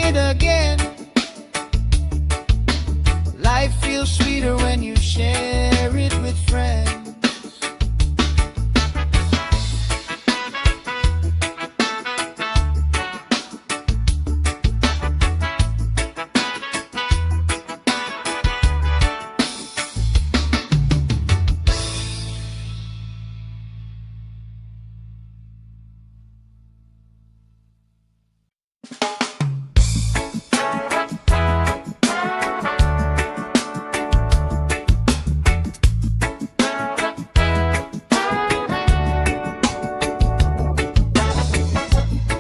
it again. Life feels sweeter when you share it with friends.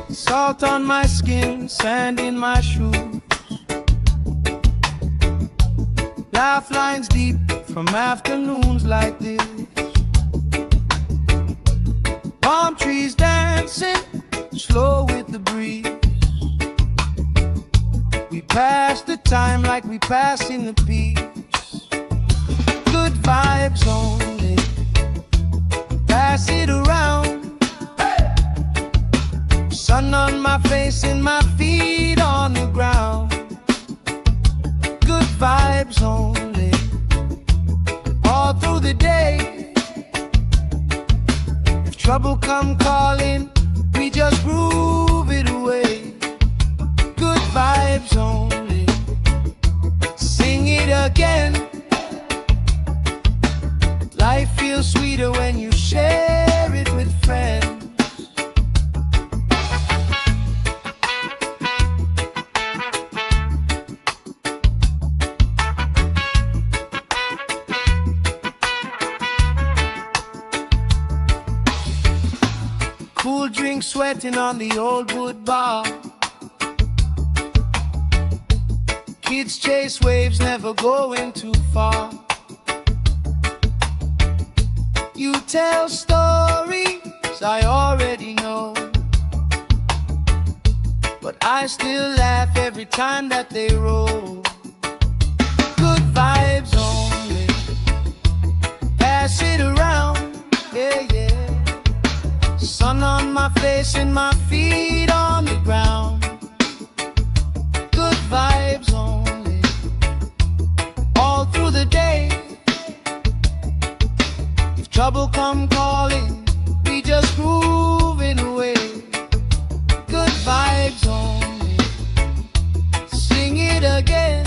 Salt on my skin, sand in my shoes, laugh lines deep from afternoons like this. Palm trees dancing slow with the breeze. We pass the time like we pass in the peace. Good vibes only, pass it around. Sun on my face and my feet on the ground. Good vibes only, all through the day. If trouble come calling, we just groove it away. Good vibes only, sing it again. Life feels sweeter when you share it with friends. Cool drink sweating on the old wood bar. Kids chase waves, never going too far. You tell stories I already know, but I still laugh every time that they roll. Good vibes only, pass it around, yeah, yeah. Sun on my face and my feet on the ground. Good vibes only, all through the day. If trouble come calling, we just groove it away. Good vibes only, sing it again.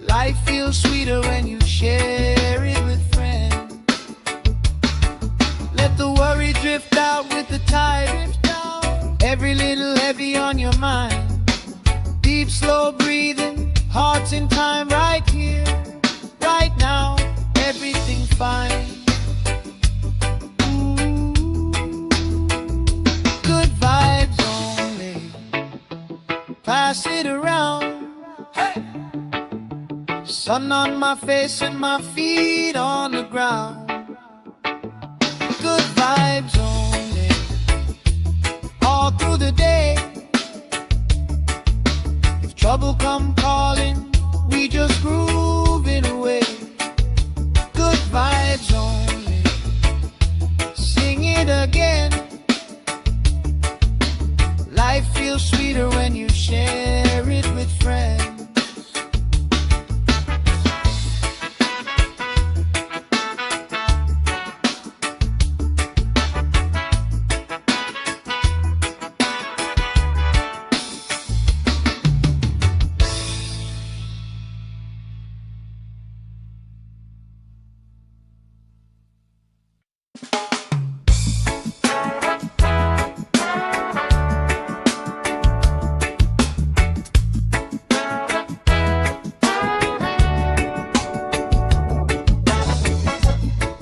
Life feels sweeter when you share it with friends. Let the worry drift out with the tide. Every little heavy on your mind. Deep, slow breathing, hearts in time, right here, right now. Everything fine. Ooh. Good vibes only, pass it around. Hey. Sun on my face and my feet on the ground. Good vibes only, all through the day. If trouble come calling, we just groove it away. Good vibes only, sing it again. Life feels sweeter when you share it with friends.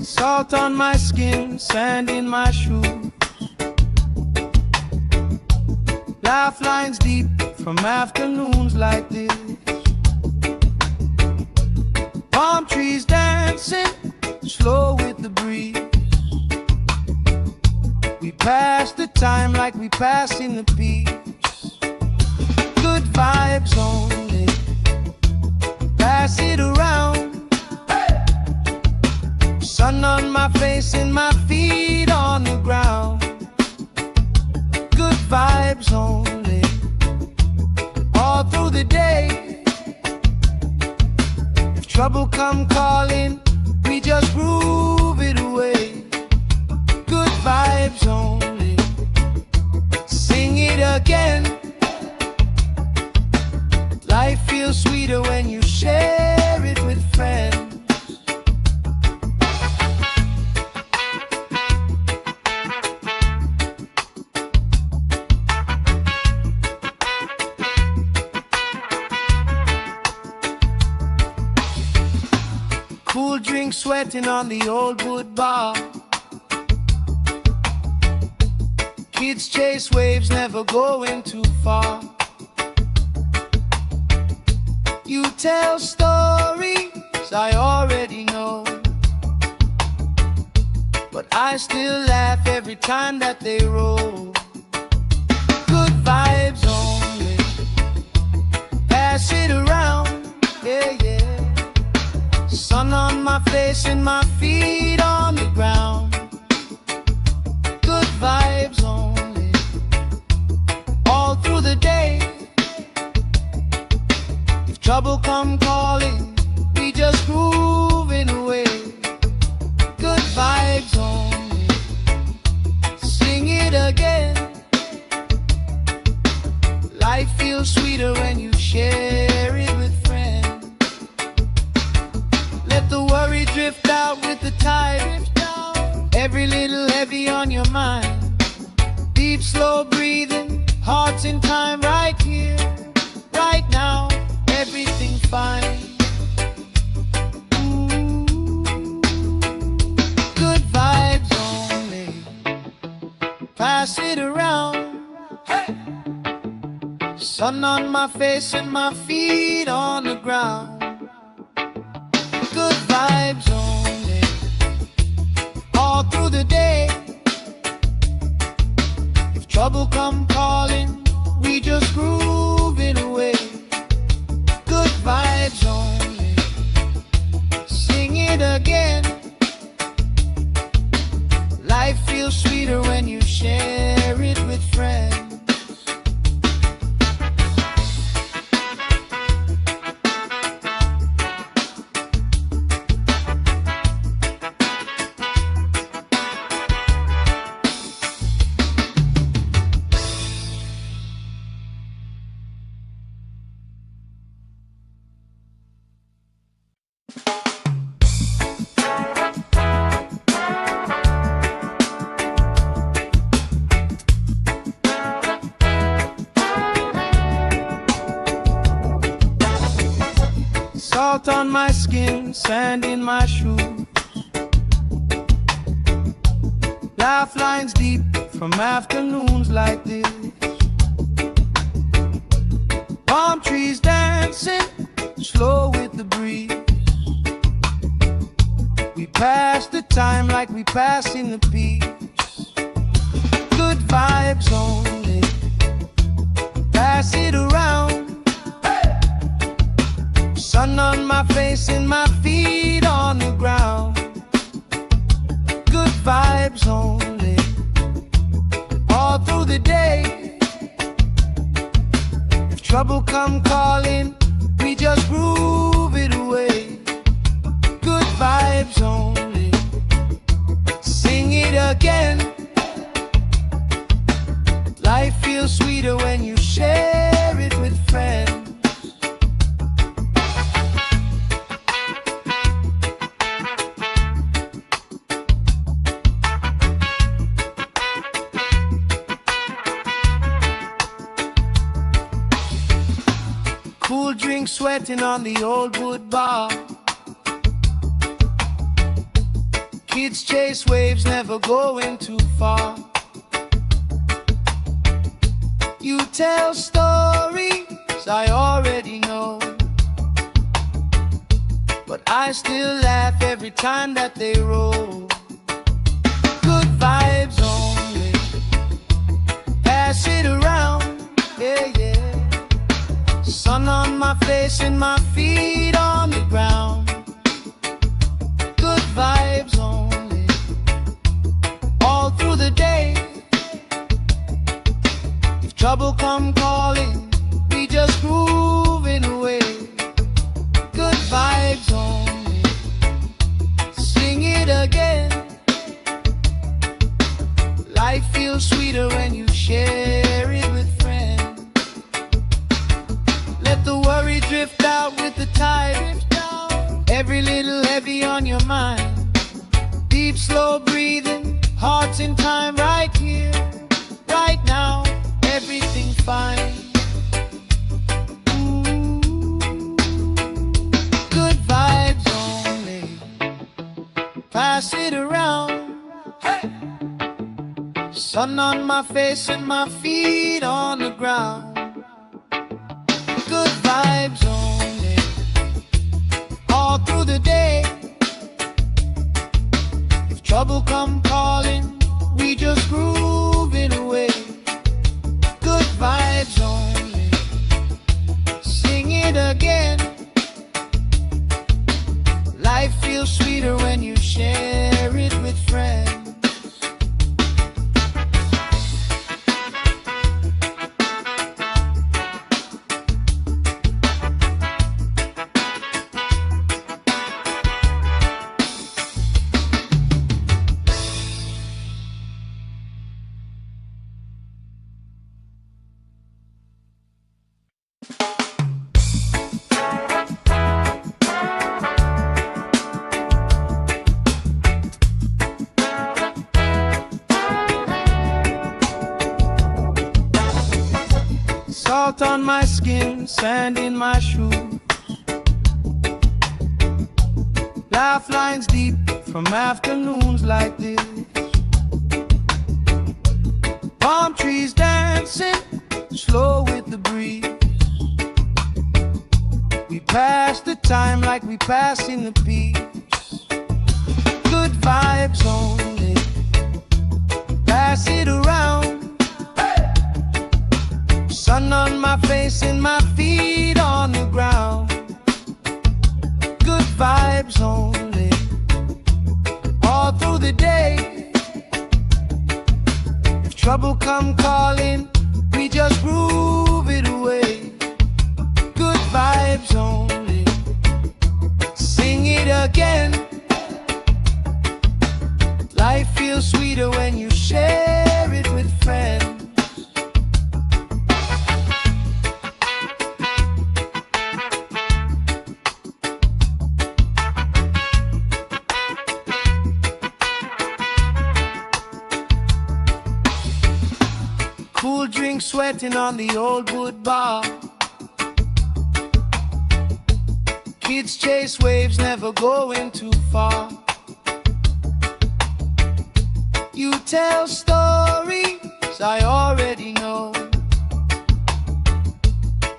Salt on my skin, sand in my shoes, laugh lines deep from afternoons like this. Palm trees dancing slow with the breeze. We pass the time like we pass in the peace. Good vibes only, pass it around. Sun on my face and my feet on the ground. Good vibes only, the day. If trouble come calling, we just groove it away. Good vibes only. Sing it again. Life feels sweeter when you share it with friends. Cool drink sweating on the old wood bar. Kids chase waves, never going too far. You tell stories I already know, but I still laugh every time that they roll. Good vibes only. Pass it around, yeah, yeah. Sun on my face and my feet on the ground. Good vibes only. All through the day. If trouble come calling, we just grooving away. Good vibes only. Sing it again. Life feels sweeter when you share it with friends. Let the worry drift out with the tide. Every little heavy on your mind. Deep, slow breathing, hearts in time, right here, right now. Everything fine. Ooh, good vibes only. Pass it around. Hey. Sun on my face and my feet on the ground. Good vibes only. All through the day. If trouble come calling, we just groove it away. Good vibes only. Sing it again. Life feels sweeter when you share it with friends. Salt on my skin, sand in my shoes. Laugh lines deep from afternoons like this. Palm trees dancing, slow with the breeze. We pass the time like we passing the peace. Good vibes only. Pass it around. Sun on my face and my feet on the ground. Good vibes only. All through the day. If trouble come calling, we just groove it away. Good vibes only. Sing it again. Life feels sweeter when you share it with friends. Cool drink sweating on the old wood bar. Kids chase waves, never going too far. You tell stories I already know, but I still laugh every time that they roll. Good vibes only. Pass it around, yeah, yeah. Sun on my face and my feet on the ground. Good vibes only. All through the day. If trouble come calling, we just grooving away. Good vibes only. Sing it again. Life feels sweeter when you share it with friends. Let the worry drift out with the tide. Every little heavy on your mind. Deep, slow breathing, hearts in time, right here, right now, everything's fine. Ooh, good vibes only. Pass it around. Hey! Sun on my face and my feet on the ground. Good vibes only. All through the day. Trouble come calling, we just grooving away. Good vibes only. Sing it again. Life feels sweeter when you share it with friends. Salt on my skin, sand in my shoes. Laugh lines deep from afternoons like this. Palm trees dancing, slow with the breeze. We pass the time like we passing the peace. Good vibes only. Pass it around. Sun on my face and my feet on the ground. Good vibes only. All through the day. If trouble come calling, we just groove it away. Good vibes only. Sing it again. Life feels sweeter when you share it with friends. Cool drink sweating on the old wood bar. Kids chase waves, never going too far. You tell stories I already know,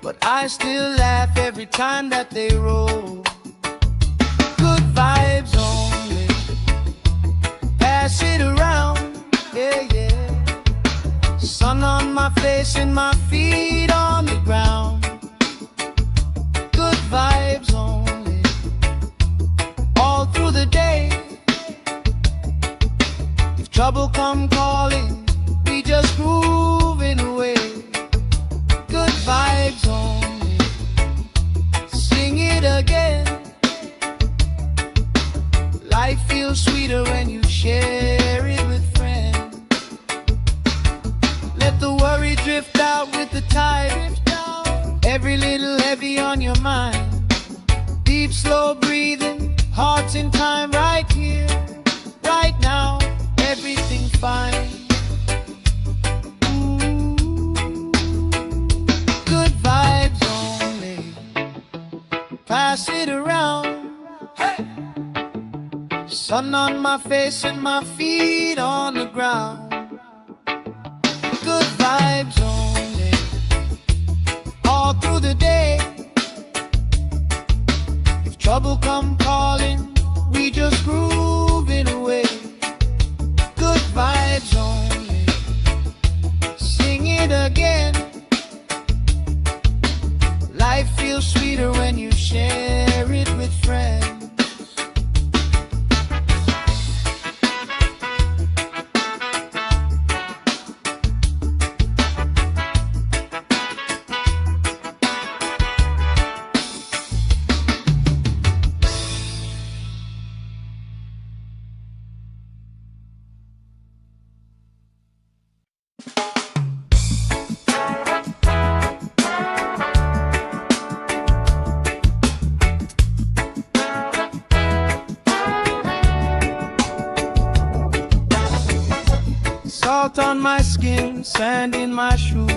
but I still laugh every time that they roll. Good vibes only. Pass it around, yeah, yeah. Sun on my face and my feet on the ground. Good vibes only. All through the day. If trouble come calling, we just grooving away. Good vibes only. Sing it again. Life feels sweeter when you share it with friends. Let the worry drift out with the tide. Every little heavy on your mind. Deep, slow breathing, hearts in time, right here, right now, everything's fine. Ooh, good vibes only. Pass it around. Hey! Sun on my face and my feet on the ground. Good vibes only. All through the day. If trouble come calling, we just grooving away. Good vibes only. Sing it again. Life feels sweeter when you share it with friends. Salt on my skin, sand in my shoes,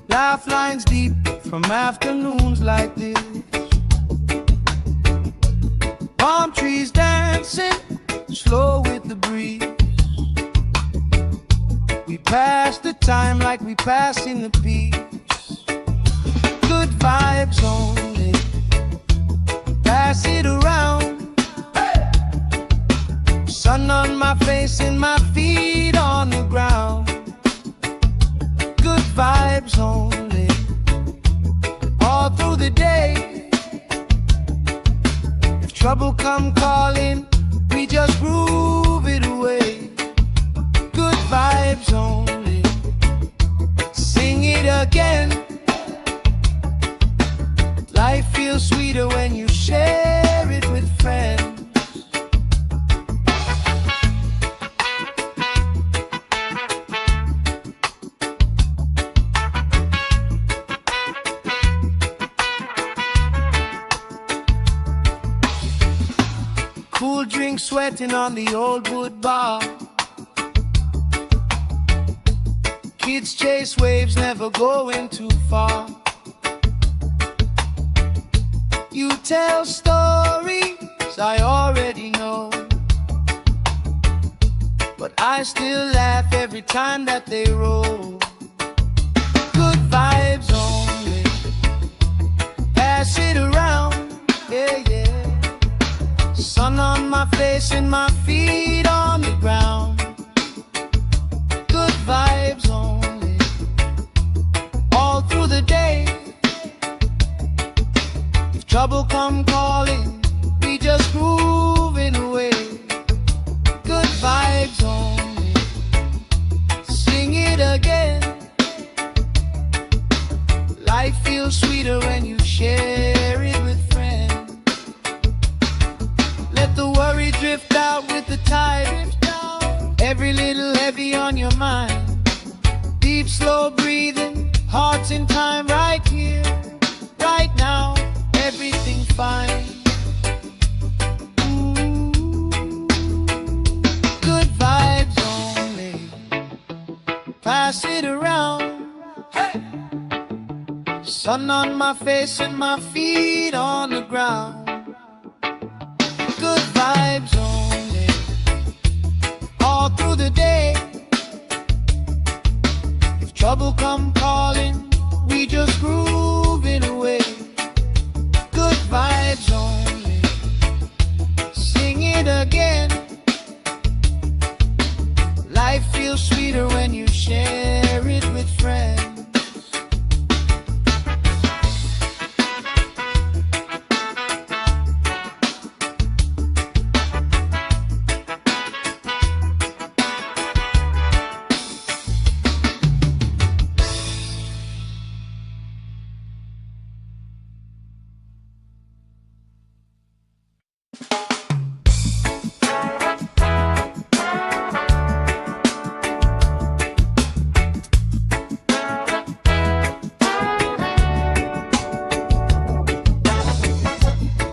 laugh lines deep from afternoons like this. Palm trees dancing slow with the breeze. We pass the time like we pass in the peace. Good vibes only, pass it around. Sun on my face and my feet on the ground. Good vibes only, all through the day. If trouble come calling, we just groove it away. Good vibes only, sing it again. Life feels sweeter when you share it with friends. Cool drink sweating on the old wood bar. Kids chase waves, never going too far. You tell stories I already know, but I still laugh every time that they roll. Good vibes only, pass it around, yeah, yeah. Sun on my face and my feet on the ground. Good vibes only, all through the day. If trouble come calling, we just grooving away. Good vibes only, sing it again. Life feels sweeter when you share it with friends. Let the worry drift out with the tide. Every little heavy on your mind. Deep, slow breathing, hearts in time, right here, right now. Everything fine. Ooh, good vibes only, pass it around. Hey! Sun on my face and my feet on the ground. Good vibes only, all through the day. If trouble come calling, we just groove it away. Good vibes only, sing it again. Life feels sweeter when you share it with friends.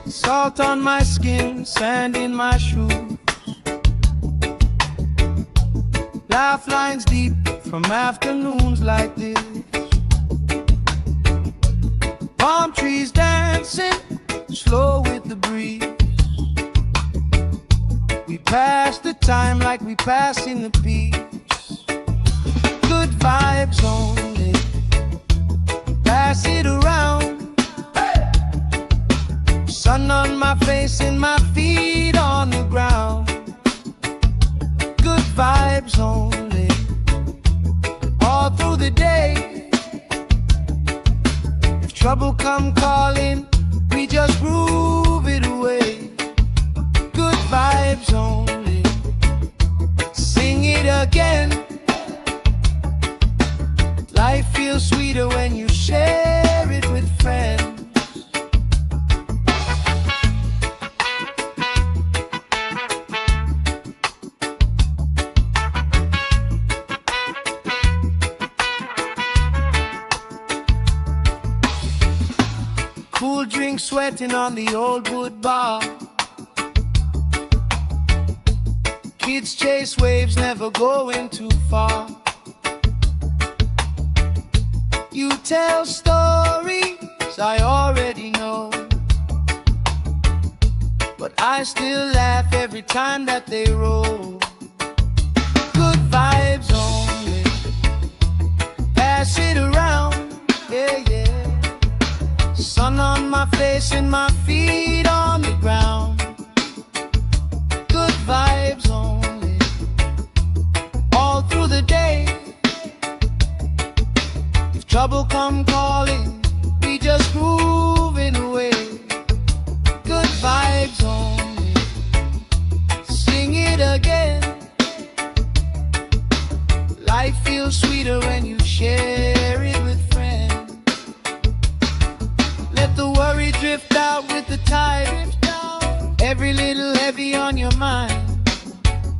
Salt on my skin, sand in my shoes, laugh lines deep from afternoons like this. Palm trees dancing slow with the breeze. We pass the time like we pass in the peace. Good vibes only, pass it around. Sun on my face and my feet on the ground. Good vibes only, all through the day. If trouble come calling, we just groove it away. Good vibes only, sing it again. Life feels sweeter when you share it with friends. Cool drink sweating on the old wood bar. Kids chase waves, never going too far. You tell stories I already know, but I still laugh every time that they roll. Good vibes only, pass it around, yeah, yeah. Sun on my face and my feet on the ground. Good vibes only, all through the day. If trouble come calling, we just grooving away. Good vibes only, sing it again. Life feels sweeter when you share it with friends. Let the worry drift out with the tide. Every little heavy on your mind.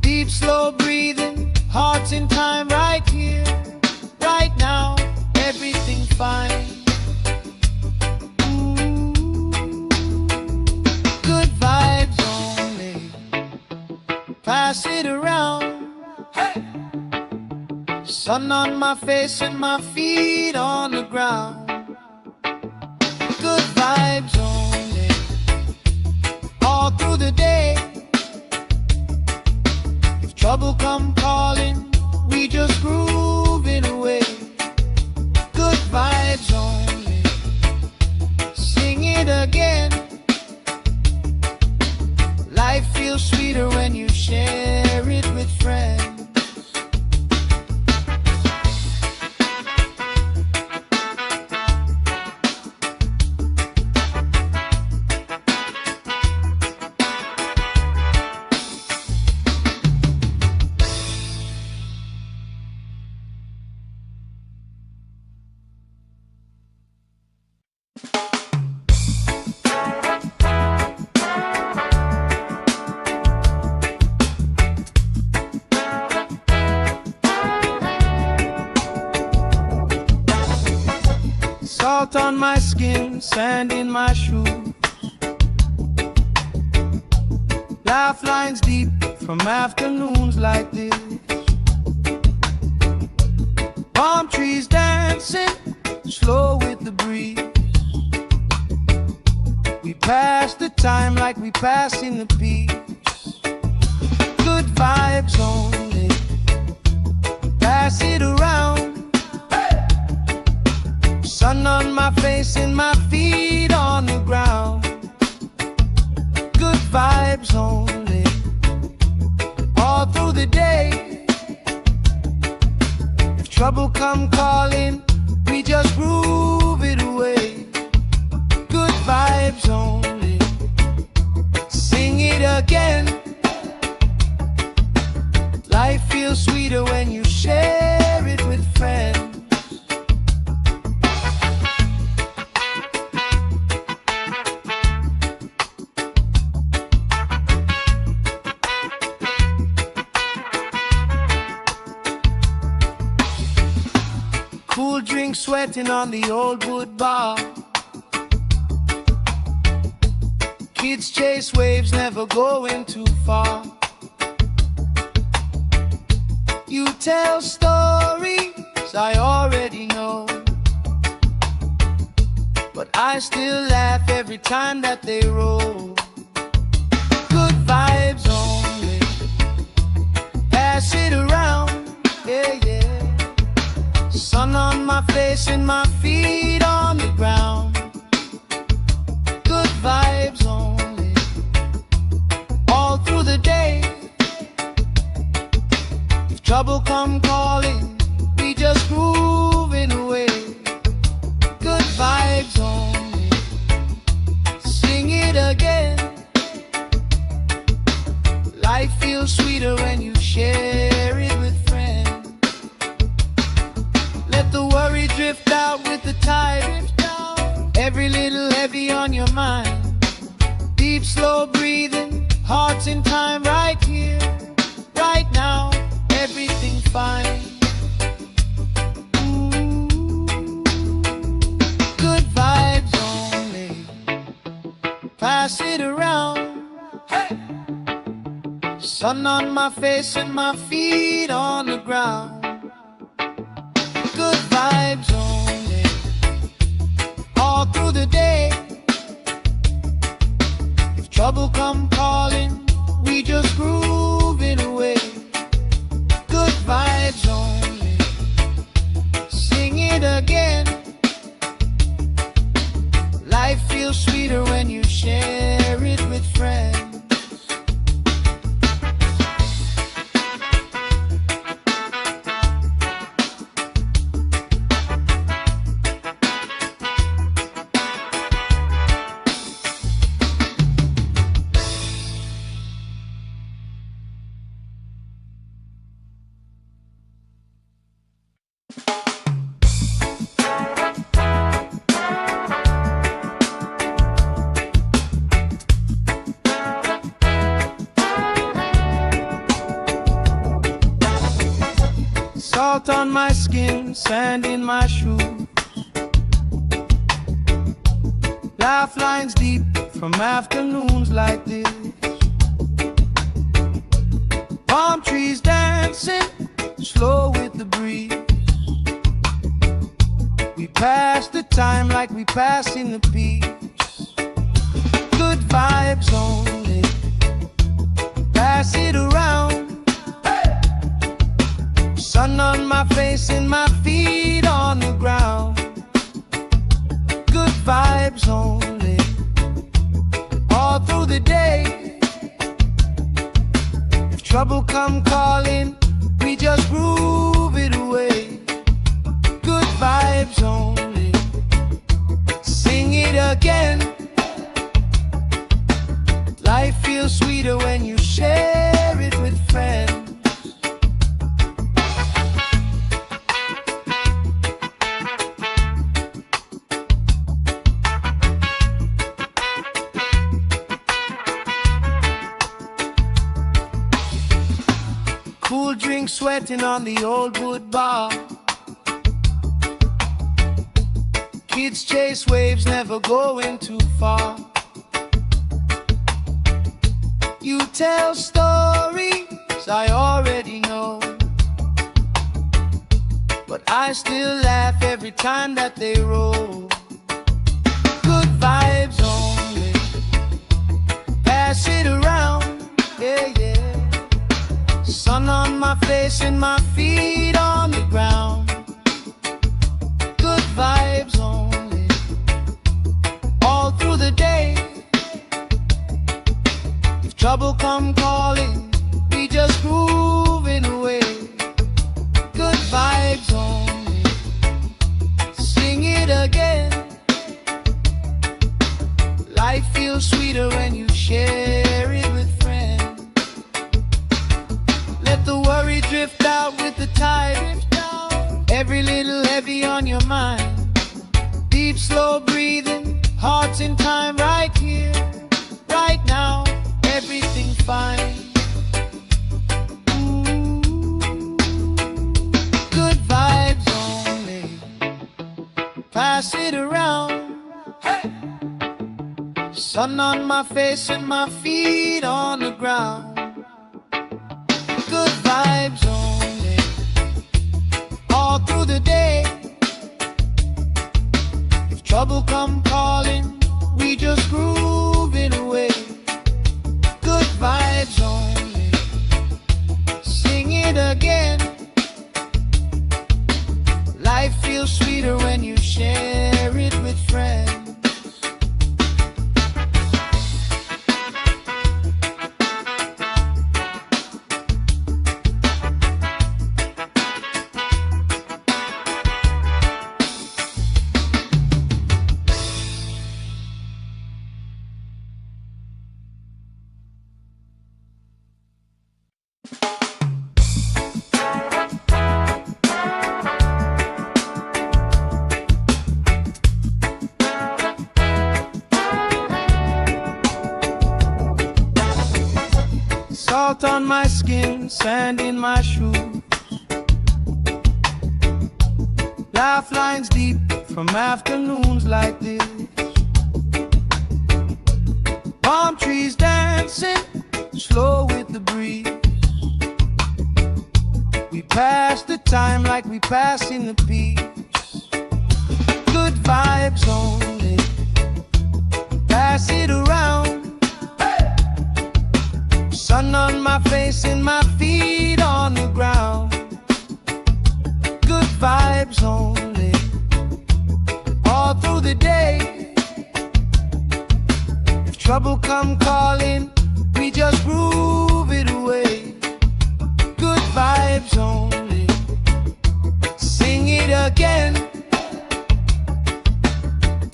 Deep, slow breathing, hearts in time, right here, right now. Everything fine. Good vibes only, pass it around. Hey! Sun on my face and my feet on the ground. Good vibes only, all through the day. If trouble come calling, we just grooving away. Good vibes only, sing it again. Life feels sweeter when you share it with friends. Salt on my skin, sand in my shoes. Laugh lines deep from afternoons like this. Palm trees dancing, slow with the breeze. We pass the time like we passing the peace. Good vibes only, pass it around. Sun on my face and my feet on the ground. Good vibes only, all through the day. If trouble come calling, we just groove it away. Good vibes only, sing it again. Life feels sweeter when you share it with friends. Cool drink sweating on the old wood bar. Kids chase waves, never going too far. You tell stories I already know, but I still laugh every time that they roll. Good vibes only, pass it around, yeah, yeah. Sun on my face and my feet on the ground. Good vibes only, all through the day. If trouble come calling, we just grooving away. Good vibes only, sing it again. Life feels sweeter when you share it with friends. Let the worry drift out with the tide. Every little heavy on your mind. Deep, slow breathing, hearts in time, right here, right now. Everything fine. Good vibes only, pass it around. Hey! Sun on my face and my feet on the ground. Good vibes only, all through the day. If trouble come calling, we just groove it away. Good vibes only, sing it again. Life feels sweeter when you share it with friends. Salt on my skin, sand in my shoes. Laugh lines deep from afternoons like this. Palm trees dancing, slow with the breeze. We pass the time like we passing the peace. Good vibes only, pass it around. Sun on my face and my feet on the ground. Good vibes only, all through the day. If trouble come calling, we just groove it away. Good vibes only, sing it again. Life feels sweeter when you share it with friends. Cool drink sweating on the old wood bar. Kids chase waves, never going too far. You tell stories I already know, but I still laugh every time that they roll. Good vibes only, pass it around, yeah, yeah. Sun on my face and my feet on the ground. Good vibes only, all through the day. If trouble come calling, we just groove it away. Good vibes only, sing it again. Life feels sweeter when you share it with friends. Let the worry drift out with the tide. Every little heavy on your mind. Deep, slow breathing, hearts in time, right here, right now. Everything fine. Ooh, good vibes only, pass it around. Hey! Sun on my face and my feet on the ground. Good vibes only, all through the day. If trouble come calling, we just groove it away. Good vibes only, sing it again. Life feels sweeter when you share it with friends. Salt on my skin, sand in my shoes. Laugh lines deep from afternoons like this. Palm trees dancing, slow with the breeze. pass the time like we passing the beach. Good vibes only. Pass it around. Sun on my face and my feet on the ground. Good vibes only. All through the day. If trouble come calling, we just groove it away. Good vibes only. Sing it again.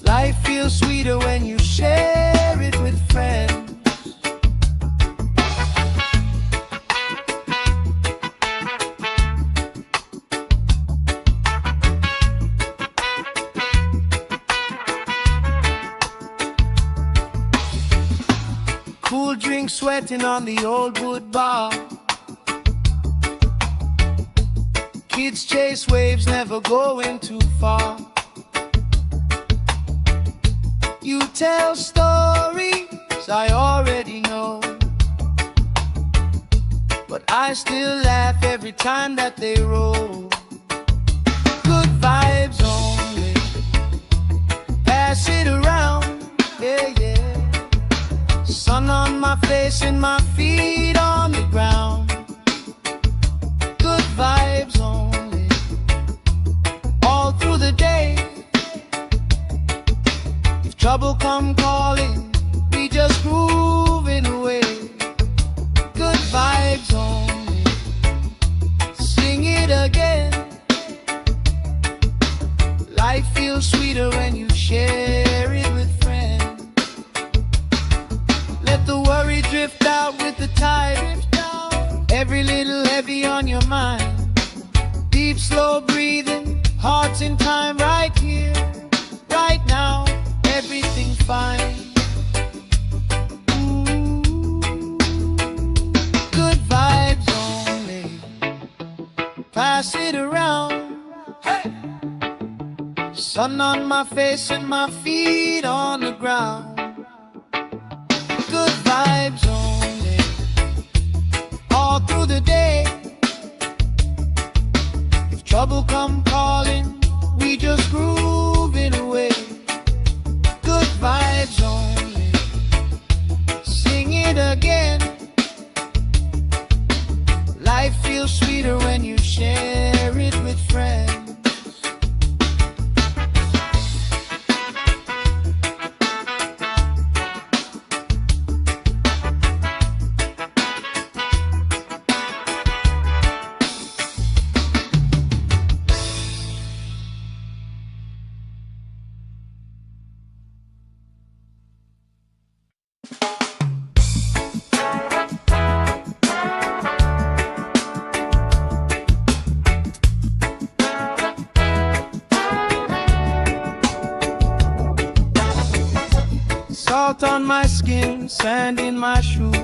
Life feels sweeter when you share it with friends. Cool drink sweating on the old wood bar. Kids chase waves, never going too far. You tell stories I already know, but I still laugh every time that they roll. Good vibes only. Pass it around, yeah, yeah. Sun on my face and my feet on the ground. Good vibes only. All through the day. If trouble come calling, we just grooving away. Good vibes only. Sing it again. Life feels sweeter when you share it with friends. Let the worry drift out with the tide. Every little heavy on your mind. Deep, slow breathing, hearts in time, right here, right now. Everything fine. Ooh. Good vibes only. Pass it around. Hey. Sun on my face and my feet on the ground. Good vibes only. All through the day. If trouble come calling, we just groove it away. Good vibes only. Sing it again. Life feels sweeter when you share it with friends. Salt on my skin, sand in my shoes.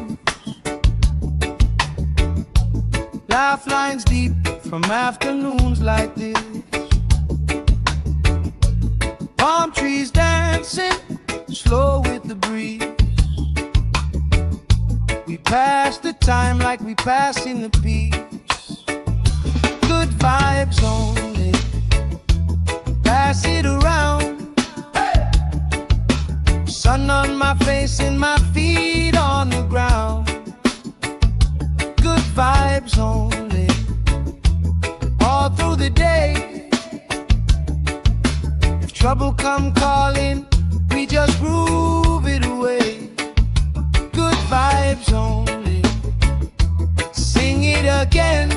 Laugh lines deep from afternoons like this. Palm trees dancing, slow with the breeze. We pass the time like we passing the peace. Good vibes only. Pass it around. Sun on my face and my feet on the ground. Good vibes only. All through the day. If trouble come calling, we just groove it away. Good vibes only. Sing it again.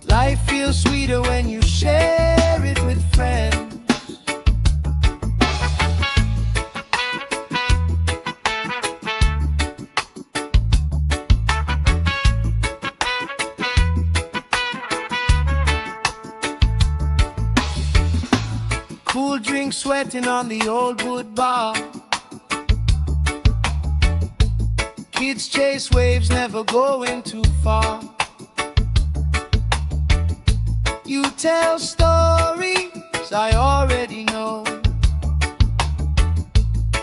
Life feels sweeter when you share it with friends. Cool drink sweating on the old wood bar. Kids chase waves, never going too far. You tell stories I already know,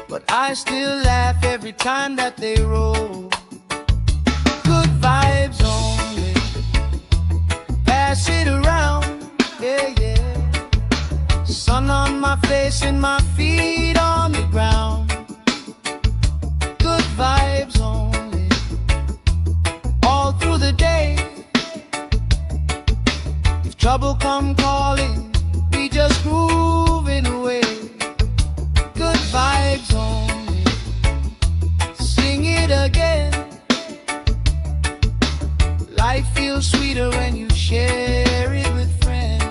but I still laugh every time that they roll. Good vibes only. my face and my feet on the ground. Good vibes only, all through the day. If trouble come calling, we just grooving away. Good vibes only, sing it again. Life feels sweeter when you share it with friends.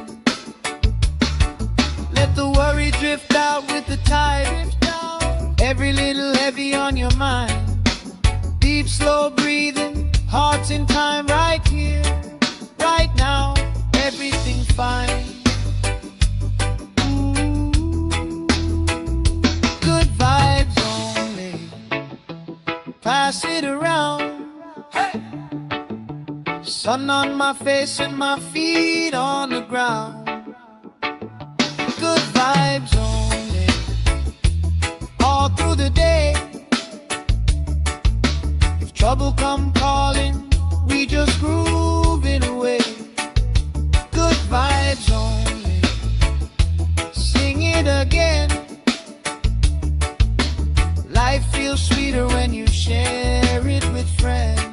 Let the worry drift out with the tide. Every little heavy on your mind. Deep, slow breathing, hearts in time, right here, right now. Everything fine. Good vibes only, pass it around. Hey! Sun on my face and my feet on the ground. Good vibes only, all through the day. If trouble come calling, we just grooving away. Good vibes only, sing it again. Life feels sweeter when you share it with friends.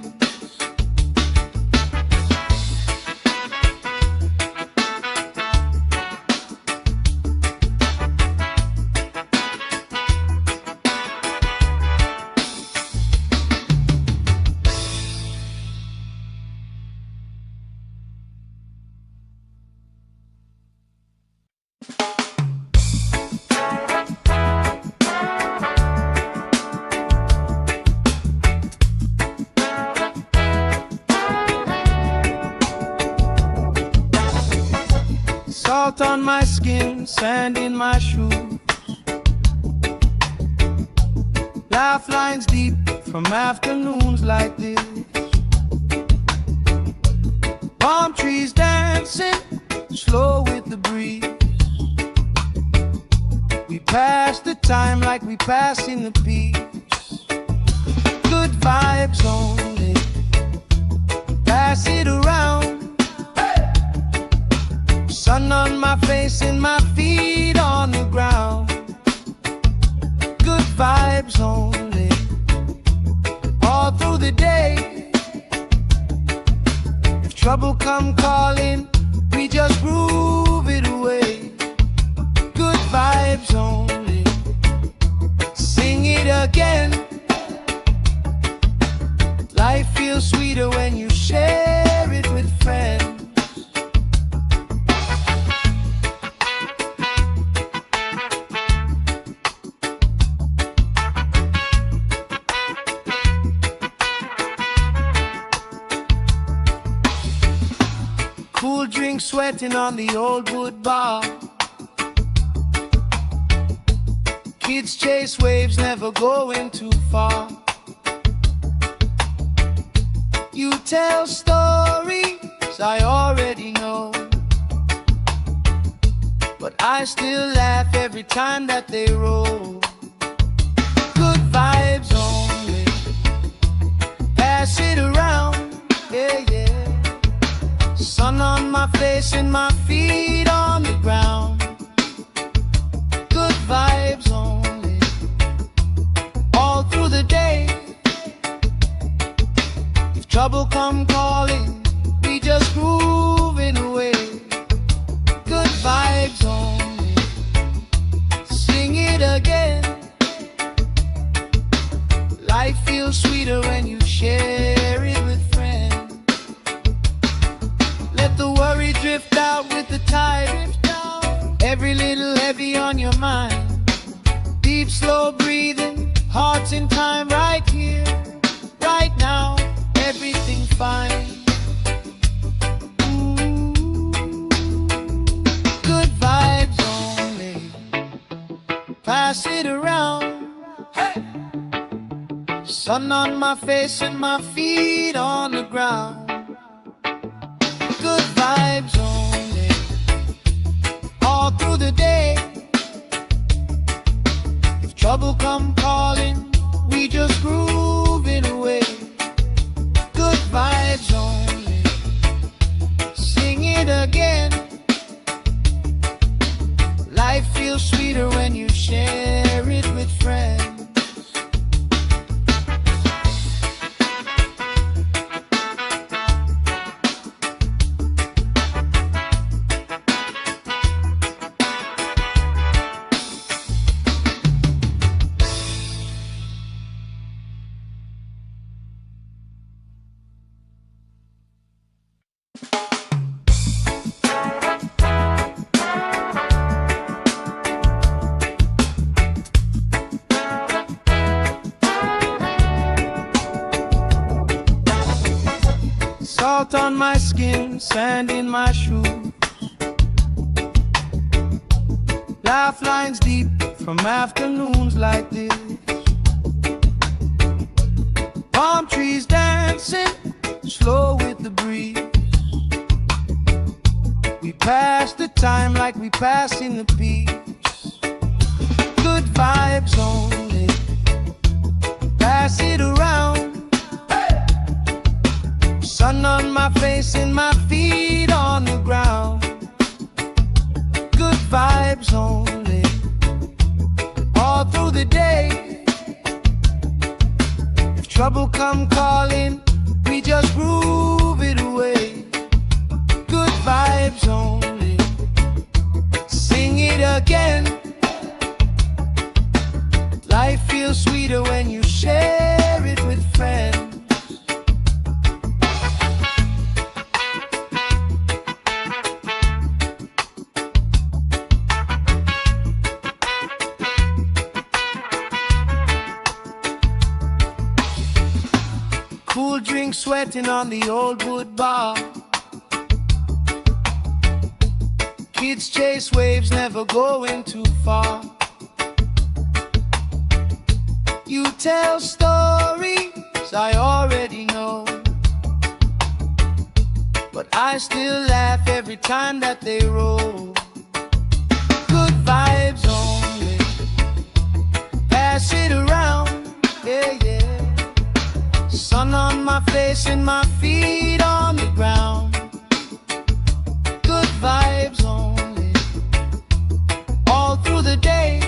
Salt on my skin, sand in my shoes. Laugh lines deep from afternoons like this. Palm trees dancing, slow with the breeze. We pass the time like we passing the peace. Good vibes only, pass it around. Sun on my face and my feet on the ground. Good vibes only, all through the day. If trouble come calling, we just groove it away. Good vibes only, sing it again. Life feels sweeter when you share it with friends. Cool drink sweating on the old wood bar. Kids chase waves, never going too far. You tell stories I already know, but I still laugh every time that they roll. Good vibes only, pass it around, yeah, yeah. Sun on my face and my feet on the ground. Good vibes only, all through the day. If trouble come calling, we just grooving away. Good vibes only, sing it again. Life feels sweeter when you share it with friends. Let the worry drift out with the tide. Every little heavy on your mind. Deep, slow breathing, hearts in time, right here, right now. Everything fine. Good vibes only, pass it around. Hey! Sun on my face and my feet on the ground. Good vibes only, all through the day. If trouble come calling, we just grooving away. Good vibes only, sing it again. Life feels sweet Salt on my skin, sand in my shoes. Laugh lines deep from afternoons like this. Palm trees dancing slow with the breeze. We pass the time like we pass in the peace. Good vibes only, pass it around. Sun on my face and my feet on the ground. Good vibes only, all through the day. If trouble come calling, we just groove it away. Good vibes only, sing it again. Life feels sweeter when you share it with friends. Cool drink sweating on the old wood bar. Kids chase waves, never going too far. You tell stories I already know, but I still laugh every time that they roll. Good vibes only, pass it around, yeah, yeah. Sun on my face and my feet on the ground. Good vibes only, all through the day.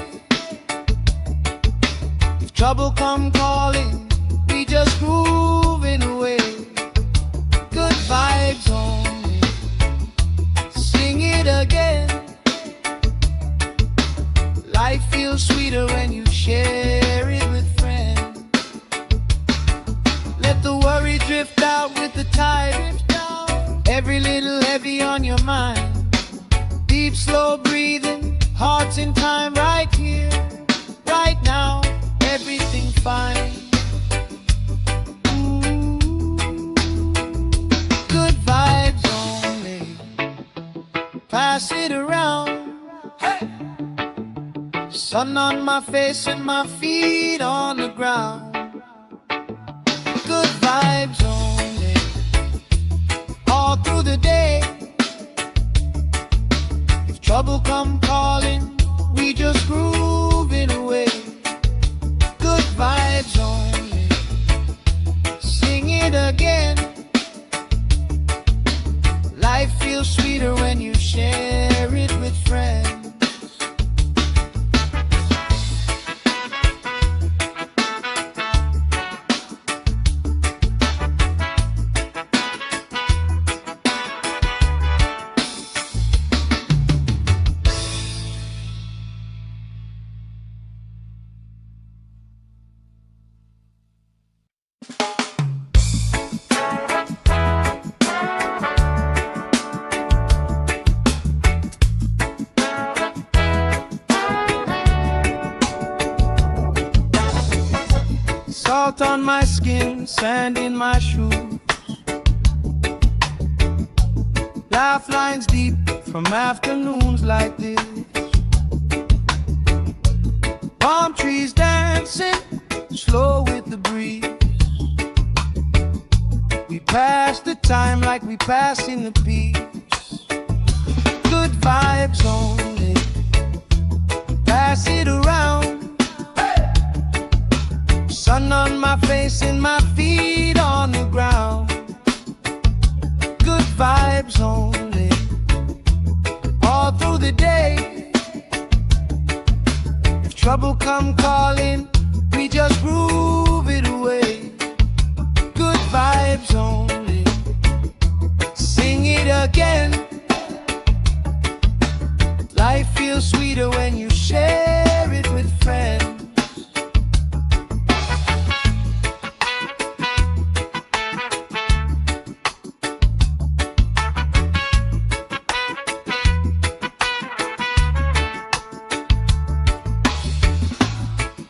If trouble come calling, we just moving away. Good vibes only, sing it again. Life feels sweeter when you share it with friends. Let the worry drift out with the tide. Every little heavy on your mind. Deep, slow breathing, hearts in time, right here, right now. Everything fine. Ooh. Good vibes only, pass it around. Hey. Sun on my face and my feet on the ground. Good vibes only, all through the day. If trouble come calling, we just groove it away. Good vibes only, sing it again. Life feels sweeter when you share it with friends. Salt on my skin, sand in my shoes. Laugh lines deep from afternoons like this. Palm trees dancing slow with the breeze. We pass the time like we pass in the peace. Good vibes only, pass it around. Sun on my face and my feet on the ground. Good vibes only, all through the day. If trouble come calling, we just groove it away. Good vibes only, sing it again. Life feels sweeter when you share it with friends.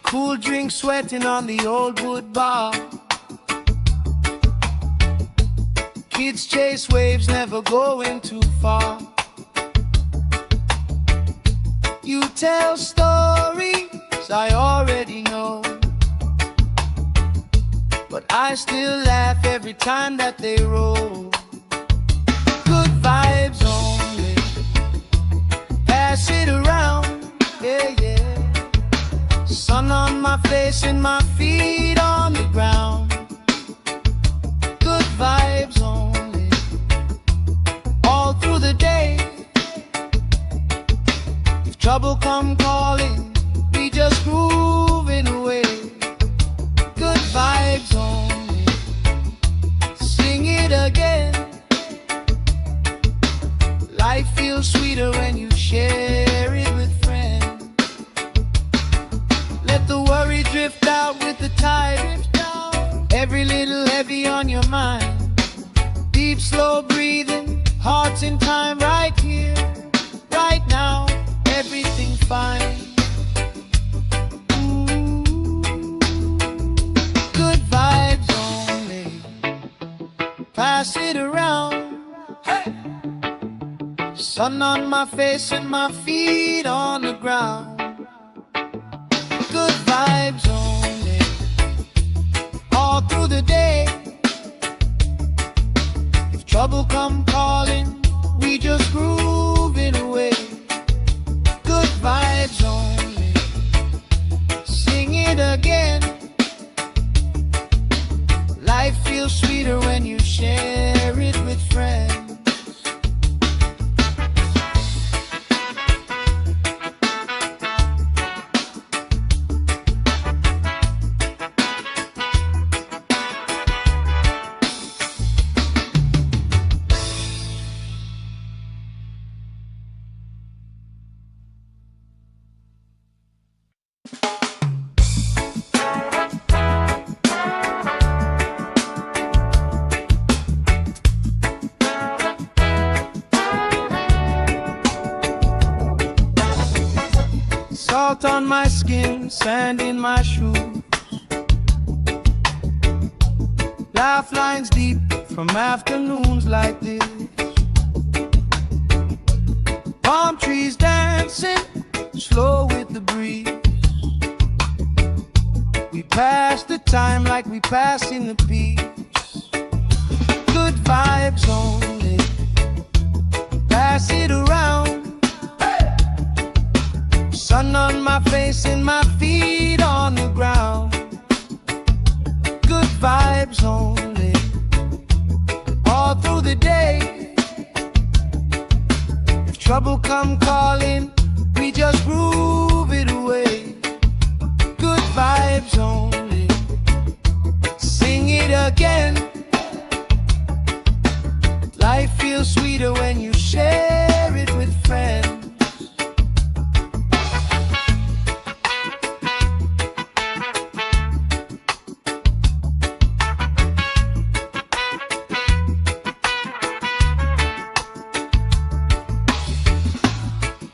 Cool drink sweating on the old wood bar. Kids chase waves, never going too far. You tell stories I already know, but I still laugh every time that they roll. Good vibes only, pass it around, yeah, yeah. Sun on my face and my feet on the ground. Good vibes only, all through the day. If trouble come calling, we just grooving away. Good vibes only, sing it again. Life feels sweeter when you share it with friends. Let the worry drift out with the tide. Every little heavy on your mind. Deep, slow breathing, hearts in time, right here, right now. Everything fine. Good vibes only, pass it around. Hey! Sun on my face and my feet on the ground. Good vibes only, all through the day. If trouble come calling, we just grooving away. Good vibes only, sing it again. Life feels sweeter when you share it with friends. Salt on my skin, sand in my shoes. Laugh lines deep from afternoons like this. Palm trees dancing, slow with the breeze. We pass the time like we pass in the peace. Good vibes only, pass it around. Sun on my face and my feet on the ground. Good vibes only, all through the day. If trouble come calling, we just groove it away. Good vibes only, sing it again. Life feels sweeter when you share it with friends.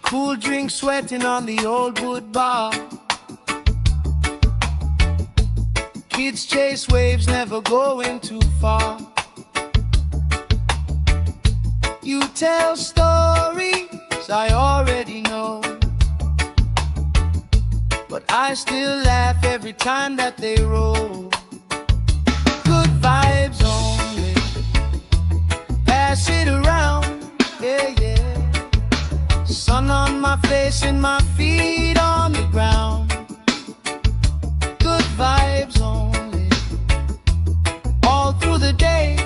Cool drink sweating on the old wood bar. Kids chase waves, never going too far. You tell stories I already know, but I still laugh every time that they roll. Good vibes only, pass it around, yeah, yeah. Sun on my face and my feet on the ground. Good vibes only, all through the day.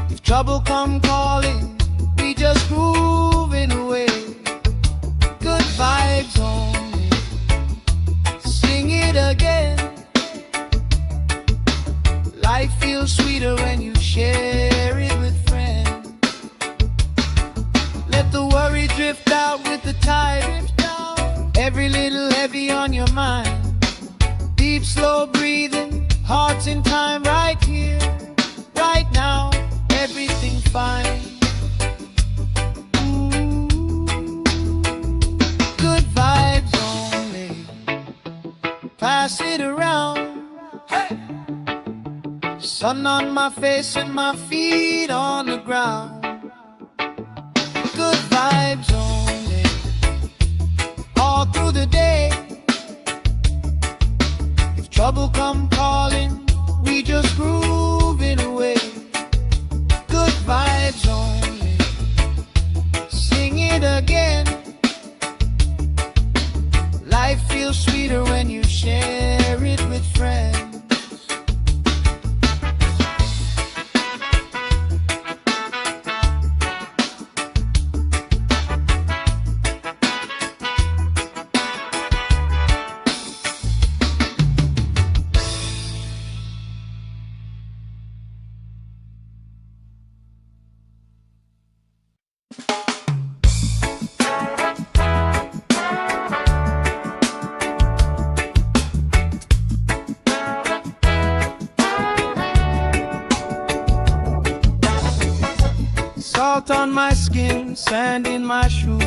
If trouble come calling, we just grooving away. Good vibes only, sing it again. Life feels sweeter when you share it with friends. Let the worry drift out with the tide. Every little heavy on your mind. Deep, slow breathing, hearts in time, right here, right now. Everything fine. Good vibes only, pass it around. Hey! Sun on my face and my feet on the ground. Good vibes only, all through the day. If trouble come calling, we just groove it away. Good vibes only, sing it again. Life feels sweeter when you share it with friends. Salt on my skin, sand in my shoes.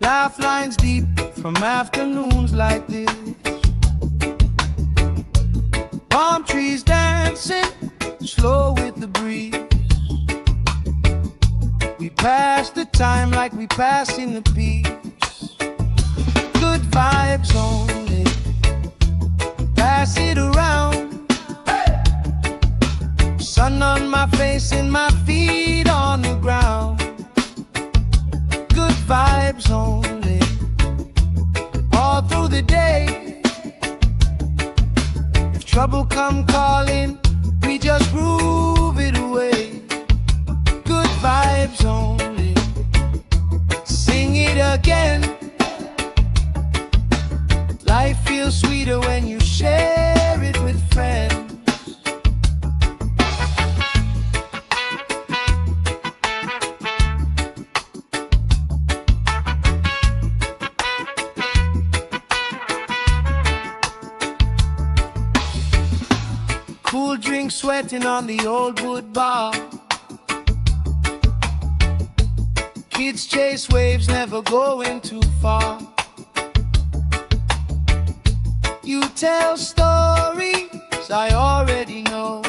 Laugh lines deep from afternoons like this. Palm trees dancing, slow with the breeze. We pass the time like we pass in the peace. Good vibes only, pass it around. Sun on my face and my feet on the ground. Good vibes only, all through the day. If trouble come calling, we just groove it away. Good vibes only, sing it again. Life feels sweeter when you share it with friends. Cool drink sweating on the old wood bar. Kids chase waves, never going too far. You tell stories I already know,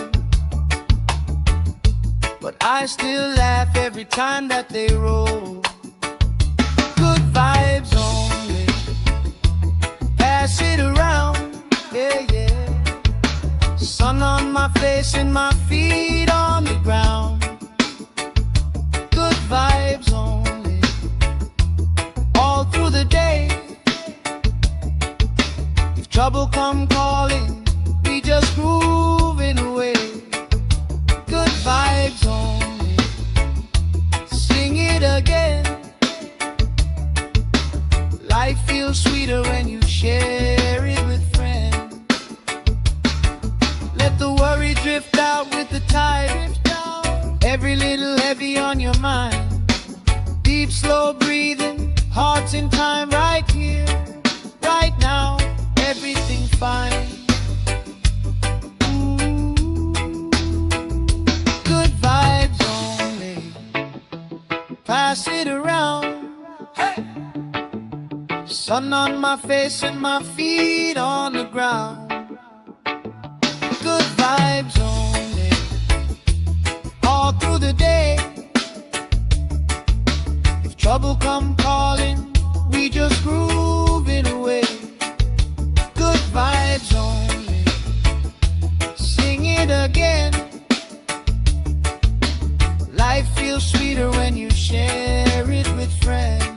but I still laugh every time that they roll. Good vibes only, pass it around, yeah, yeah. Sun on my face and my feet on the ground. Good vibes only, all through the day. If trouble come calling, we just groove it away. Good vibes only, sing it again. Life feels sweeter when you share it with friends. Let the worry drift out with the tide. Every little heavy on your mind. Deep, slow breathing, hearts in time, right here, right now. Everything fine. Ooh. Good vibes only, pass it around. Hey! Sun on my face and my feet on the ground. Good vibes only, all through the day. If trouble come calling, we just groove it away. Good vibes only, sing it again. Life feels sweeter when you share it with friends.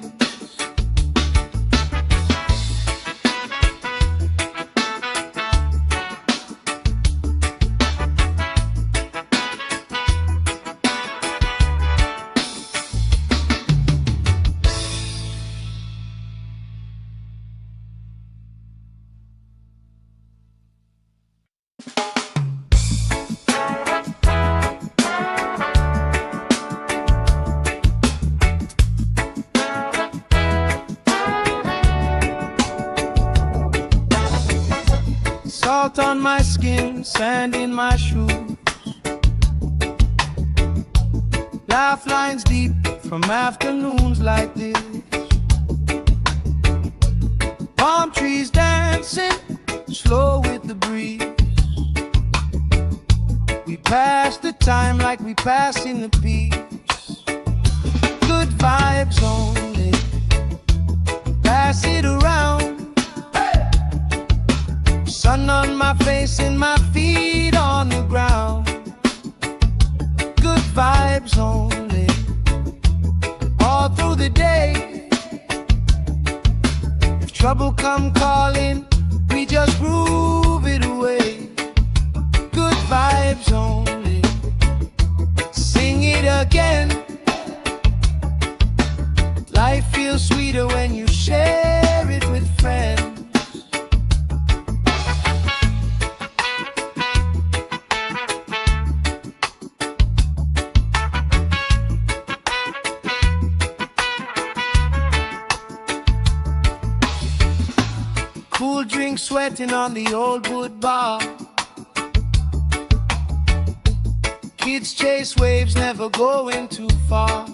Salt on my skin, sand in my shoes. Laugh lines deep from afternoons like this. Palm trees dancing, slow with the breeze. We pass the time like we pass in the peace. Good vibes only, pass it around. Sun on my face and my feet on the ground. Good vibes only, all through the day. If trouble come calling, we just groove it away. Good vibes only, sing it again. Life feels sweeter when you share it with friends. Cool drink sweating on the old wood bar. Kids chase waves, never going too far.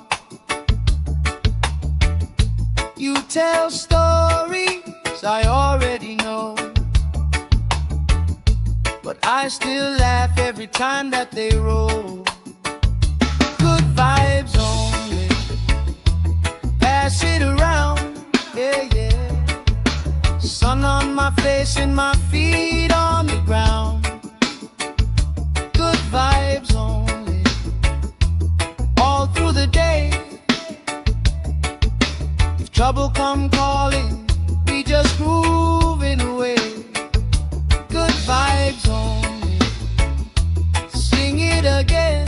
You tell stories I already know, but I still laugh every time that they roll. Good vibes only, pass it around, yeah, yeah. Sun on my face and my feet on the ground. Good vibes only, all through the day. If trouble come calling, we just grooving away. Good vibes only, sing it again.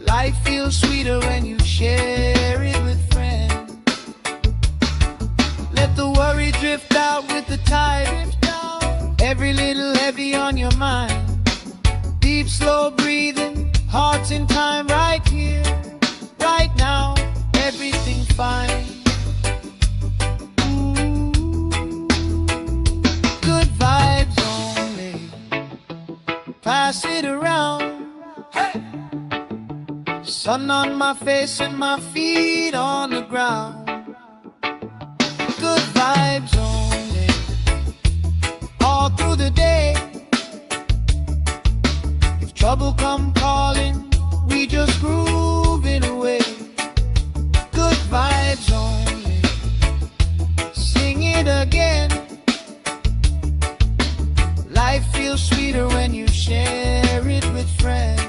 Life feels sweeter when you share it with friends. Let the worry drift out with the tide. Every little heavy on your mind. Deep, slow breathing, hearts in time, right here, right now. Everything fine. Ooh. Good vibes only, pass it around. Hey. Sun on my face and my feet on the ground. Good vibes only, all through the day. If trouble come calling, we just groove it away. Good vibes only, sing it again. Life feels sweeter when you share it with friends.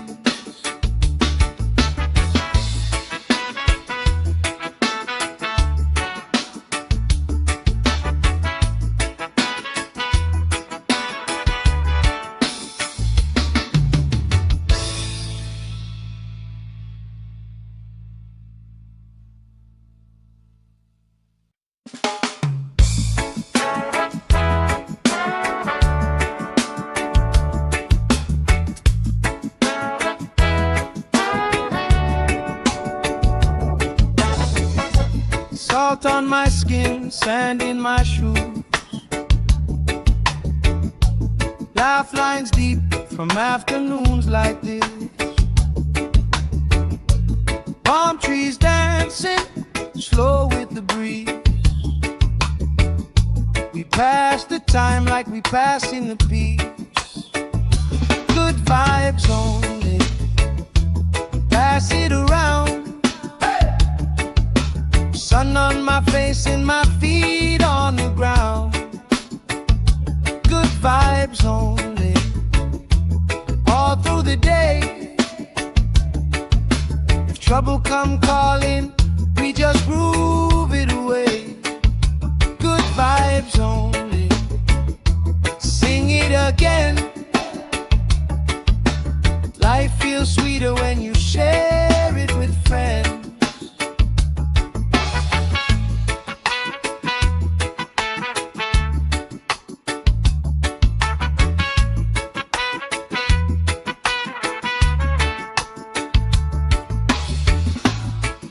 Salt on my skin, sand in my shoes. Laugh lines deep from afternoons like this. Palm trees dancing, slow with the breeze. We pass the time like we pass in the peace. Good vibes only, pass it around. Sun on my face and my feet on the ground. Good vibes only, all through the day. If trouble come calling, we just groove it away. Good vibes only, sing it again. Life feels sweeter when you share it with friends.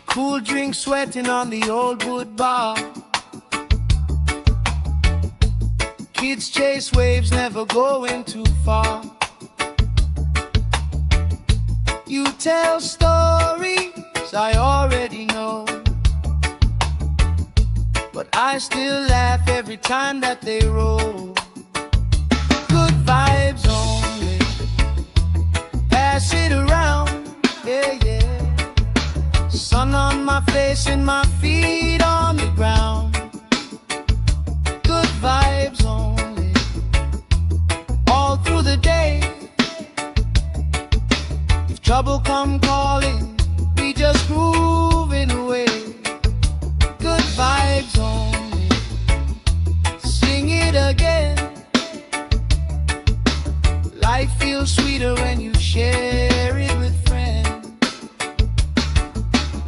Cool drink sweating on the old wood bar. Kids chase waves, never going too far. You tell stories I already know, but I still laugh every time that they roll. Good vibes only, pass it around, yeah, yeah. Sun on my face and my feet on the ground. Good vibes only, all through the day. If trouble come calling, we just grooving away. Good vibes only, sing it again. Life feels sweeter when you share it with friends.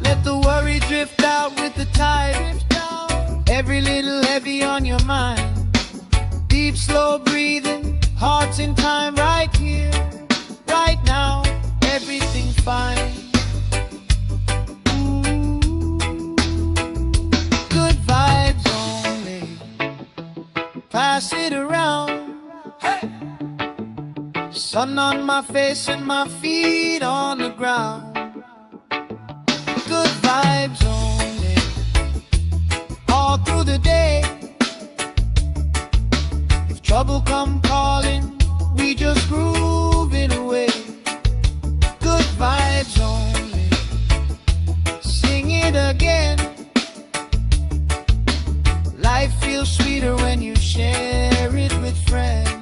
Let the worry drift out with the tide. Every little heavy on your mind. Deep, slow breathing, hearts in time, right here, right now. Everything fine. Good vibes only, pass it around. Hey! Sun on my face and my feet on the ground. Good vibes only, all through the day. If trouble come calling, we just grooving away. Good vibes only, sing it again. Life feels sweeter when you share it with friends.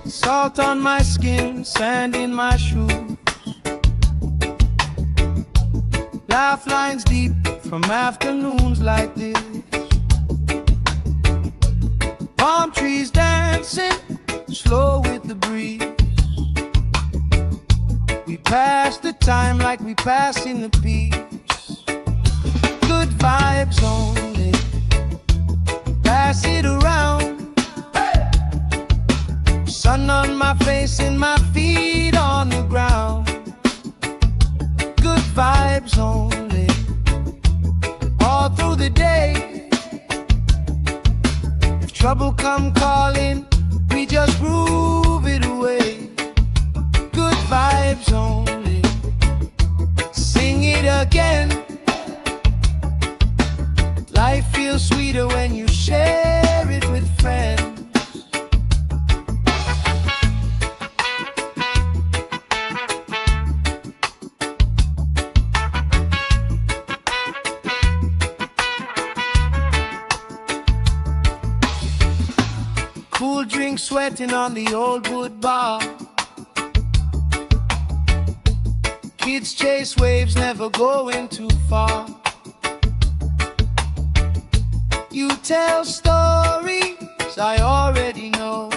Salt on my skin, sand in my shoes. Laugh lines deep from afternoons like this. Palm trees dancing, slow with the breeze. We pass the time like we passing the peace. Good vibes only, pass it around. Sun on my face and my feet on the ground. Good vibes only, all through the day. If trouble come calling, we just groove it away. Good vibes only, sing it again. Life feels sweeter when you share it with friends. Cool drink sweating on the old wood bar. Kids chase waves, never going too far. You tell stories I already know,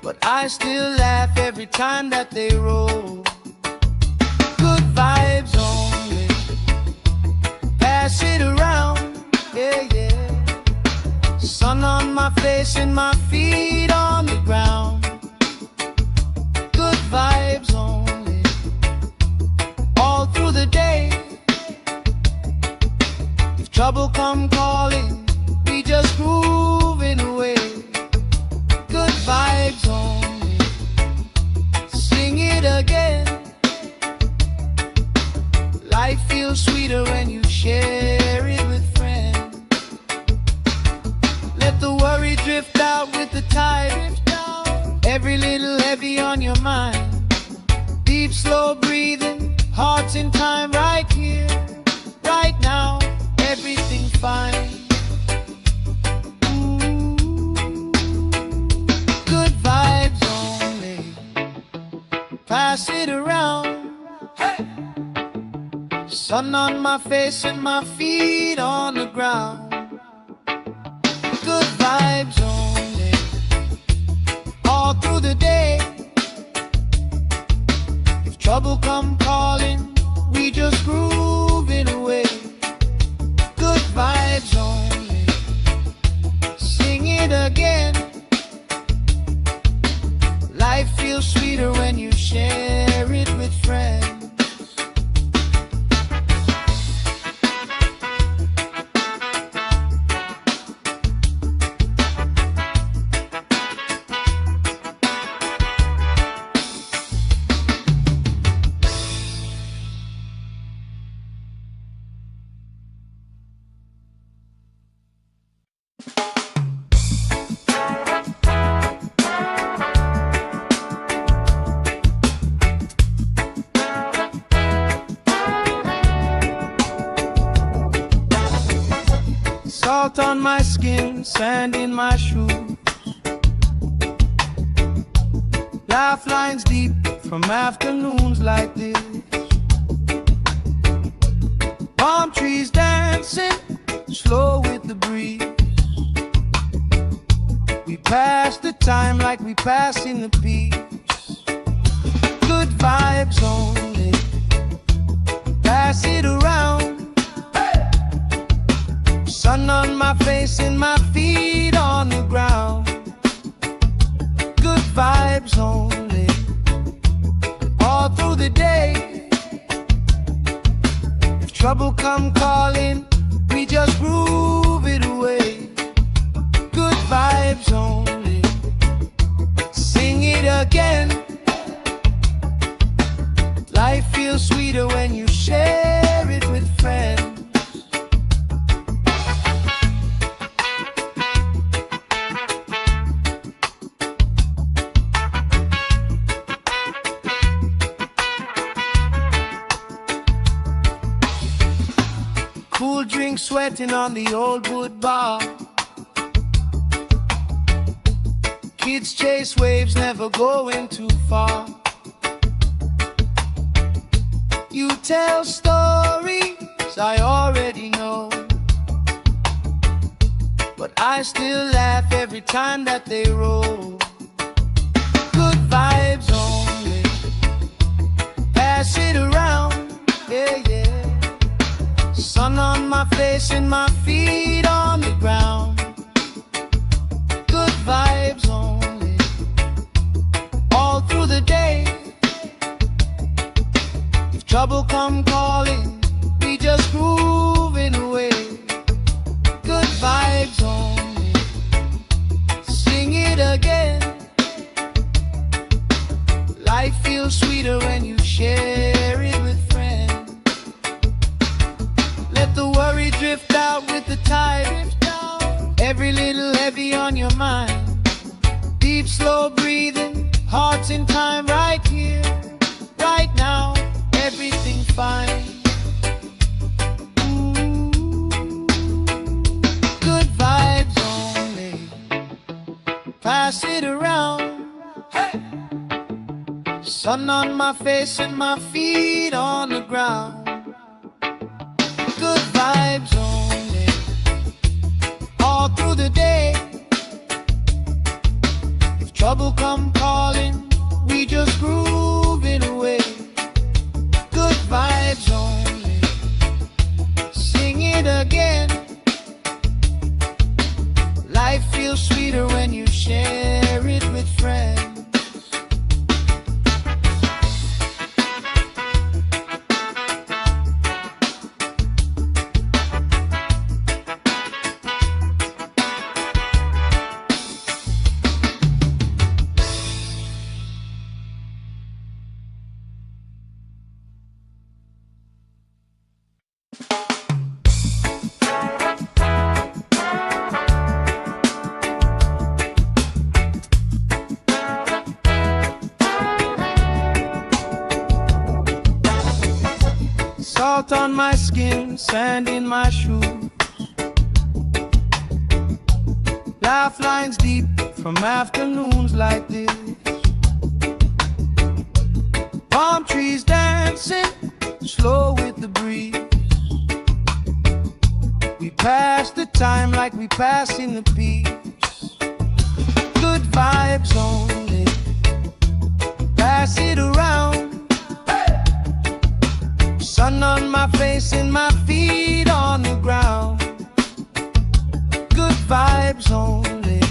but I still laugh every time that they roll. Good vibes only, pass it around, yeah, yeah. Sun on my face and my feet on the ground. Good vibes only, all through the day. If trouble come calling, we just grooving away. Good vibes only, sing it again. Life feels sweeter when you share it with friends. Let the worry drift out with the tide. Every little heavy on your mind. Deep, slow breathing, hearts in time, right here, right now. Everything fine. Good vibes only, pass it around. Hey! Sun on my face and my feet on the ground. Good vibes only, all through the day. If trouble come call, it again. Life feels sweeter when you share it with friends. Salt on my skin, sand in my shoes, laugh lines deep from afternoons like this. Palm trees dancing slow with the breeze. We pass the time like we pass in the peace. Good vibes only, pass it around. Sun on my face and my feet on the ground. Good vibes only, all through the day. If trouble come calling, we just groove it away. Good vibes only, sing it again. Life feels sweeter when you share it with friends. Cool drink sweating on the old wood bar. Kids chase waves, never going too far. You tell stories I already know, but I still laugh every time that they roll. Good vibes only, pass it around, yeah, yeah. Sun on my face and my feet on the ground. Good vibes only, all through the day. If trouble come calling, we just groove it away. Good vibes only, sing it again. Life feels sweeter when you share it with friends. Let the worry drift out with the tide. Every little heavy on your mind. Deep, slow breathing, hearts in time, right here, right now. Everything fine. Ooh. Good vibes only, pass it around. Hey. Sun on my face and my feet on the ground. Good vibes only, all through the day. If trouble come calling, we just groove it away. Good vibes only, sing it again. Life feels sweeter when you share it with friends. Salt on my skin, sand in my shoes, laugh lines deep from afternoons like this. Palm trees dancing slow with the breeze. We pass the time like we pass in the peace. Good vibes only, pass it around. Sun on my face and my feet on the ground. Good vibes only,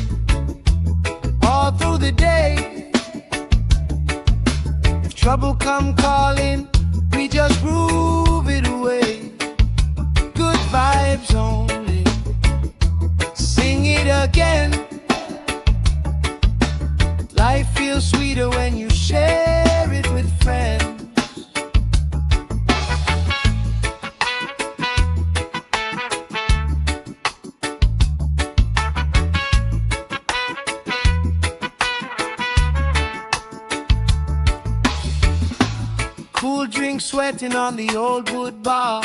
feels sweeter when you share it with friends. Cool drink sweating on the old wood bar.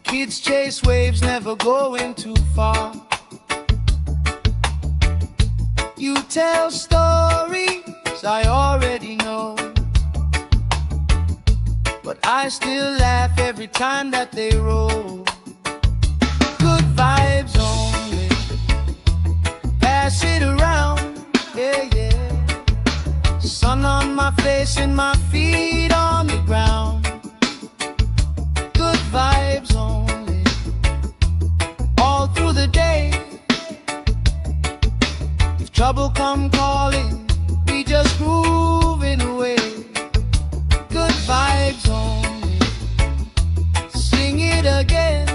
Kids chase waves, never going too far. You tell stories I already know, but I still laugh every time that they roll. Good vibes only, pass it around, yeah, yeah. Sun on my face and my feet on the ground. Good vibes only, all through the day. If trouble come calling, we just grooving away. Good vibes only, sing it again.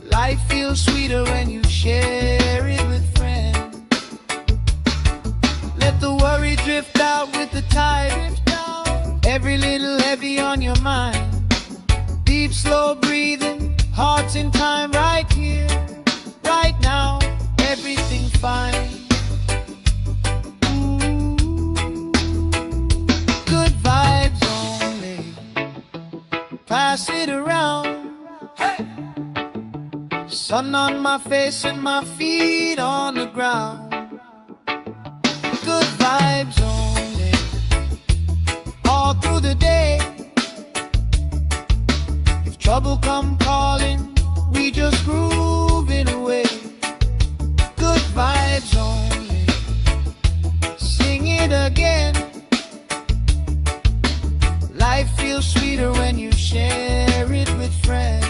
Life feels sweeter when you share it with friends. Let the worry drift out with the tide. Every little heavy on your mind. Deep, slow breathing, hearts in time, right here, right now. Everything fine. Good vibes only, pass it around. Hey! Sun on my face and my feet on the ground. Good vibes only, all through the day. If trouble come calling, we just grooving away. Good vibes only, sing it again. Life feels sweeter when you share it with friends.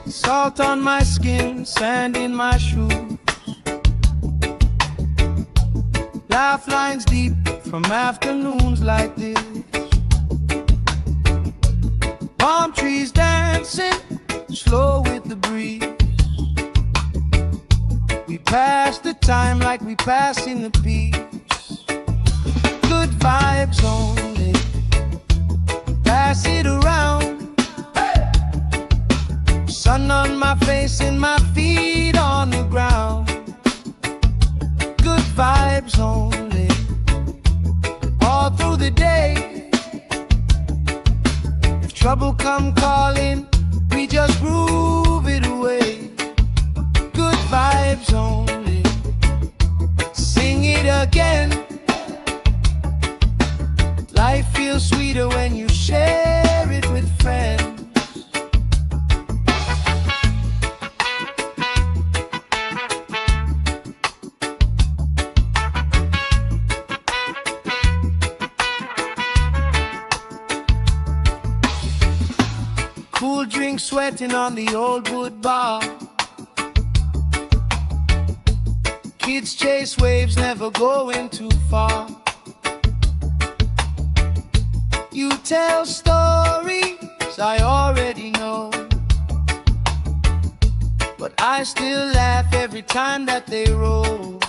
Salt on my skin, sand in my shoes. Laugh lines deep from afternoons like this. Palm trees dancing, slow with the breeze. We pass the time like we passing the peace. Good vibes only, pass it around. Sun on my face and my feet on the ground. Good vibes only, all through the day. If trouble come calling, we just groove it away. Good vibes only, sing it again. Life feels sweeter when you share it with friends. Cool drink sweating on the old wood bar. Kids chase waves, never going too far. You tell stories I already know, but I still laugh every time that they roll.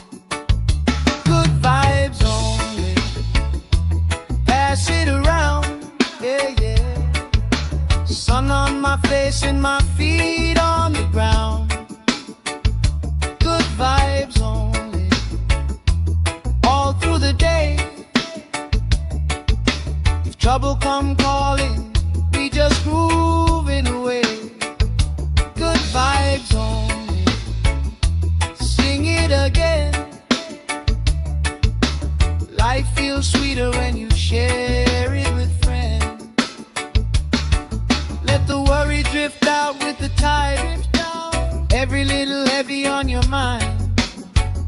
Good vibes only, pass it around, yeah, yeah. Sun on my face and my feet on the ground. Good vibes only, all through the day. If trouble come calling, we just grooving away. Good vibes only, sing it again. Life feels sweeter when you share it with friends. Let the worry drift the tide. Every little heavy on your mind.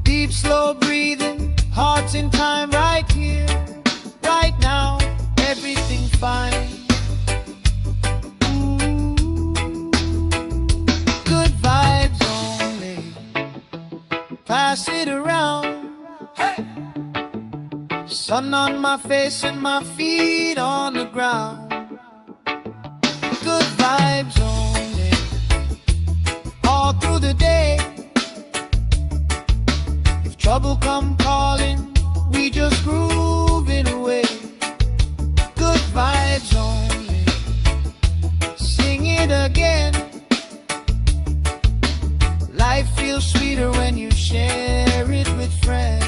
Deep, slow breathing, hearts in time, right here, right now, everything fine. Good vibes only, pass it around. Hey! Sun on my face and my feet on the ground. Good vibes only, all through the day. If trouble come calling, we just grooving away. Good vibes only, sing it again. Life feels sweeter when you share it with friends.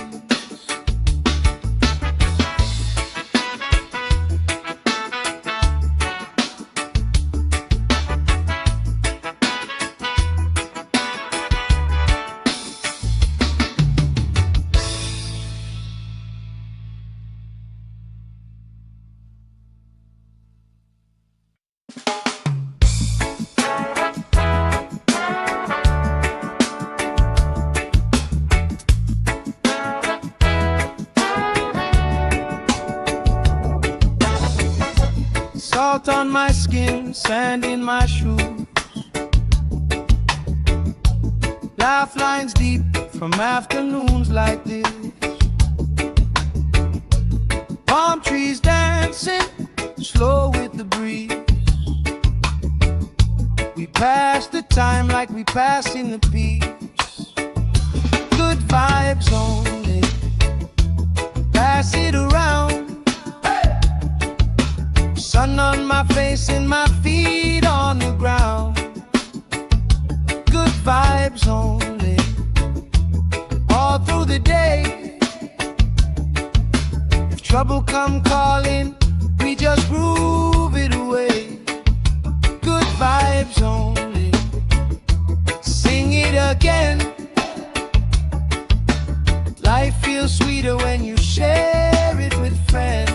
Salt on my skin, sand in my shoes. Laugh lines deep from afternoons like this. Palm trees dancing, slow with the breeze. We pass the time like we passing the peace. Good vibes only, pass it around. Sun on my face and my feet on the ground. Good vibes only, all through the day. If trouble come calling, we just groove it away. Good vibes only, sing it again. Life feels sweeter when you share it with friends.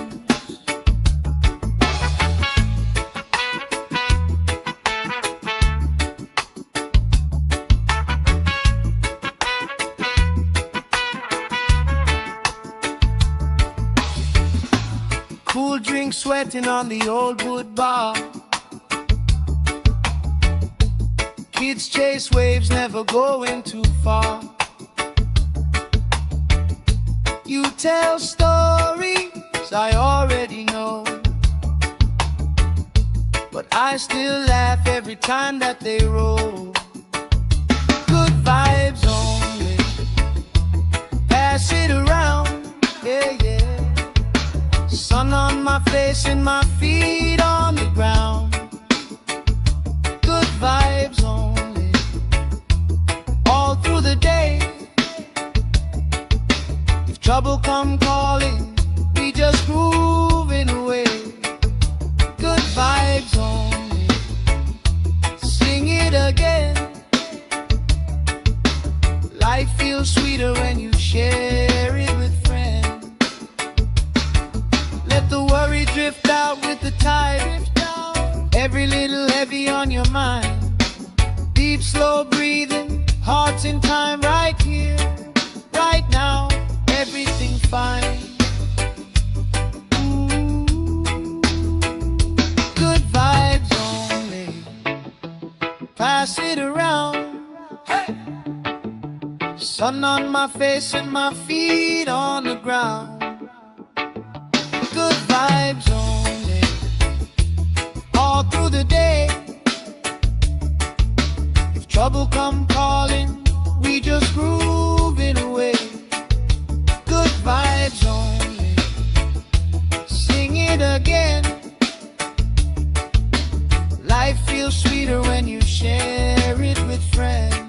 Cool drink sweating on the old wood bar. Kids chase waves, never going too far. You tell stories I already know, but I still laugh every time that they roll. Good vibes only, pass it around, yeah, yeah. Sun on my face and my feet on the ground. Good vibes only, all through the day. If trouble come calling, we just grooving away. Good vibes only, sing it again. Life feels sweeter when you share it with friends. Let the worry drift out with the tide. Every little heavy on your mind. Deep, slow breathing, hearts in time, right here, right now, everything fine. Good vibes only, pass it around. Hey! Sun on my face and my feet on the ground. Good vibes only, all through the day. If trouble come calling, we just grooving away. Good vibes only, sing it again. Life feels sweeter when you share it with friends.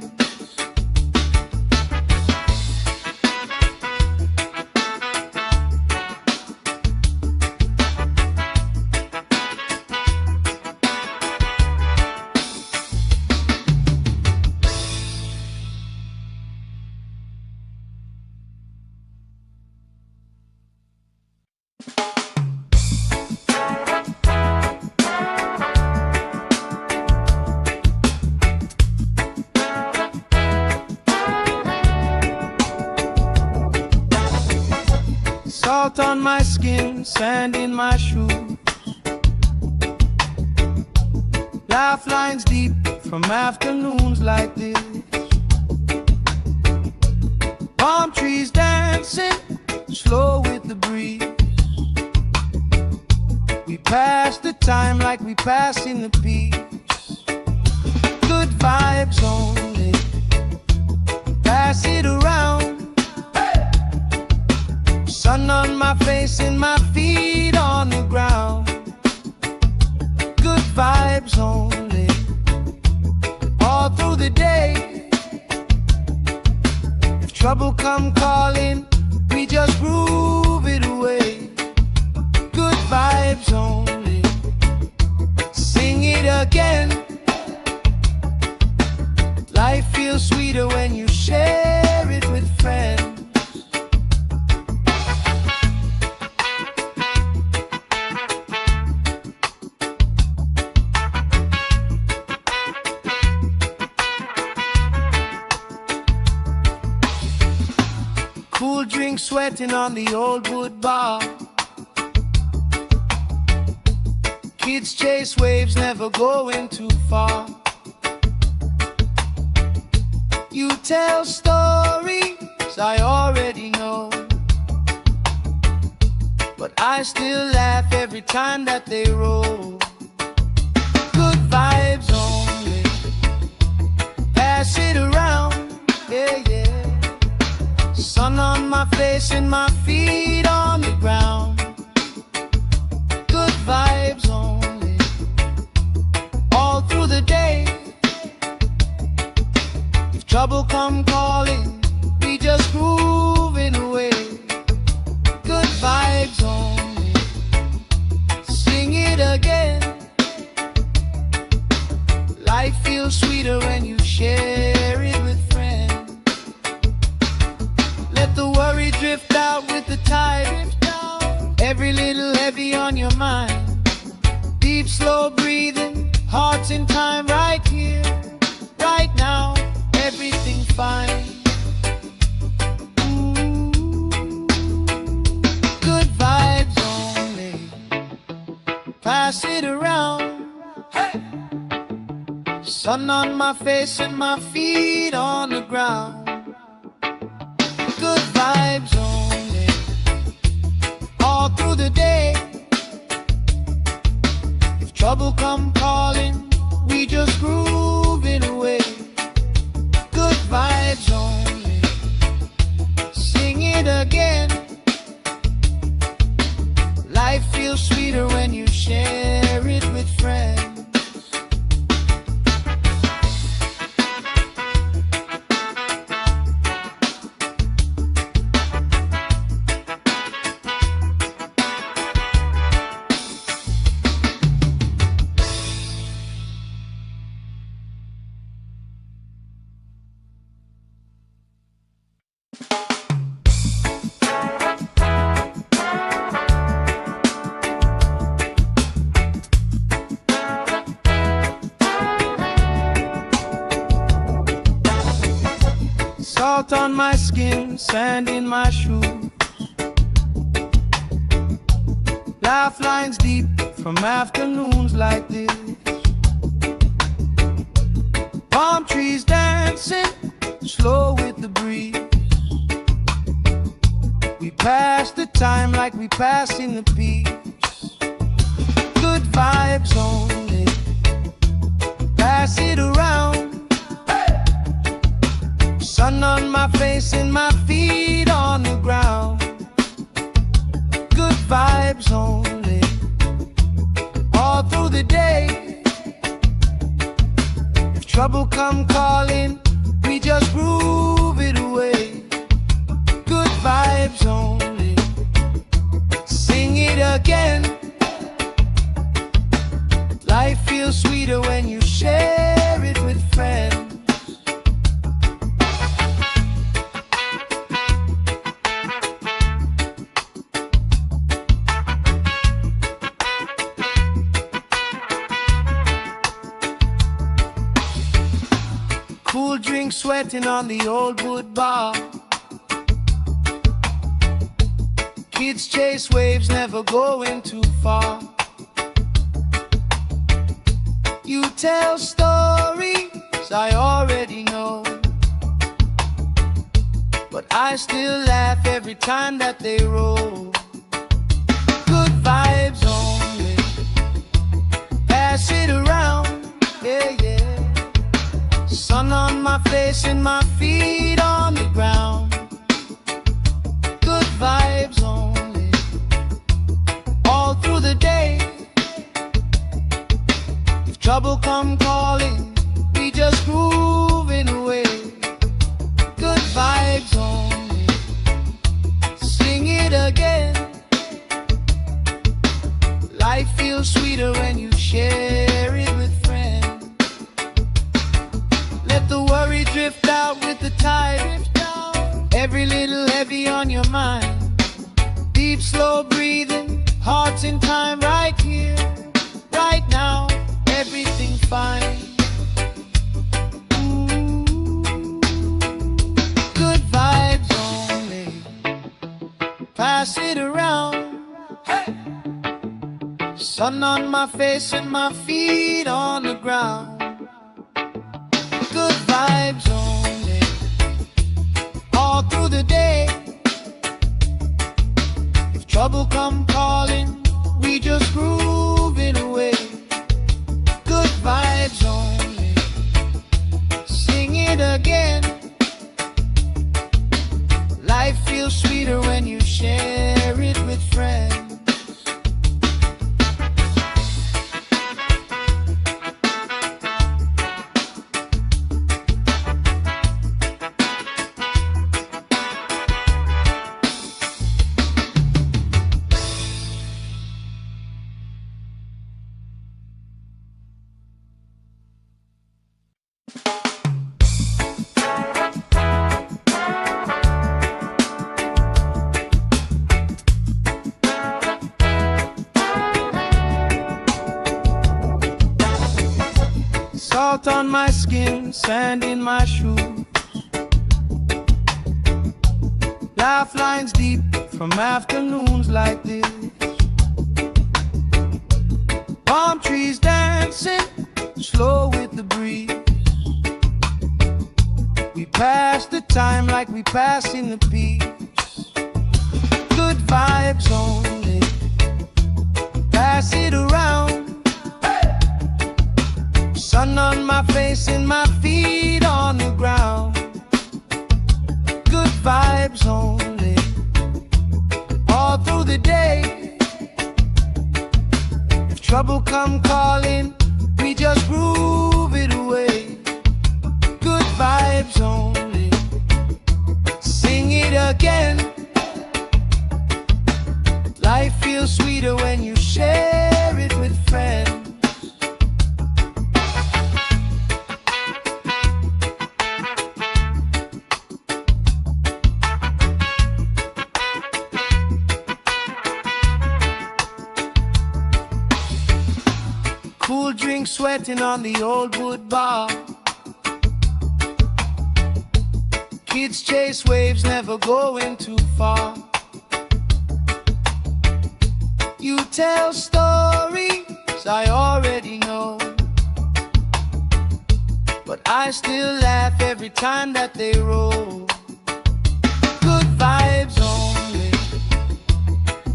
Salt on my skin, sand in my shoes. Laugh lines deep from afternoons like this. Palm trees dancing slow with the breeze. We pass the time like we pass in the peace. Good vibes only, pass it around. Sun on my face and my feet on the ground. Good vibes only, all through the day. If trouble come calling, we just groove it away. Good vibes only, sing it again. Life feels sweeter when you share it with friends. Cool drink sweating on the old wood bar. Kids chase waves, never going too far. You tell stories I already know, but I still laugh every time that they roll. Good vibes only, pass it around, yeah, yeah. Sun on my face and my feet on the ground. Good vibes only, all through the day. If trouble come calling, we just groove it away. Good vibes only, sing it again. Life feels sweeter when you share it with friends. Let the worry drift out with the tide. Every little heavy on your mind. Deep, slow breathing, hearts in time, right here, right now. Everything fine. Ooh, good vibes only, pass it around. Hey! Sun on my face and my feet on the ground. Good vibes only, all through the day. If trouble come calling, we just groove it away. Good vibes only, sing it again. Life feels sweeter when you share it with friends. Salt on my skin, sand in my shoes. Laugh lines deep from afternoons like this. Palm trees dancing slow with the breeze. We pass the time like we pass in the peace. Good vibes only, pass it around. Sun on my face and my feet on the ground. Good vibes only, all through the day. If trouble come calling, we just groove it away. Good vibes only, sing it again. Life feels sweeter when you share it with friends. Cool drink sweating on the old wood bar. Kids chase waves, never going too far. You tell stories I already know, but I still laugh every time that they roll. Good vibes only, pass it around, yeah, yeah. Sun on my face and my feet on the ground. Good vibes only, all through the day. If trouble come calling, we just grooving away. Good vibes only, sing it again. Life feels sweeter when you share it with friends. Let the worry drift out with the tide. Every little heavy on your mind. Deep, slow breathing, hearts in time, right here, right now. Everything fine. Good vibes only, pass it around. Hey! Sun on my face and my feet on the ground. Good vibes only, all through the day. If trouble come calling, we just grooving away. Good vibes only, sing it again. Life feels sweeter when you share it with friends. Salt on my skin, sand in my shoes. Laugh lines deep from afternoons like this. Palm trees dancing, slow with the breeze. We pass the time like we passing the peace. Good vibes only, pass it around. Sun on my face and my feet on the ground. Good vibes only, all through the day. If trouble come calling, we just groove it away. Good vibes only, sing it again. Life feels sweeter when you share it with friends. Cool drink sweating on the old wood bar. Kids chase waves, never going too far. You tell stories I already know, but I still laugh every time that they roll. Good vibes only,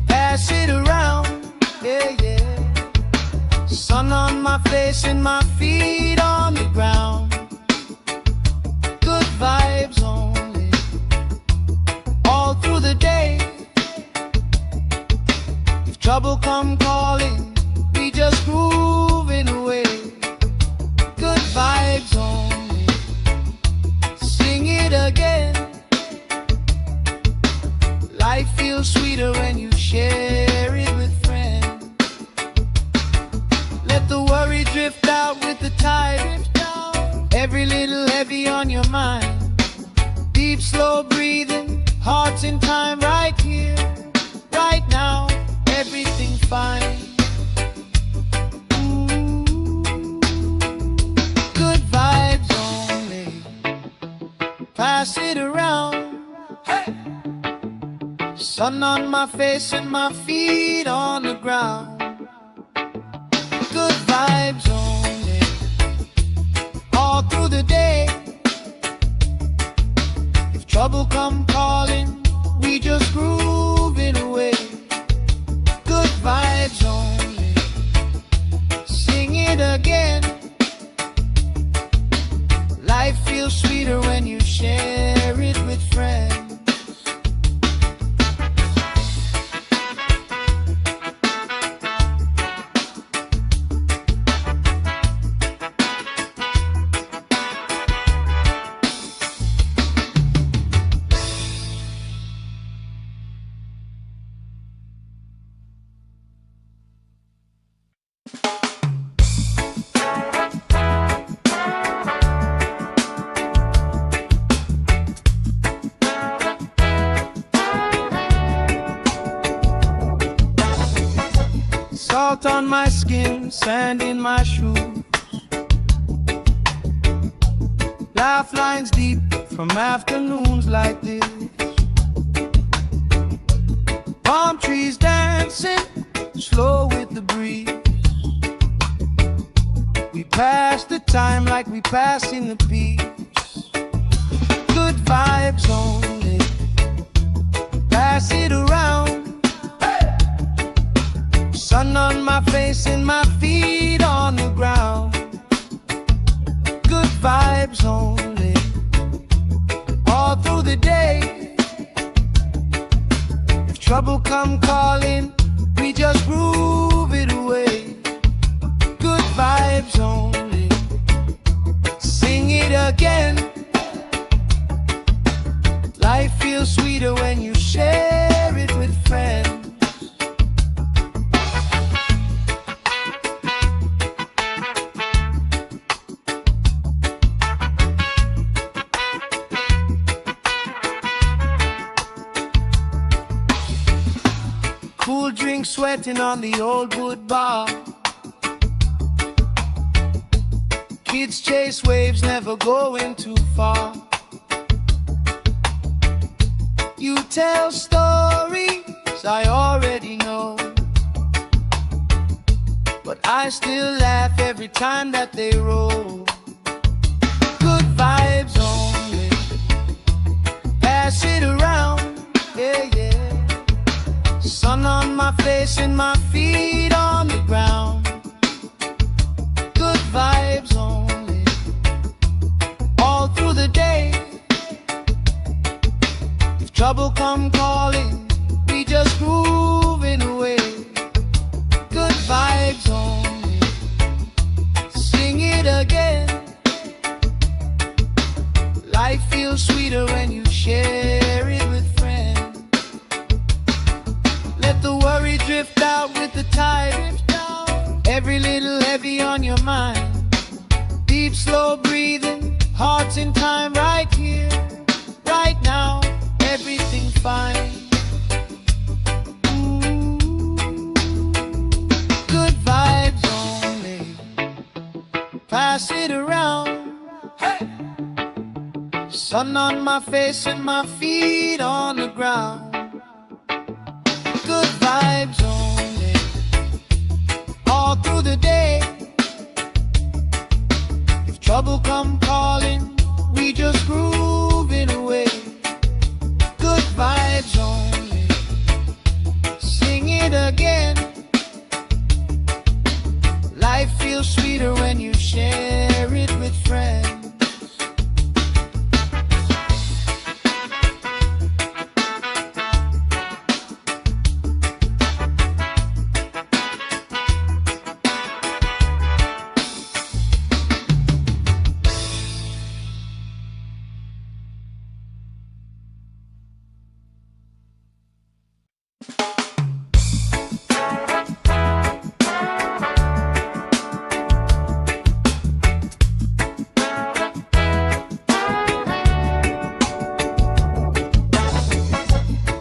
pass it around, yeah, yeah. Sun on my face and my feet on the ground. Good vibes only, all through the day. If trouble come calling, we just grooving away. Good vibes only, sing it again. Life feels sweeter when you share it with friends. Let the worry drift out with the tide. Every little heavy on your mind. Deep, slow breathing, hearts in time, right here, right now. Everything fine. Good vibes only, pass it around. Hey! Sun on my face and my feet on the ground. Good vibes only, all through the day. If trouble come calling, we just groove it away. Good vibes only, sing it again. Life feels sweeter when you share it with friends. Salt on my skin, sand in my shoes. Laugh lines deep from afternoons like this. Palm trees dancing, slow with the breeze. We pass the time like we passing the peace. Good vibes only, pass it around. Sun on my face and my feet on the ground. Good vibes only, all through the day. If trouble come calling, we just groove it away. Good vibes only, sing it again. Life feels sweeter when you share it with friends. Cool drink sweating on the old wood bar. Kids chase waves, never going too far. You tell stories I already know, but I still laugh every time that they roll. Good vibes only, pass it around, yeah, yeah. Sun on my face and my feet on the ground. Good vibes only, all through the day. If trouble come calling, we just groove it away. Good vibes only, sing it again. Life feels sweeter when you share it with friends. Let the worry drift out with the tide. Every little heavy on your mind. Deep, slow breathing, hearts in time, right here, right now. Everything fine. Ooh, good vibes only, pass it around. Hey! Sun on my face and my feet on the ground. Good vibes only, all through the day. If trouble come calling, we just groove it away. Good vibes only, sing it again. Life feels sweeter when you share it with friends.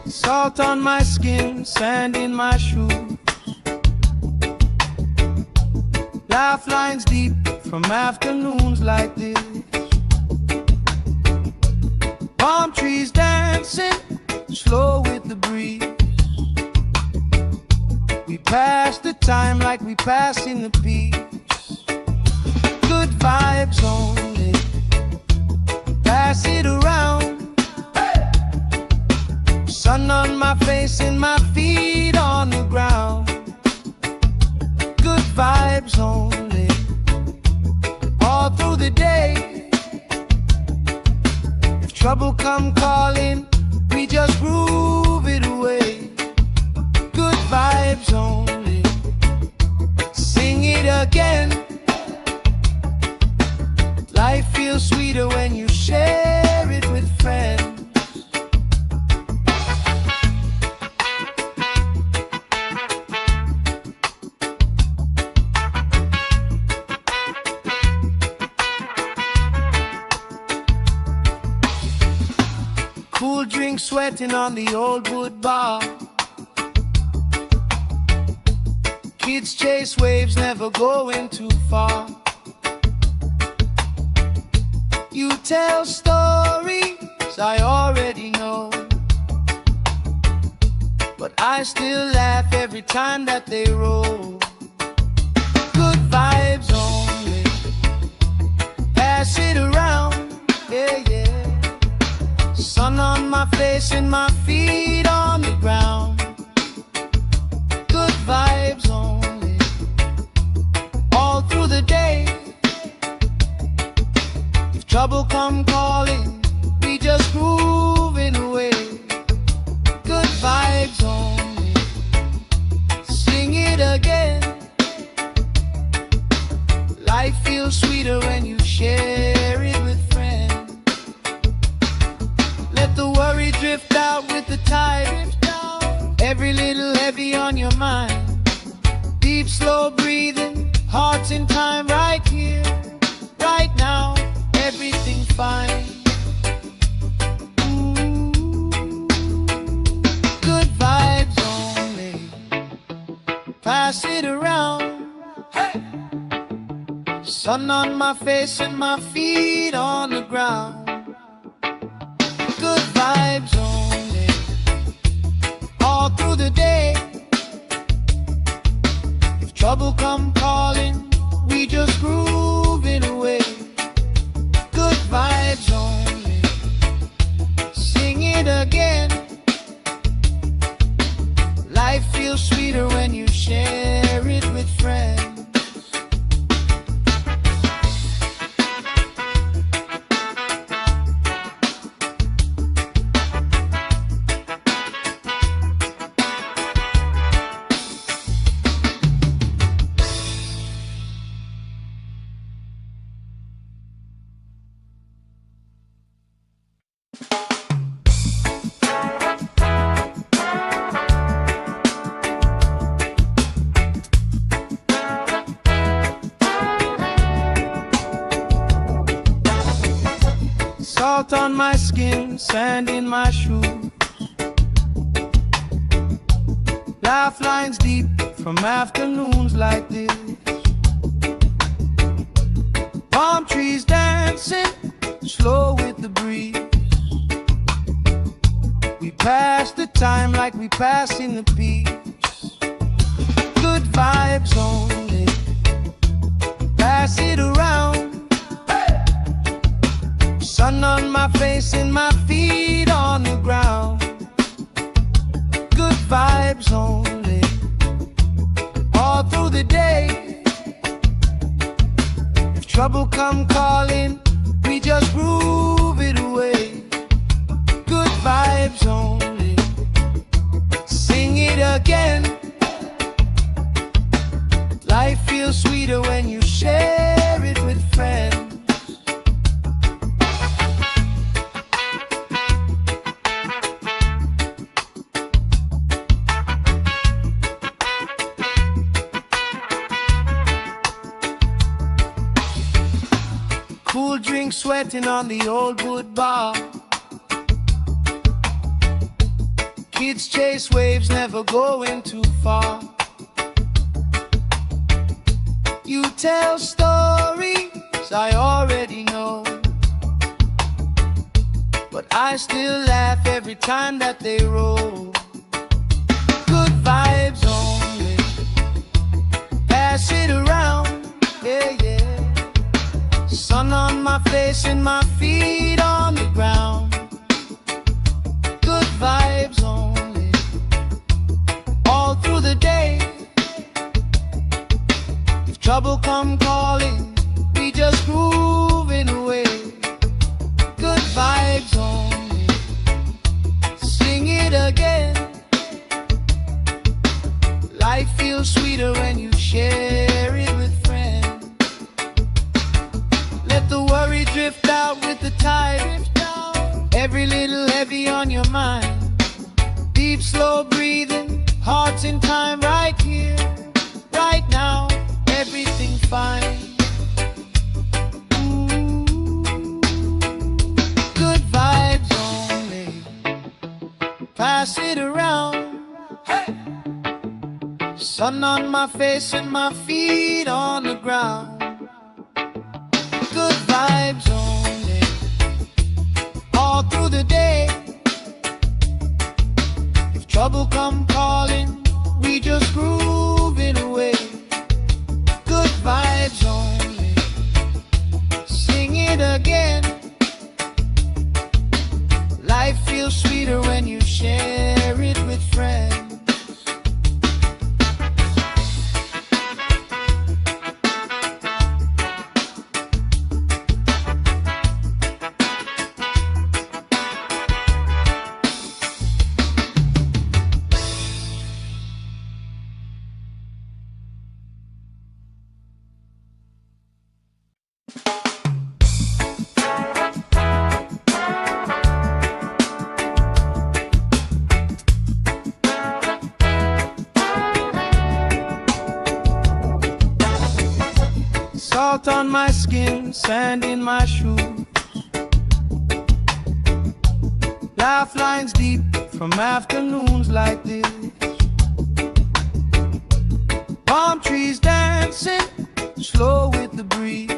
Salt on my skin, sand in my shoes. Laugh lines deep from afternoons like this. Palm trees dancing, slow with the breeze. We pass the time like we passing the peace. Good vibes only, pass it around. Sun on my face and my feet on the ground. Good vibes only, all through the day. If trouble come calling, we just groove it away. Good vibes only, sing it again. Life feels sweeter when you share it with friends. Cool drink sweating on the old wood bar. Kids chase waves, never going too far. You tell stories I already know, but I still laugh every time that they roll. Good vibes only, pass it around, yeah, yeah. Sun on my face and my feet on the ground. Good vibes only, all through the day. If trouble come calling, we just grooving away. Good vibes only, sing it again. Life feels sweeter when you share it with friends. Let the worry drift out with the tide. Every little heavy on your mind. Deep, slow breathing, hearts in time, right here, right now. Everything fine. Ooh. Good vibes only, pass it around. Hey. Sun on my face and my feet on the ground. Good vibes only, all through the day. If trouble come calling, we just grooving away. Good vibes only, sing it again. Life feels sweeter when you share it with friends. Salt on my skin, sand in my shoes. Laugh lines deep from afternoons like this. Palm trees dancing, slow with the breeze. We pass the time like we passing the peace. Good vibes only, pass it around. Sun on my face and my feet on the ground. Good vibes only, all through the day. If trouble come calling, we just groove it away. Good vibes only, sing it again. Life feels sweeter when you share it with friends. Cool drink sweating on the old wood bar. Kids chase waves, never going too far. You tell stories I already know, but I still laugh every time that they roll. Good vibes only, pass it around, yeah, yeah. Sun on my face and my feet on the ground. Good vibes only, all through the day. If trouble come calling, we just grooving away. Good vibes only, sing it again. Life feels sweeter when you share it with friends. Let the worry drift out with the tide. Every little heavy on your mind. Deep, slow breathing, hearts in time, right here, right now. Everything fine. Good vibes only, pass it around. Hey! Sun on my face and my feet on the ground. Good vibes only, all through the day. If trouble come calling, we just grooving away. Good vibes only, sing it again. Life feels sweeter when you share it with friends. Salt on my skin, sand in my shoes. Laugh lines deep from afternoons like this. Palm trees dancing, slow with the breeze.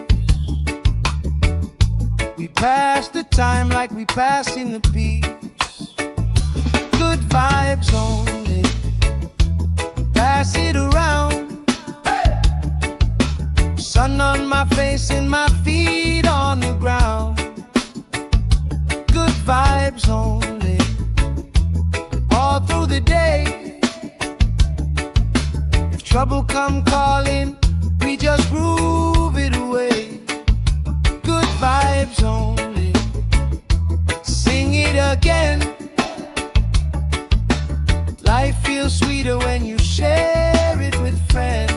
We pass the time like we passing the peace. Good vibes only, pass it around. Sun on my face and my feet on the ground. Good vibes only, all through the day. If trouble come calling, we just groove it away. Good vibes only, sing it again. Life feels sweeter when you share it with friends.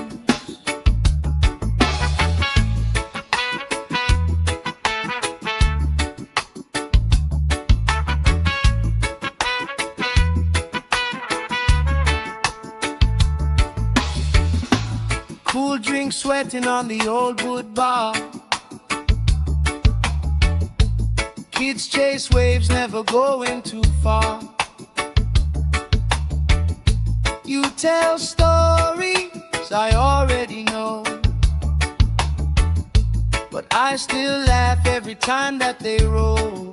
Cool drink sweating on the old wood bar. Kids chase waves, never going too far. You tell stories I already know, but I still laugh every time that they roll.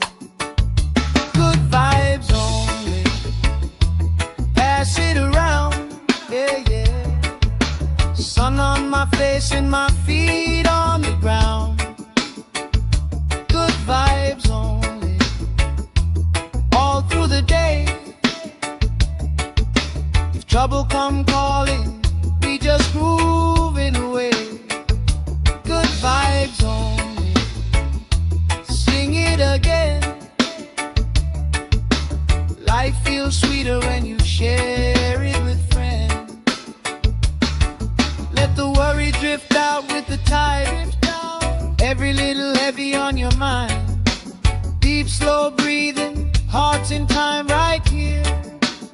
Good vibes only, pass it around, yeah, yeah. Sun on my face and my feet on the ground. Good vibes only, all through the day. If trouble come calling, we just grooving away. Good vibes only, sing it again. Life feels sweeter when you share it with friends. Let the worry drift out with the tide. Every little heavy on your mind. Deep, slow breathing, hearts in time, right here,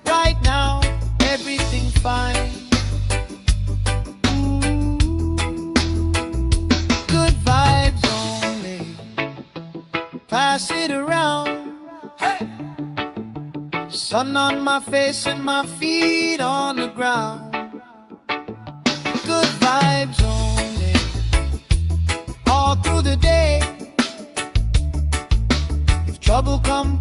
right now. Everything fine. Good vibes only, pass it around. Hey! Sun on my face and my feet on the ground. Good vibes only, all through the day. If trouble come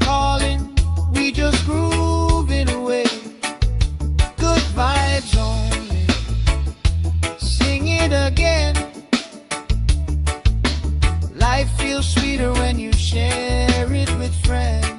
feels sweeter when you share it with friends.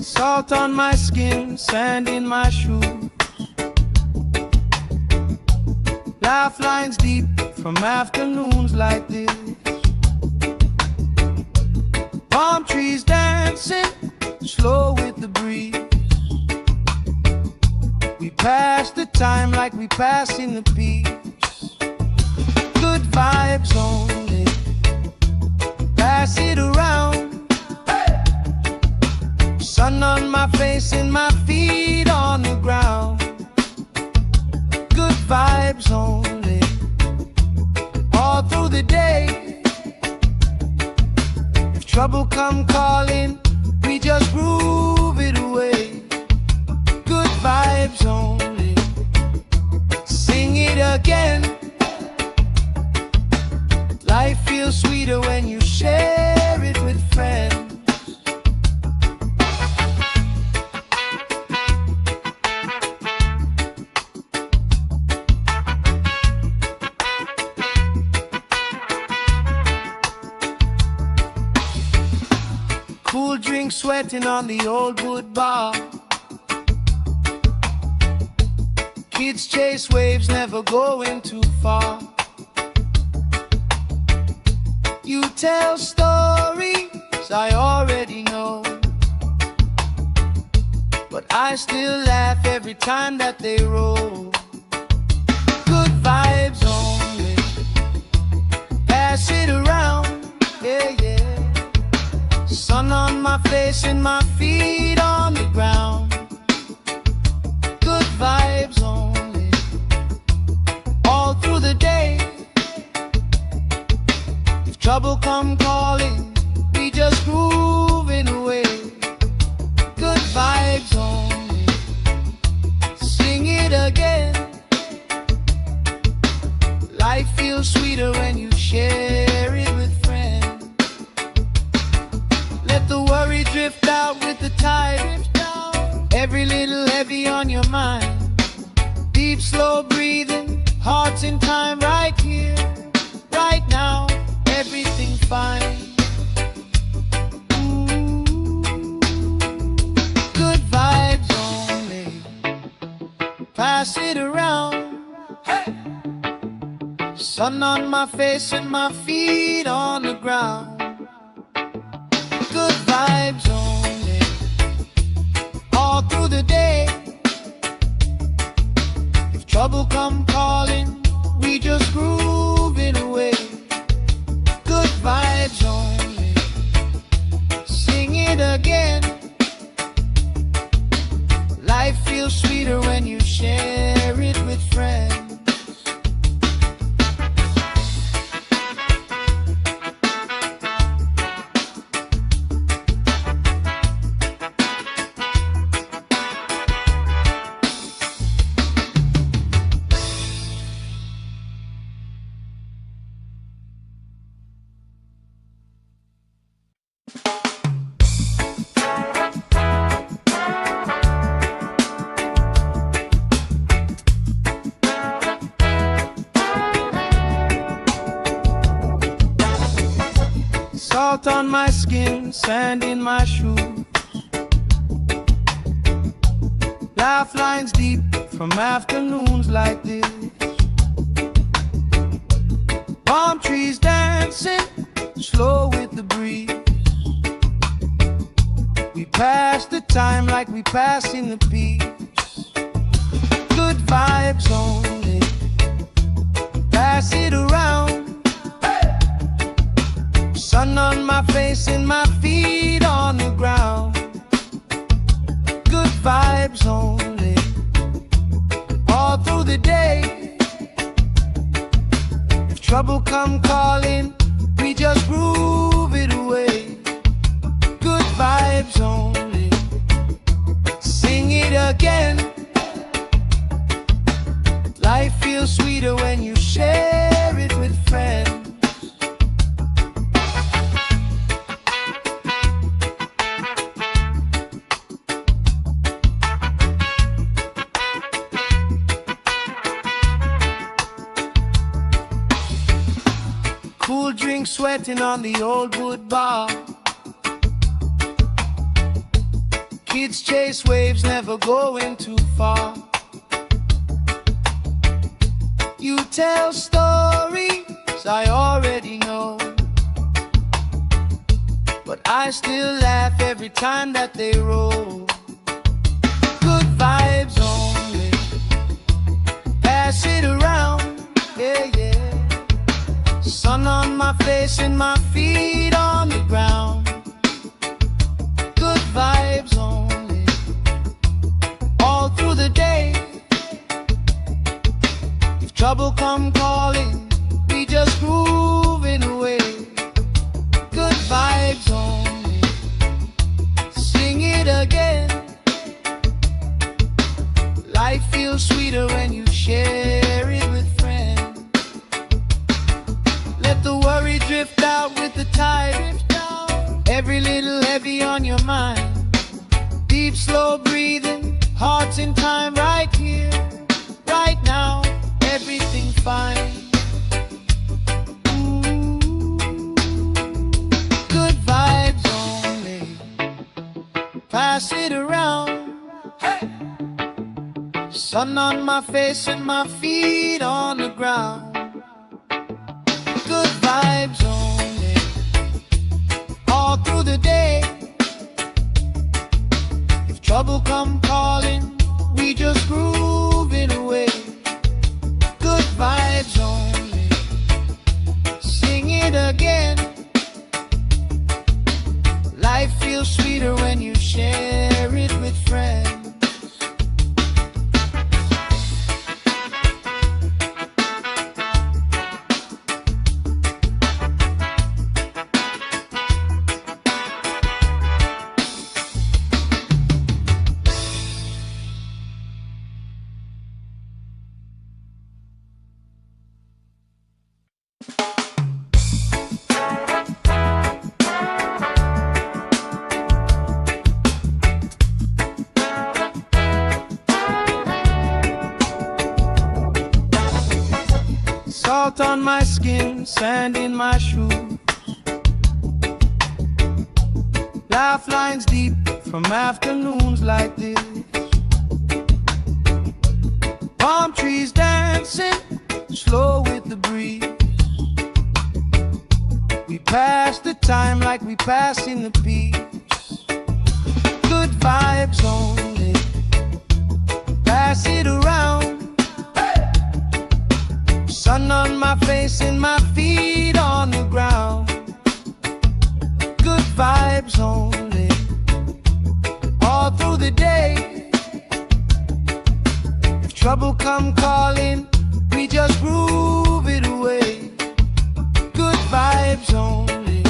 Salt on my skin, sand in my shoes, lifelines deep from afternoons like this. Palm trees dancing slow with the breeze. We pass the time like we pass in the peace. Good vibes only, pass it around. Sun on my face and my feet on the ground. Good vibes only, all through the day. If trouble come calling, we just groove it away. Good vibes only, sing it again. Life feels sweeter when you share it with friends. Cool drink sweating on the old wood bar. Kids chase waves, never going too far. You tell stories I already know, but I still laugh every time that they roll. Good vibes only, pass it around, yeah, yeah. Sun on my face and my feet on the ground. Good vibes only, all through the day. If trouble come calling, we just grooving away. Good vibes only, sing it again. Life feels sweeter when you share it with friends. Let the worry drift out with the tide. Every little heavy on your mind. Deep, slow breathing, hearts in time, right here, right now. Everything fine. Ooh. Good vibes only, pass it around. Hey! Sun on my face and my feet on the ground. Good vibes only, all through the day. If trouble come calling, we just groove it away. Good vibes only, sing it again. Life feels sweeter when you share it with friends. Salt on my skin, sand in my shoes, lifelines deep from afternoons like this. Palm trees dancing slow with the breeze. We pass the time like we pass in the peace. Good vibes only, pass it around. Sun on my face and my feet on the ground. Good vibes only, all through the day. trouble come calling, we just groove it away. Good vibes only. Sing it again. Life feels sweeter when you share it with friends. Cool drink sweating on the old wood bar. Kids chase waves, never going too far. You tell stories I already know, but I still laugh every time that they roll. Good vibes only. Pass it around, yeah, yeah. Sun on my face and my feet on the ground. Good vibes only. All through the day. If trouble come calling, we just grooving away. Good vibes only. Sing it again. Life feels sweeter when you share it with friends. Let the worry drift out with the tide. Every little heavy on your mind. Deep, slow breathing, hearts in time, right here, right now. Everything fine. Ooh. Good vibes only. Pass it around. Hey. Sun on my face and my feet on the ground. Good vibes only. All through the day. If trouble come calling, we just groove it away. Good vibes only. Sing it again. Life feels sweeter when you share it with friends. Salt on my skin, sand in my shoes. Laugh lines deep from afternoons like this. Palm trees dancing, slow with the breeze. We pass the time like we passing the peace. Good vibes only. Pass it around. Sun on my face and my feet on the ground. Good vibes only. All through the day. If trouble come calling, we just groove it away. Good vibes only.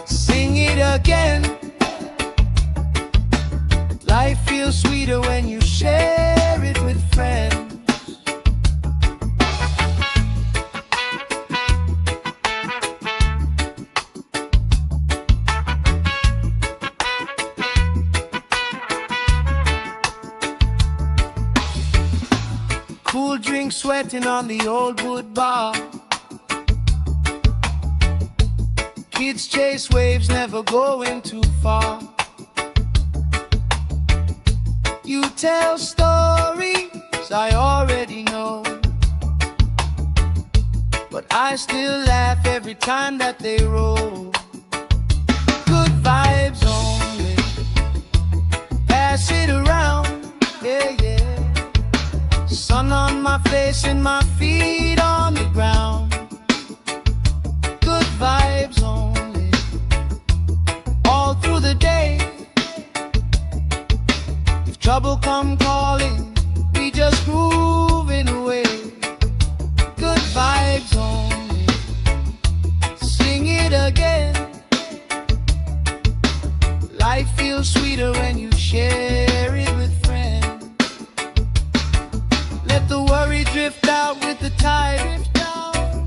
Sing it again. Life feels sweeter when you share it with friends. Cool drink sweating on the old wood bar. Kids chase waves, never going too far. You tell stories I already know, but I still laugh every time that they roll. Good vibes only. Pass it around, yeah, yeah. Sun on my face and my feet on the ground. Good vibes only. All through the day. If trouble come calling, we just grooving away. Good vibes only. drift out with the tide.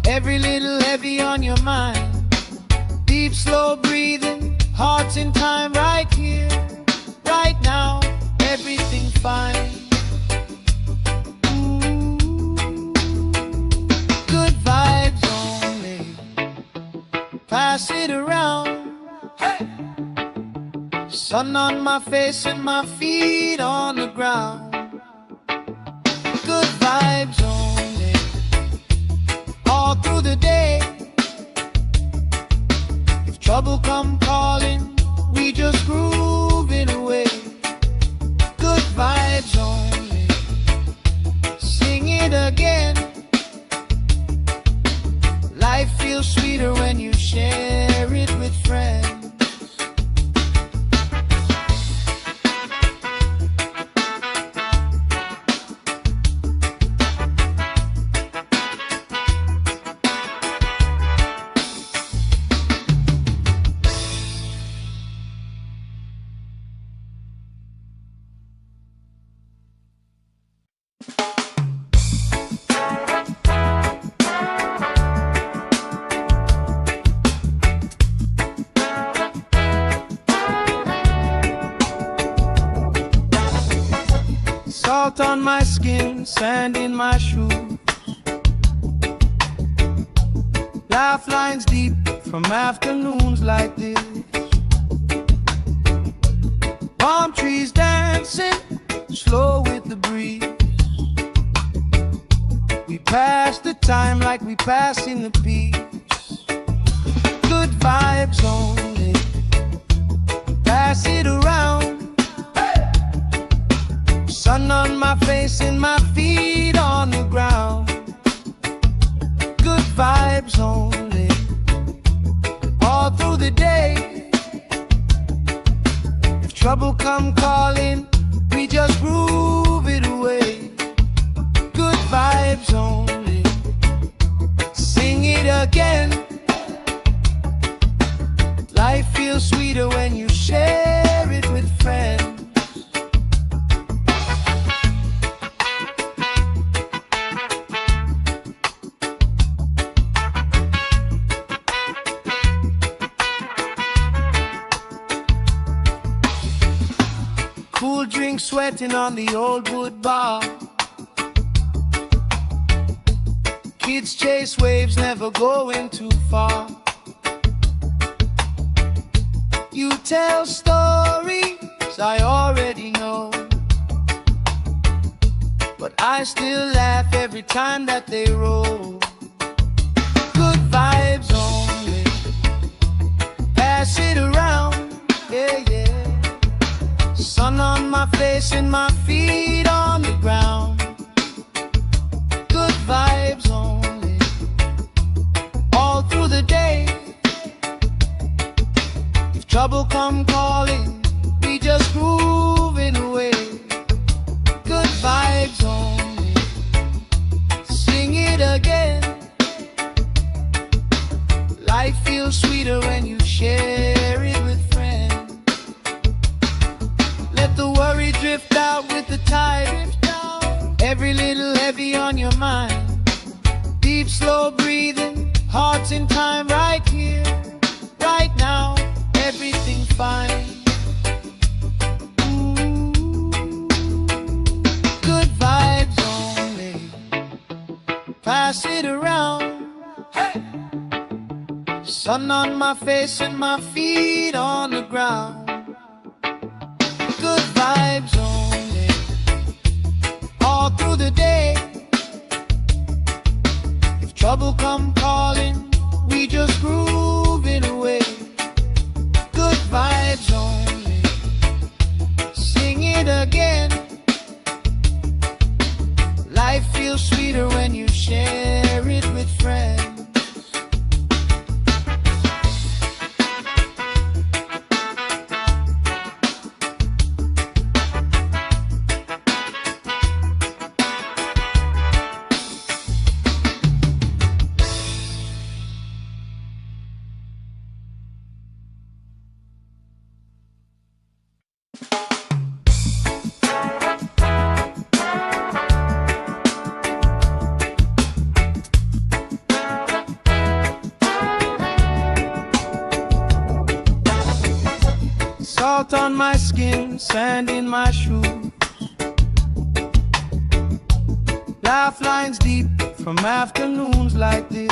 Every little heavy on your mind. Deep, slow breathing, hearts in time, right here, right now, everything fine. Good vibes only, pass it around. Hey! Sun on my face and my feet on the ground. Good vibes only, all through the day. If trouble come calling, we just grooving away. Good vibes only, sing it again. Life feels sweeter when you share it with friends. Salt on my skin, sand in my shoes. Laugh lines deep from afternoons like this. Palm trees dancing, slow with the breeze. We pass the time like we pass in the peace. Good vibes only, pass it around. Sun on my face and my feet on the ground. Good vibes only, all through the day. If trouble come calling, we just groove it away. Good vibes only, sing it again. Life feels sweeter when you share it with friends. Cool drink sweating on the old wood bar. Kids chase waves, never going too far. You tell stories I already know, but I still laugh every time that they roll. Good vibes only, pass it around, yeah, yeah. Sun on my face and my feet on the ground. Good vibes only, all through the day. If trouble come calling, we just grooving away. Good vibes only, sing it again. Life feels sweeter when you share it with friends. Let the worry drift out with the tide. Every little heavy on your mind. Deep, slow breathing, hearts in time, right here, right now, everything fine. Good vibes only, pass it around. Hey! Sun on my face and my feet on the ground. Good vibes only, all through the day. If trouble come calling, we just groove it away. Good vibes only, sing it again. Life feels sweeter when you share it with friends. Salt on my skin, sand in my shoes. Laugh lines deep from afternoons like this.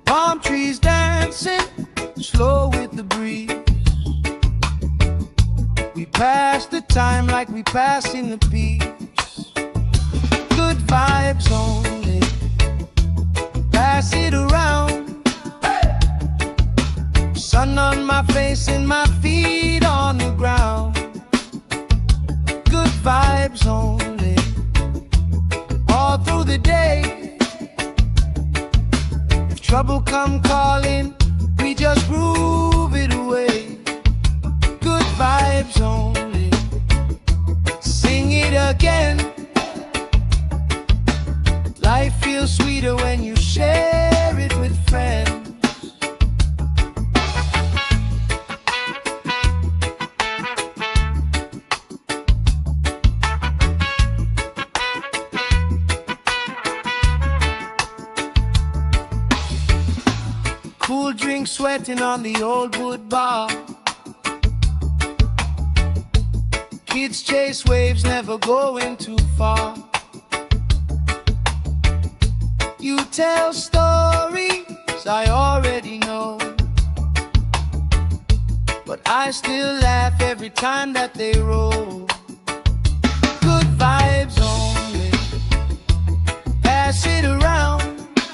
Palm trees dancing slow with the breeze. We pass the time like we pass in the peace. Good vibes only, pass it around. Sun on my face and my feet on the ground. Good vibes only, all through the day. If trouble come calling, we just groove it away. Good vibes only, sing it again. Life feels sweeter when you share it with friends. Cool drink sweating on the old wood bar. Kids chase waves, never going too far. You tell stories I already know, but I still laugh every time that they roll. Good vibes only, pass it around,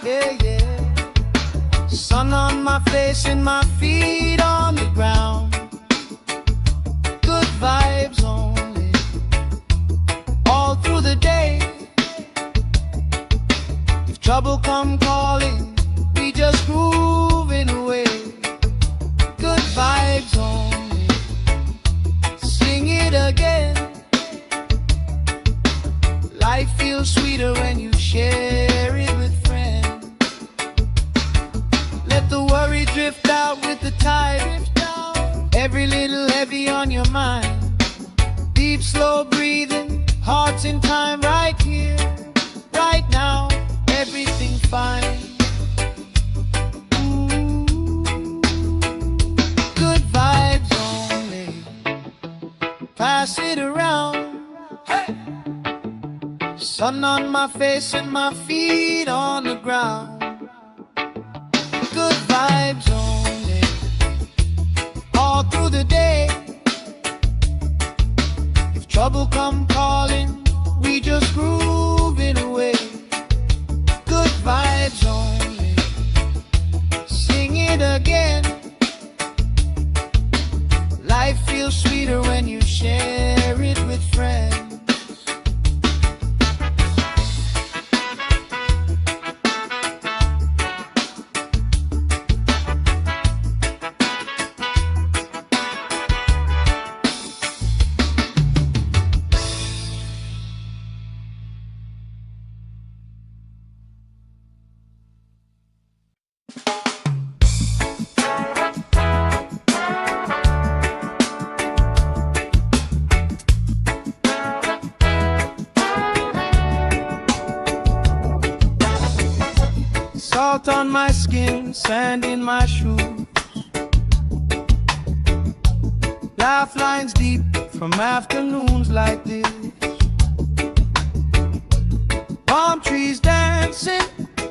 yeah, yeah. Sun on my face and my feet on the ground. Good vibes only, all through the day. If trouble come calling, we just grooving away. Good vibes only, sing it again. Life feels sweeter when you share it with friends. Let the worry drift out with the tide. Every little heavy on your mind. Deep, slow breathing, hearts in time, right here, right now. Everything fine. Ooh. Good vibes only, pass it around. Hey. Sun on my face and my feet on the ground. Good vibes only, all through the day. If trouble come calling, we just groove it away. Good vibes only, sing it again. Life feels sweeter when you share it with friends. Salt on my skin, sand in my shoes. Laugh lines deep from afternoons like this. Palm trees dancing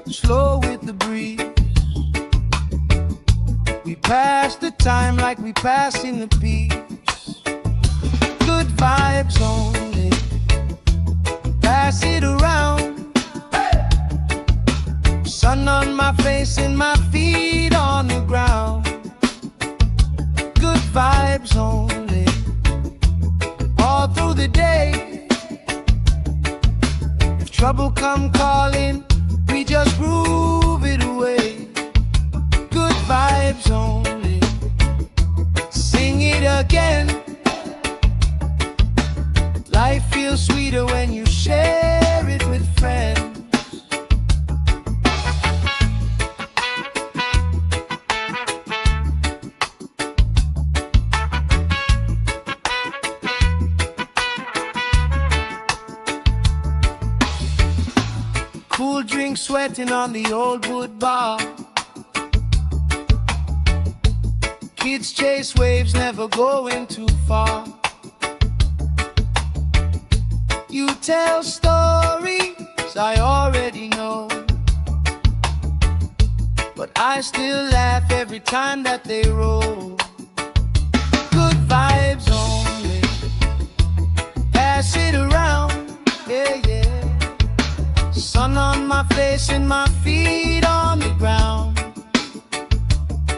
slow with the breeze. We pass the time like we pass in the peace. Good vibes only, pass it around. Sun on my face and my feet on the ground. Good vibes only, all through the day. If trouble come calling, we just groove it away. Good vibes only, sing it again. Life feels sweeter when you share it with friends. Cool drink sweating on the old wood bar. Kids chase waves, never going too far. You tell stories I already know, but I still laugh every time that they roll. Good vibes only, pass it around, yeah, yeah. Sun on my face and my feet on the ground.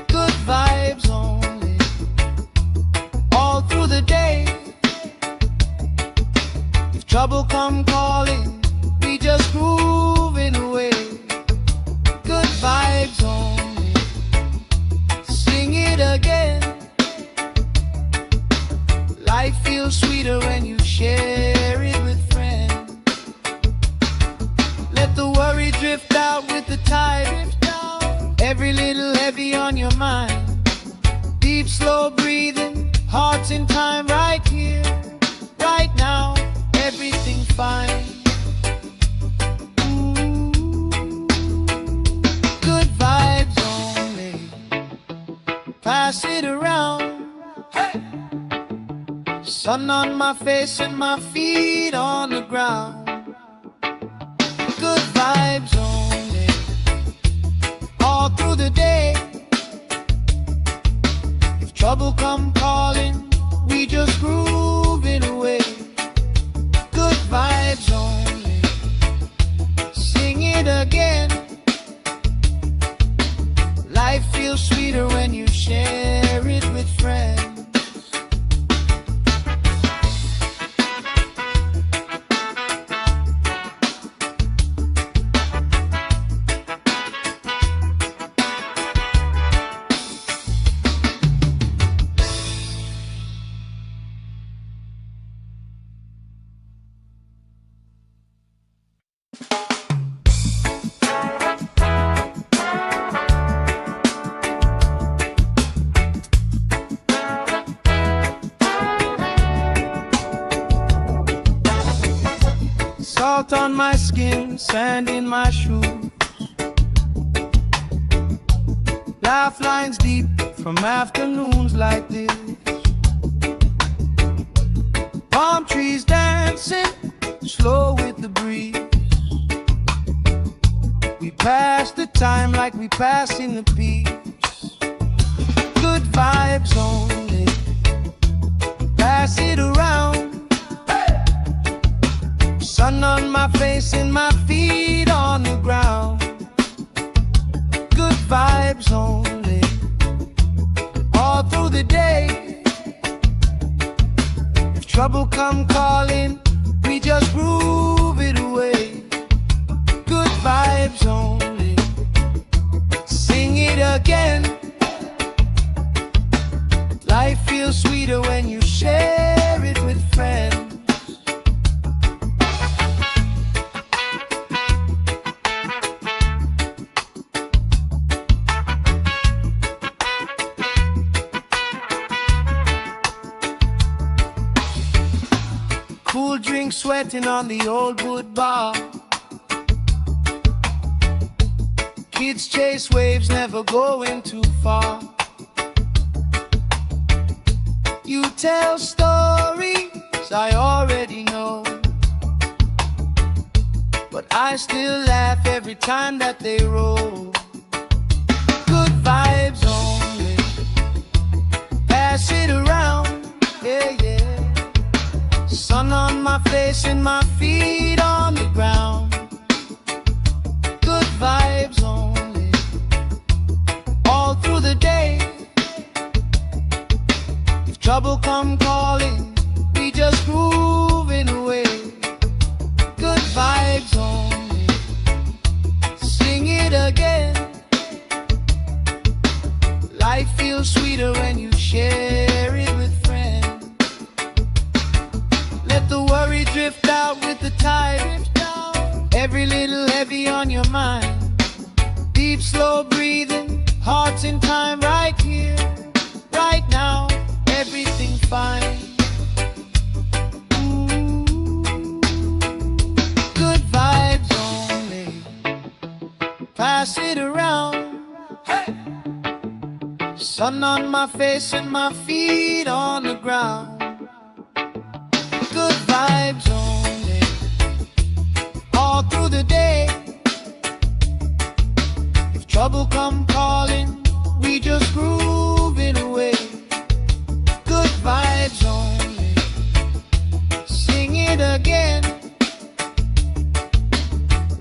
Good vibes only, all through the day. If trouble come calling, we just grooving away. Good vibes only, sing it again. Life feels sweeter when you share it with friends. Let the worry drift out with the tide. Every little heavy on your mind. Deep, slow breathing, hearts in time, right here, right now. Everything fine. Good vibes only, pass it around. Hey! Sun on my face and my feet on the ground. Good vibes only, all through the day. If trouble come calling, we just grooving away. Good vibes only, sing it again. Life feels sweeter when you share it with friends. Salt on my skin, sand in my shoes. Laugh lines deep from afternoons like this. Palm trees dancing, slow with the breeze. We pass the time like we passing the peace. Good vibes only, pass it around. Sun on my face and my feet on the ground. Good vibes only, all through the day. If trouble come calling, we just groove it away. Good vibes only, sing it again. Life feels sweeter when you share it with friends. Cool drink sweating on the old wood bar. Kids chase waves, never going too far. You tell stories I already know, but I still laugh every time that they roll. Good vibes only, pass it around, yeah, yeah. Sun on my face and my feet on the ground. Good vibes only, all through the day. If trouble come calling, we just grooving away. Good vibes only, sing it again. Life feels sweeter when you share it with friends. Let the worry drift out with the tide. Every little heavy on your mind. Deep, slow breathing, hearts in time, right here, right now. Everything fine. Good vibes only, pass it around. Hey! Sun on my face and my feet on the ground. Good vibes only, all through the day. If trouble come calling, we just grooving away. Good vibes only, sing it again.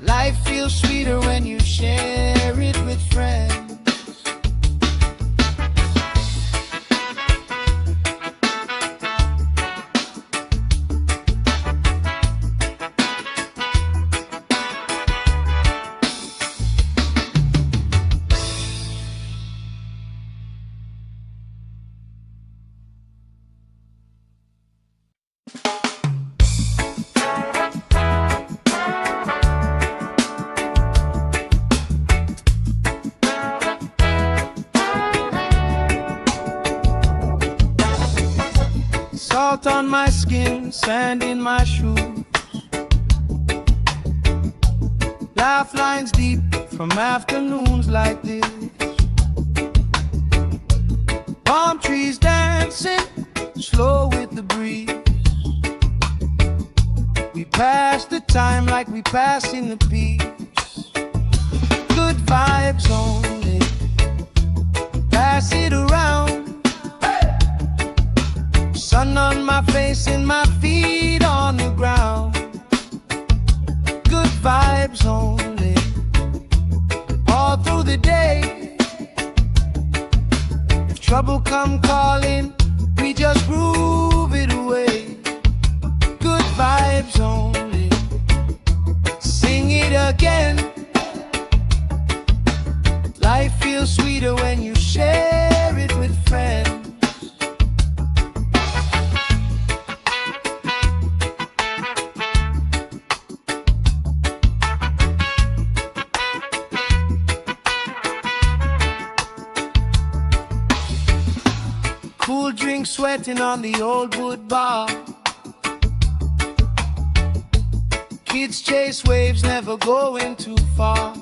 Life feels sweeter when you share it with friends. Salt on my skin, sand in my shoes. Laugh lines deep from afternoons like this. Palm trees dancing, slow with the breeze. We pass the time like we passing the peace. Good vibes only, pass it around. Sun on my face and my feet on the ground. Good vibes only, all through the day. If trouble come calling, we just groove it away. Good vibes only, sing it again. Life feels sweeter when you share it with friends. Cool drink sweating on the old wood bar. Kids chase waves, never going too far.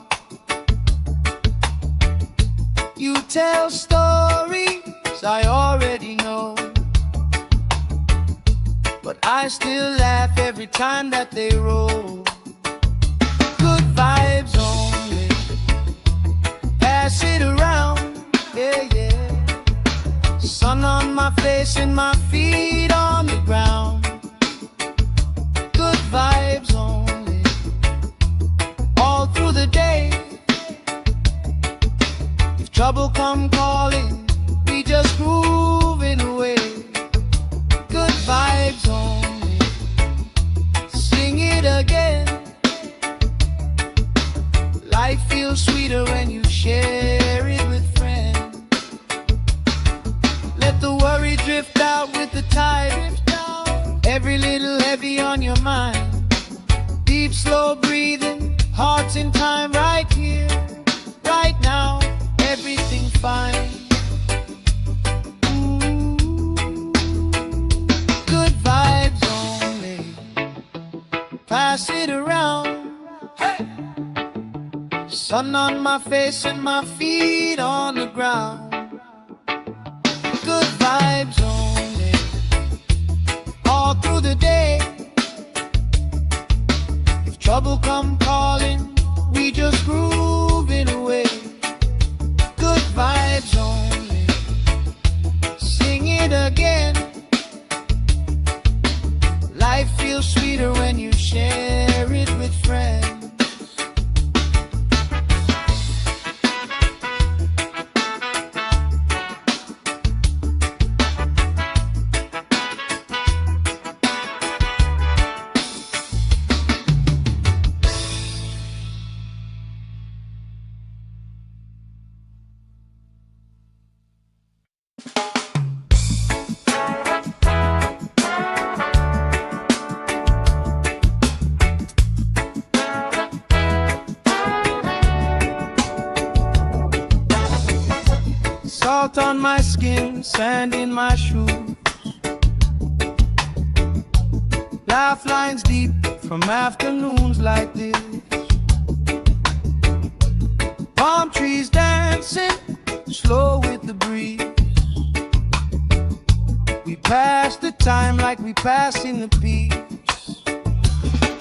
You tell stories I already know, but I still laugh every time that they roll. Good vibes only, pass it around, yeah, yeah. Sun on my face and my feet on the ground. Good vibes only, all through the day. If trouble come calling, we just grooving away. Good vibes only, sing it again. Life feels sweeter when you share it with friends. Let the worry drift out with the tide. Every little heavy on your mind. Deep, slow breathing, hearts in time, right here, right now. Everything fine. Ooh, good vibes only, pass it around. Hey! Sun on my face and my feet on the ground. Good vibes only, all through the day. If trouble come calling, we just grooving away. Good vibes only, sing it again. Life feels sweeter when you share it with friends. Salt on my skin, sand in my shoes. Laugh lines deep from afternoons like this. Palm trees dancing, slow with the breeze. we passing the peace.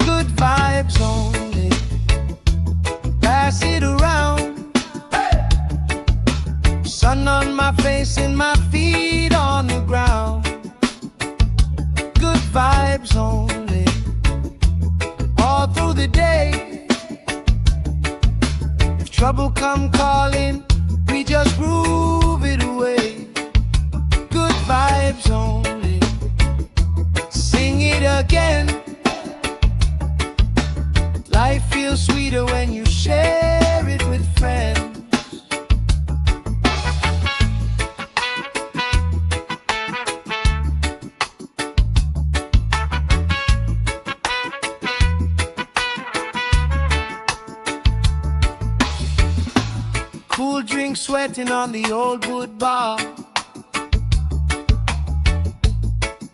Good vibes only. Pass it around. Sun on my face and my feet on the ground. Good vibes only. All through the day. If trouble come calling, we just groove it away. Good vibes only. Sing it again. Life feels sweeter when you share it with friends. Cool drink sweating on the old wood bar.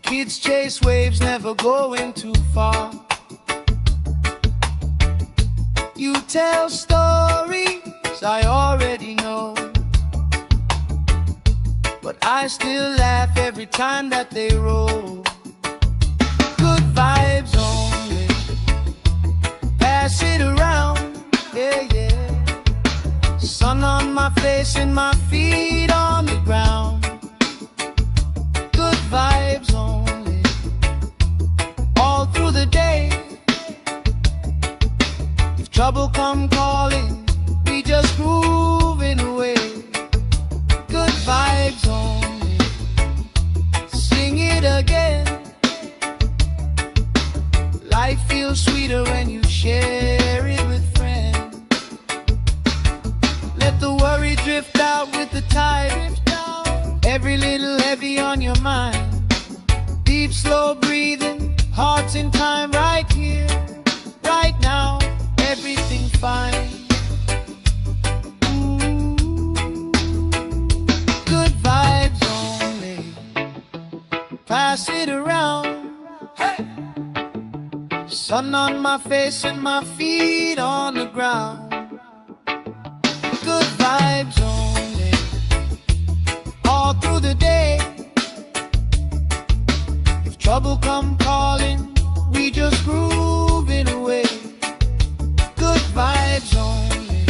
Kids chase waves, never going too far. You tell stories I already know, but I still laugh every time that they roll. Good vibes only. Pass it around, yeah, yeah. Sun on my face and my feet on the ground. Good vibes only. All through the day. If trouble come calling, we just grooving away. Good vibes only. Sing it again. Life feels sweeter when you share it with friends. Let the worry drift out with the tide. Every little heavy on your mind. Deep, slow breathing, hearts in time, right here, right now. Everything fine. Ooh. Good vibes only. Pass it around. Hey. Sun on my face and my feet on the ground. Good vibes only. All through the day. If trouble come calling, we just groove it away. Good vibes only.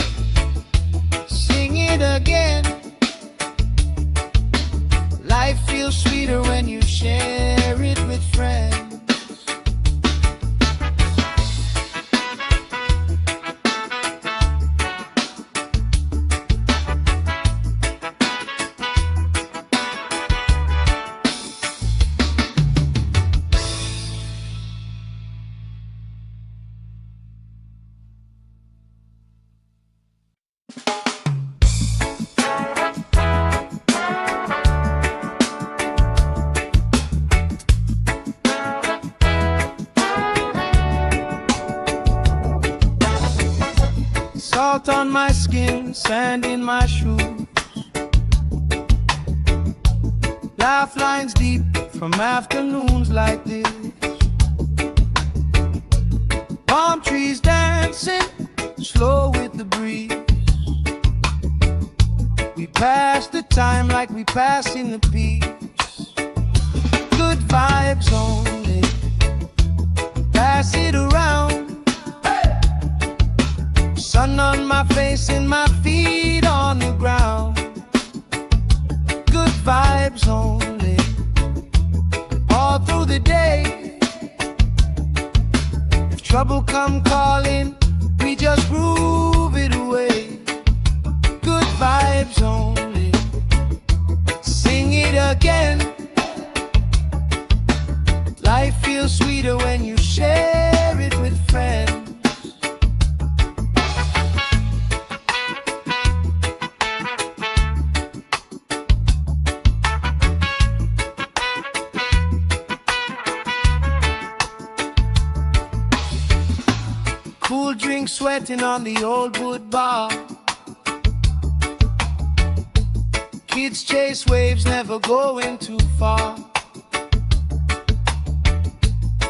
Sing it again. Life feels sweeter when you share it with friends. Salt on my skin, sand in my shoes. Laugh lines deep from afternoons like this. Palm trees dancing, slow with the breeze. We pass the time like we passing the peace. Good vibes only. Pass it around. Sun on my face and my feet on the ground. Good vibes only. All through the day. If trouble come calling, we just groove it away. Good vibes only. Sing it again. Life feels sweeter when you share it with friends. Cool drink sweating on the old wood bar. Kids chase waves, never going too far.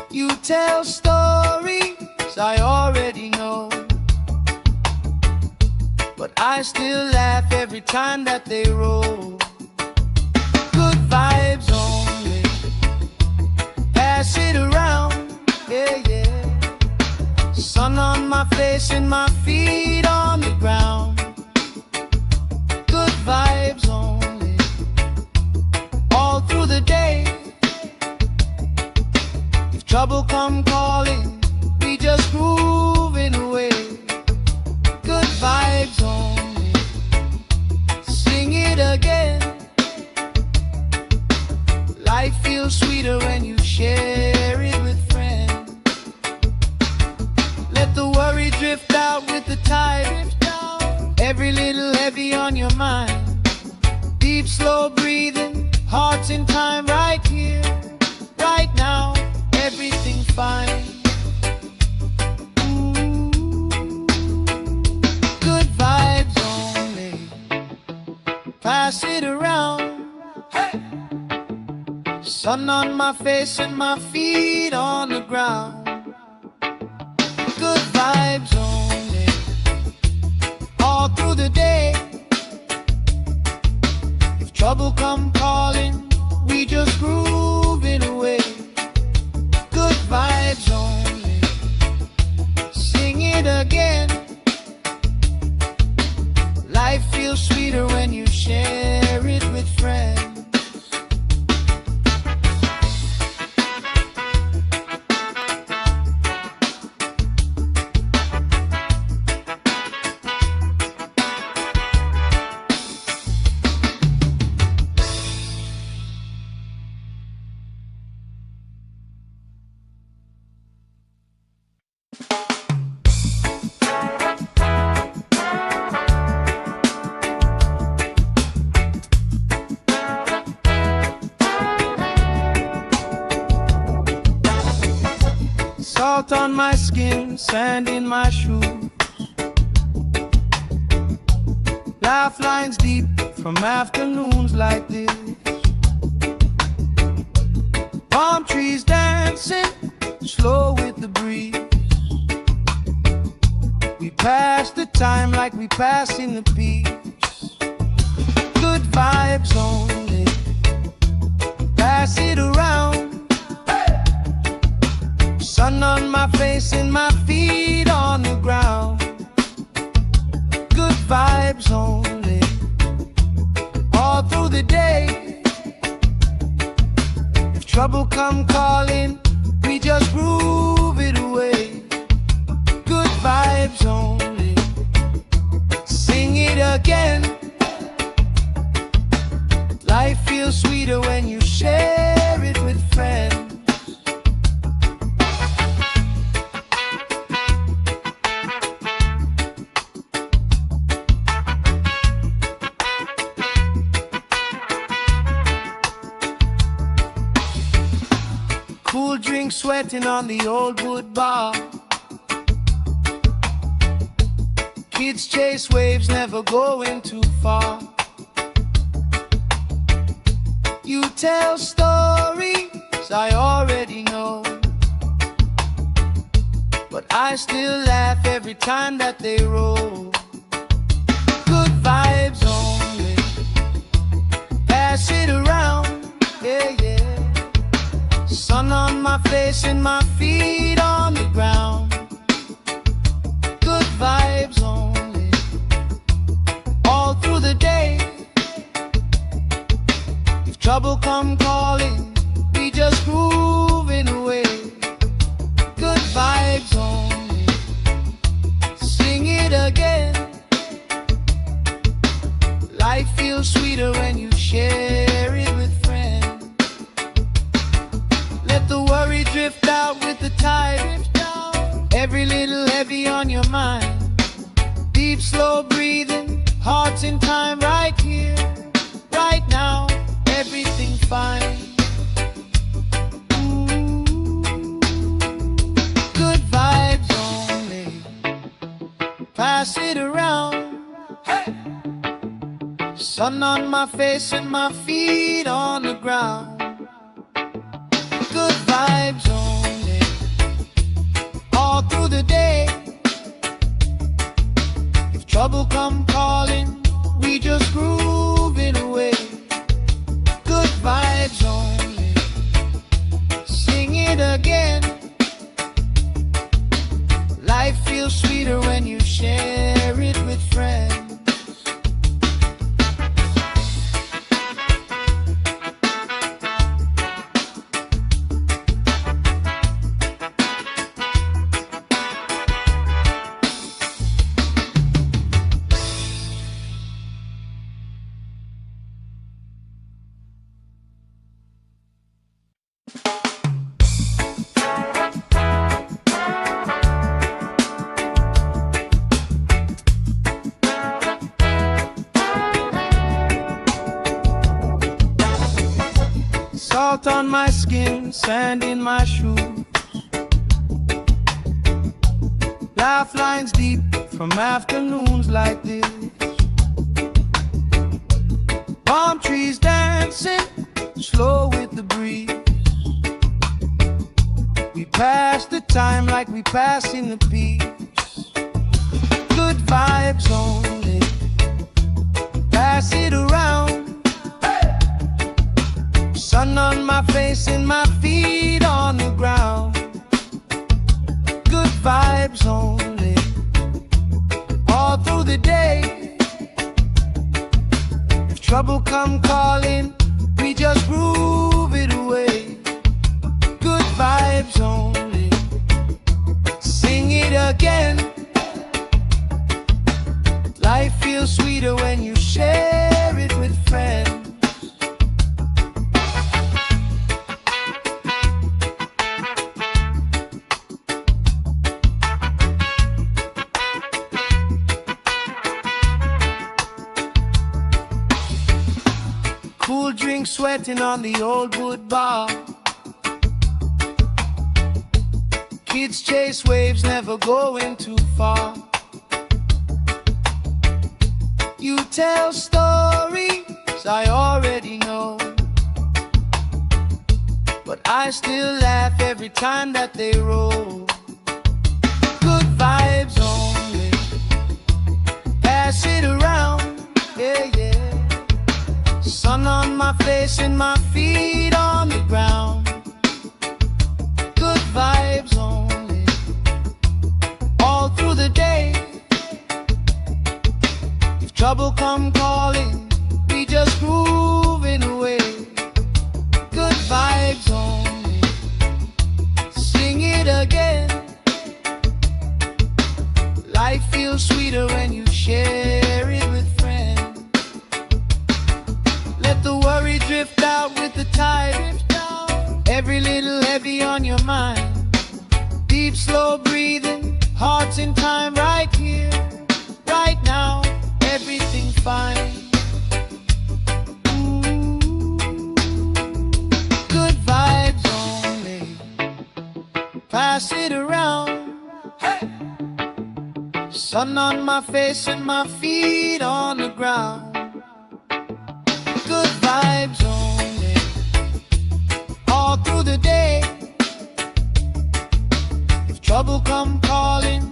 You tell stories I already know, but I still laugh every time that they roll. Good vibes only. pass it around, yeah, yeah. Sun on my face and my feet on the ground. Good vibes only, all through the day. If trouble come calling, we just moving away. Good vibes only, sing it again. Life feels sweeter when you share it with friends. Let the worry drift out with the tide. Every little heavy on your mind. Deep, slow breathing, hearts in time, right here, right now. Everything fine. Good vibes only, pass it around. Hey! Sun on my face and my feet on the ground. Good vibes only, all through the day. If trouble come calling, we just grooving away. Good vibes only, sing it again. Life feels sweeter when you share it with friends. Salt on my skin, sand in my shoes. Laugh lines deep from afternoons like this. Palm trees dancing, slow with the breeze. We pass the time like we passing the peace. Good vibes only, pass it around. Sun on my face and my feet on the ground. Good vibes only, all through the day. If trouble come calling, we just groove it away. Good vibes only, sing it again. Life feels sweeter when you share it with friends. Cool drink sweating on the old wood bar. Kids chase waves, never going too far. You tell stories I already know, but I still laugh every time that they roll. Good vibes only, pass it around, yeah, yeah. Sun on my face and my feet on the ground. Good vibes only, all through the day. If trouble come calling, we just grooving away. Good vibes only, sing it again. Life feels sweeter when you share it with friends. Let the worry drift out with the tide. Every little heavy on your mind. Deep, slow breathing, hearts in time, right here, right now. Everything fine. Good vibes only, pass it around. Hey! Sun on my face and my feet on the ground. Good vibes only, all through the day. If trouble come calling, we just grooving away. Good vibes only, sing it feels sweeter when you share it with friends. Salt on my skin, sand in my shoes, laugh lines deep from afternoons like this. Palm trees dancing slow with the breeze. We pass the time like we pass in the peace. Good vibes only, pass it around. Sun on my face and my feet on the ground. Good vibes only, all through the day. If trouble come calling, we just groove it away. Good vibes only, sing it again. Life feels sweeter when you share it with friends. Cool drink sweating on the old wood bar. Kids chase waves, never going too far. You tell stories I already know, but I still laugh every time that they roll. Good vibes only, pass it around, yeah, yeah. Sun on my face and my feet on the ground. Good vibes only, all through the day. If trouble come calling, we just grooving away. Good vibes only, sing it again. Life feels sweeter when you share it with friends. Let the worry drift out with the tide. Every little heavy on your mind. Deep, slow breathing, hearts in time, right here, right now. Everything fine. Ooh. Good vibes only, pass it around. Hey. Sun on my face and my feet on the ground. Good vibes only, all through the day. If trouble come calling,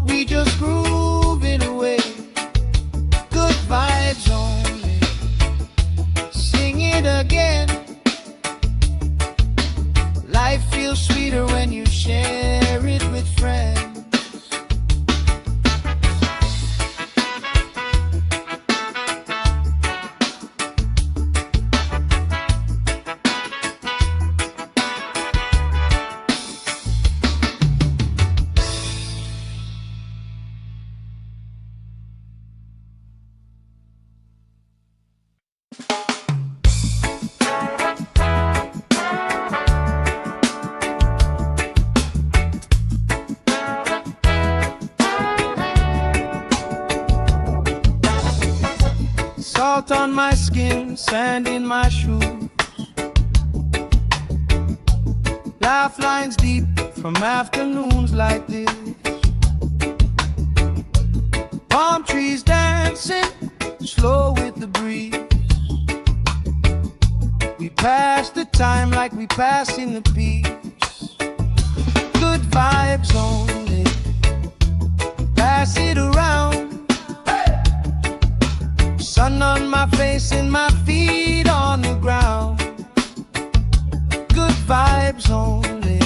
we just groove it away. Good vibes only, sing it again. Life feels sweeter when you share it with friends. Salt on my skin, sand in my shoes, laugh lines deep from afternoons like this. Palm trees dancing slow with the breeze. We pass the time like we pass in the peace. Good vibes only, pass it around. Sun on my face and my feet on the ground. Good vibes only,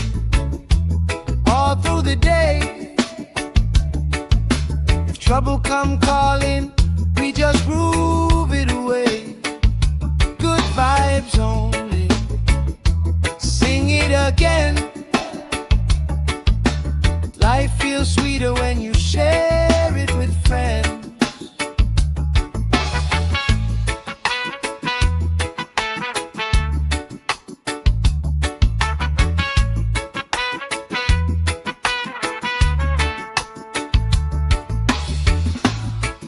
all through the day. trouble come calling, we just groove it away. Good vibes only. Sing it again. Life feels sweeter when you share it with friends.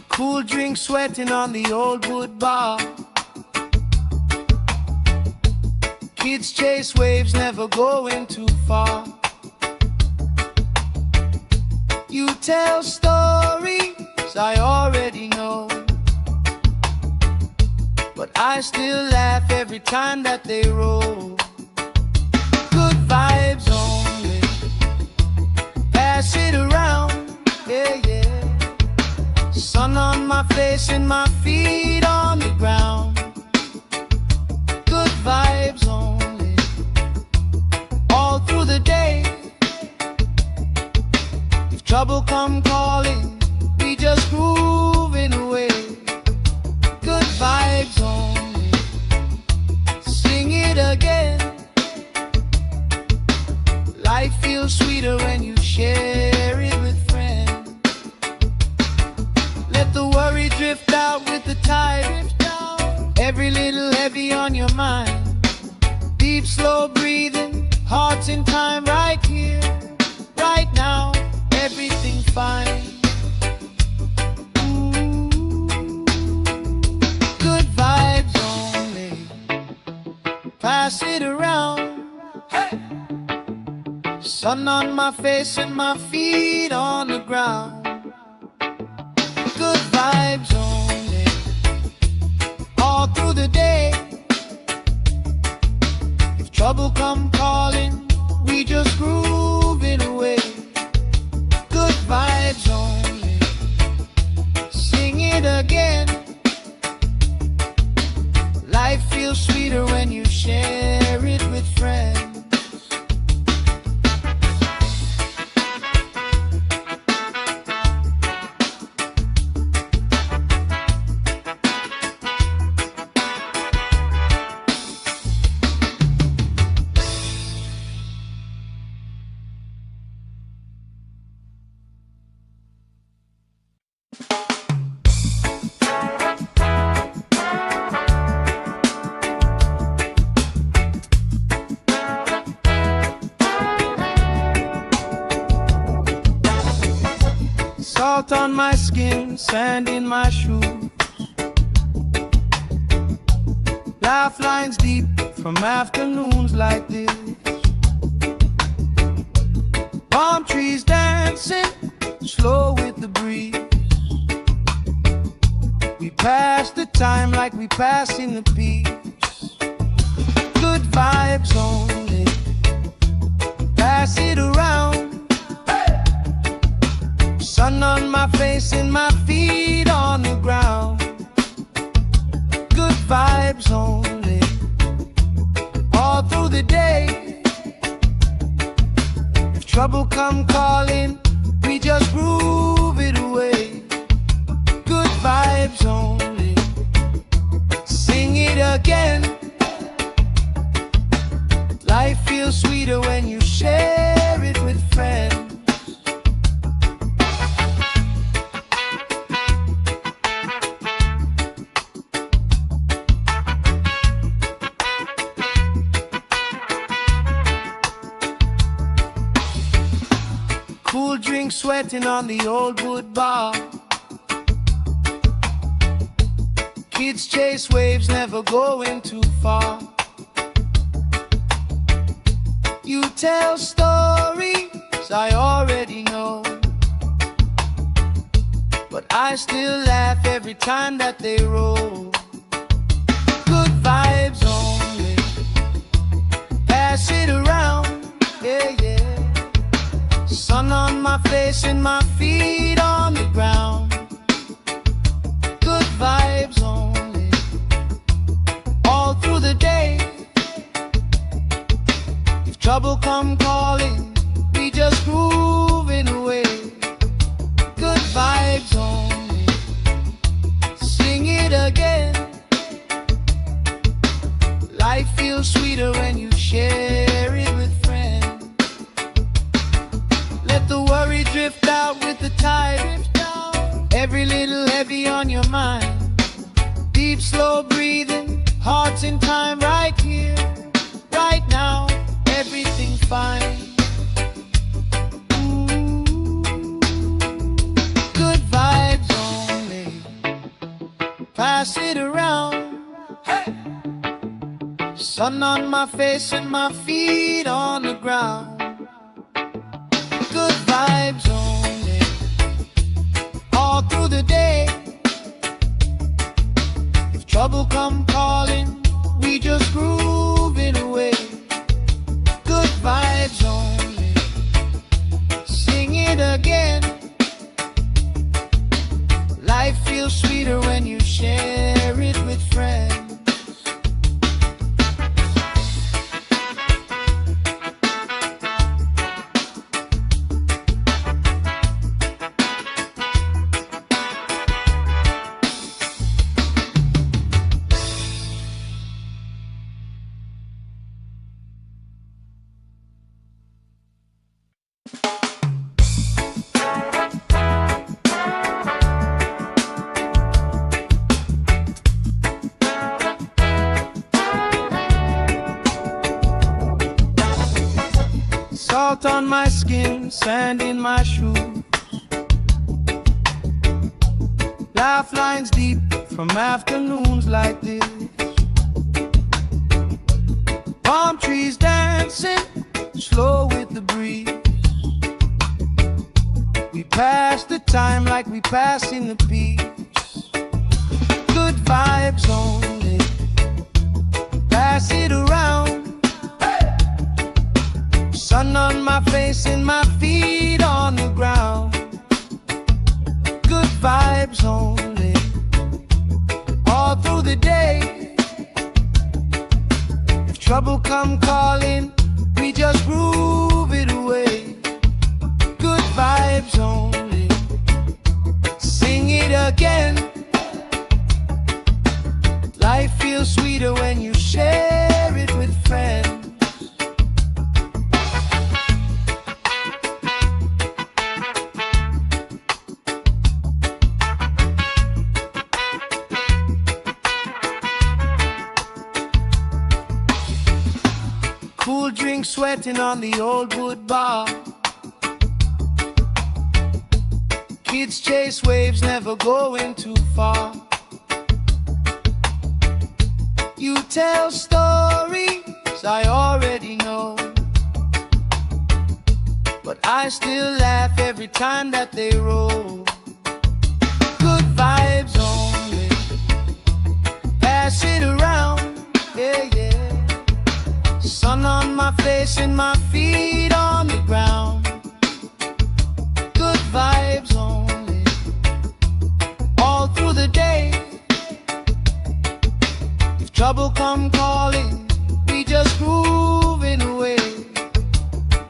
Cool drink sweating on the old wood bar. Kids chase waves, never going too far. You tell stories I already know, but I still laugh every time that they roll. Good vibes only. Pass it around, yeah, yeah. Sun on my face and my feet on the ground. Good vibes only. All through the day. If trouble come calling, we just grooving away. Good vibes only. Sing it again. Life feels sweeter when you share it with friends. Let the worry drift out with the tide. Every little heavy on your mind. Deep, slow breathing, hearts in time, right here, right now. Everything fine. Ooh. Good vibes only. Pass it around. Hey. Sun on my face and my feet on the ground. Good vibes only. All through the day. If trouble come calling, we just groove it away. Good vibes only. Sing it again. Life feels sweeter when you share it with friends. Salt on my skin, sand in my shoes. Laugh lines deep from afternoons like this. Palm trees dancing, slow with the breeze. We pass the time like we passing the peace. Good vibes only. Pass it around. Sun on my face and my feet on the ground. Good vibes only. All through the day. If trouble come calling, we just groove it away. Good vibes only. Sing it again. Life feels sweeter when you share it with friends. Cool drink sweating on the old wood bar. Kids chase waves, never going too far. You tell stories I already know, but I still laugh every time that they roll. Good vibes only. Pass it around, yeah, yeah. Sun on my face and my feet on the ground. Good vibes only. All through the day. If trouble come calling, we just grooving away. Good vibes only. tide. Every little heavy on your mind. Deep, slow breathing, hearts in time, right here, right now, everything fine. Good vibes only, pass it around. Hey! Sun on my face and my feet on the ground. Good vibes only, all through the day. If trouble come calling, we just groove it away. Good vibes only, sing it again. Life feels sweeter when you share it with friends. Salt on my skin, sand in my shoes. Laugh lines deep from afternoons like this. Palm trees dancing, slow with the breeze. We pass the time like we pass in the peace. Good vibes only, pass it around. Sun on my face and my feet on the ground. Good vibes only, all through the day. If trouble come calling, we just groove it away. Good vibes only, sing it again. Life feels sweeter when you share it with friends. Cool drink sweating on the old wood bar. Kids chase waves, never going too far. You tell stories I already know, but I still laugh every time that they roll. Good vibes only, pass it around, yeah, yeah. Sun on my face and my feet on the ground. Good vibes only, all through the day. If trouble come calling, we just grooving away.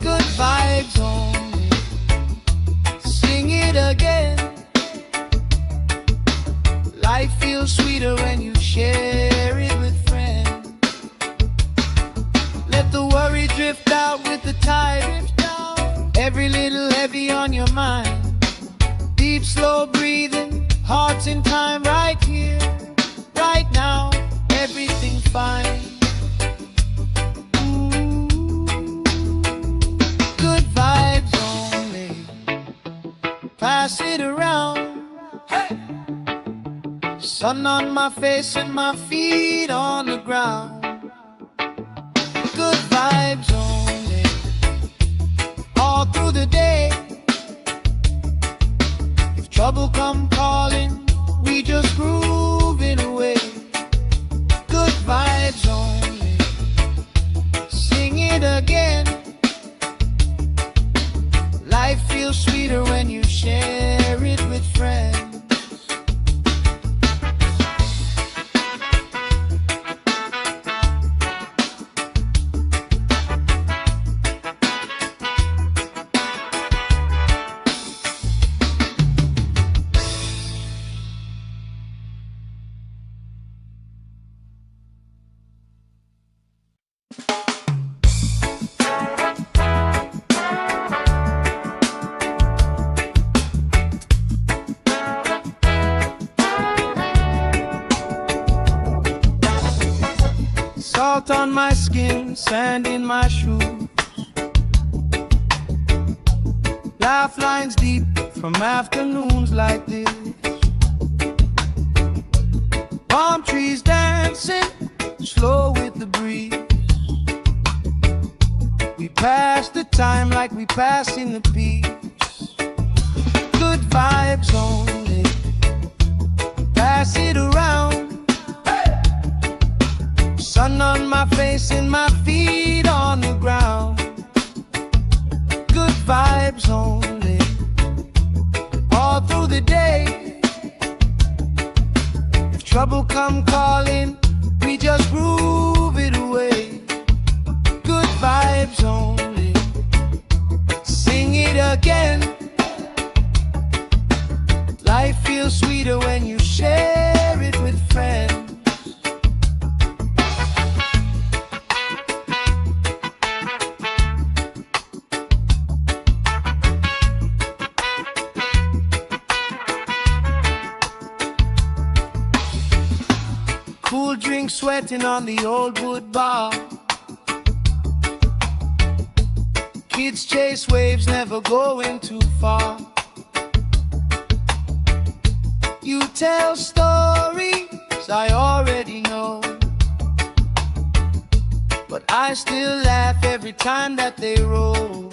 Good vibes only, sing it again. Life feels sweeter when you share it with friends. Let the worry drift out with the tide. Every little heavy on your mind. Deep, slow breathing, hearts in time, right here, right now, everything fine. Good vibes only, pass it around. Hey! Sun on my face and my feet on the ground. Good vibes only, all through the day. If trouble come calling, we just groove it away. Good vibes only, sing it again. Life feels sweeter when you share it with friends. Salt on my skin, sand in my shoes. Laugh lines deep from afternoons like this. Palm trees dancing slow with the breeze. We pass the time like we pass in the peace. Good vibes only, pass it around. Sun on my face and my feet on the ground. Good vibes only, all through the day. If trouble come calling, we just groove it away. Good vibes only, sing it again. Life feels sweeter when you share it with friends. Cool drink sweating on the old wood bar. Kids chase waves, never going too far. You tell stories I already know, but I still laugh every time that they roll.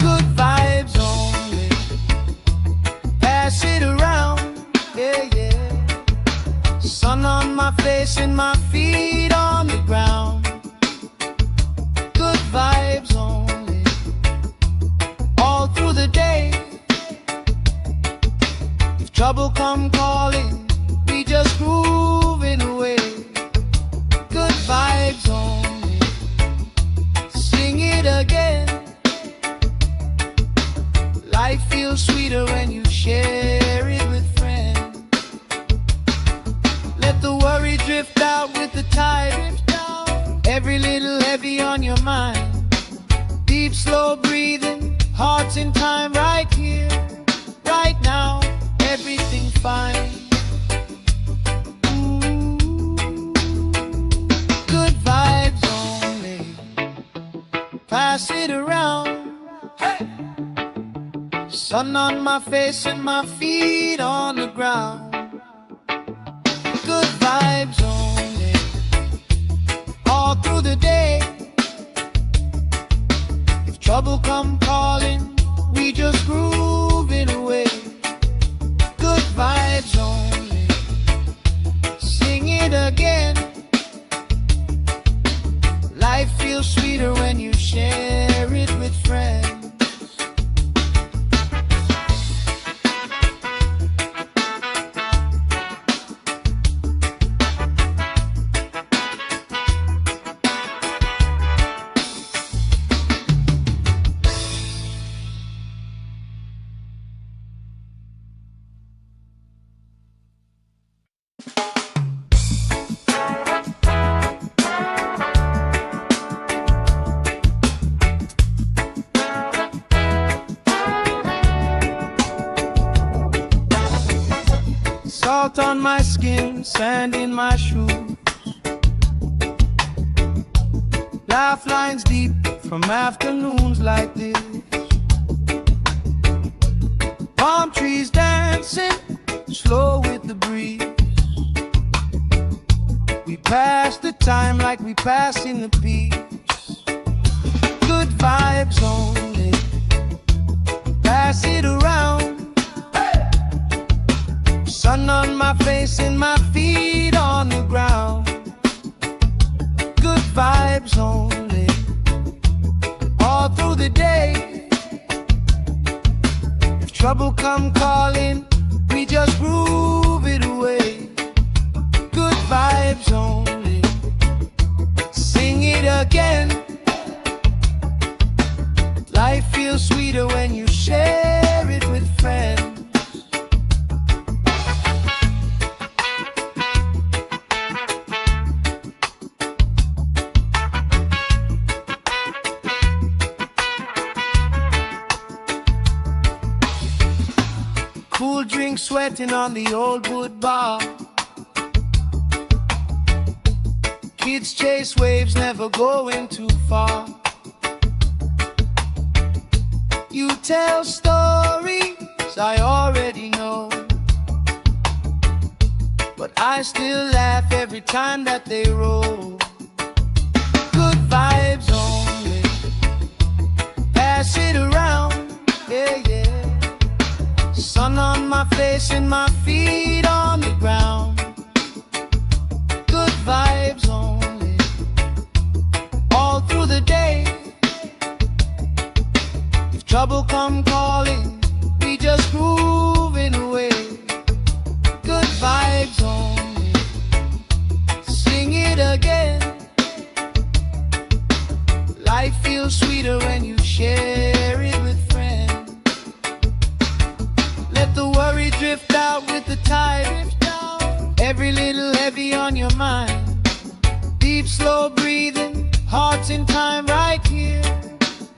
Good vibes only, pass it around, yeah, yeah. Sun on my face and my feet on the ground. Good vibes only, all through the day. If trouble come calling, we just groove it away. Good vibes only, sing it again. Life feels sweeter when you share it with friends. Let the worry drift out with the tide. Every little heavy on your mind. Deep, slow breathing, hearts in time, right here, right now. Everything fine. Ooh, good vibes only, pass it around. Hey! Sun on my face and my feet on the ground. Good vibes only, all through the day. If trouble come calling, we just groove it away. Good vibes only, sing it again. Life feels sweeter when you share it with friends. Salt on my skin, sand in my shoes. Laugh lines deep from afternoons like this. Palm trees dancing slow with the breeze. We pass the time like we pass in the peace. Good vibes only, pass it around. Sun on my face and my feet on the ground. Good vibes only, all through the day. If trouble come calling, we just groove it away. Good vibes only, sing it again. Life feels sweeter when you share it with friends. Cool drink sweating on the old wood bar. Kids chase waves, never going too far. You tell stories I already know, but I still laugh every time that they roll. Good vibes only, pass it around, yeah, yeah. Sun on my face and my feet on the ground. Good vibes only, all through the day. If trouble come calling, we just grooving away. Good vibes only, sing it again. Life feels sweeter when you share it with friends. Let the worry drift out with the tide. Every little heavy on your mind. Deep, slow breathing, hearts in time, right here,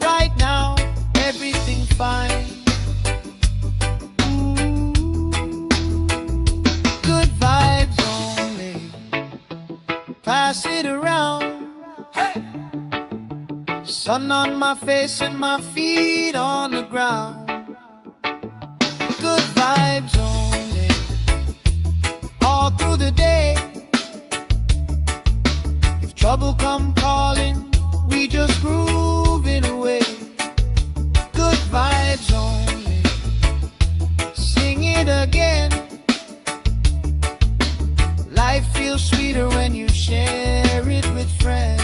right now. Everything fine. Good vibes only, pass it around. Hey! Sun on my face and my feet on the ground. Good vibes only, all through the day. If trouble come calling, we just grooving away. Good vibes only, sing it again. Life feels sweeter when you share it with friends.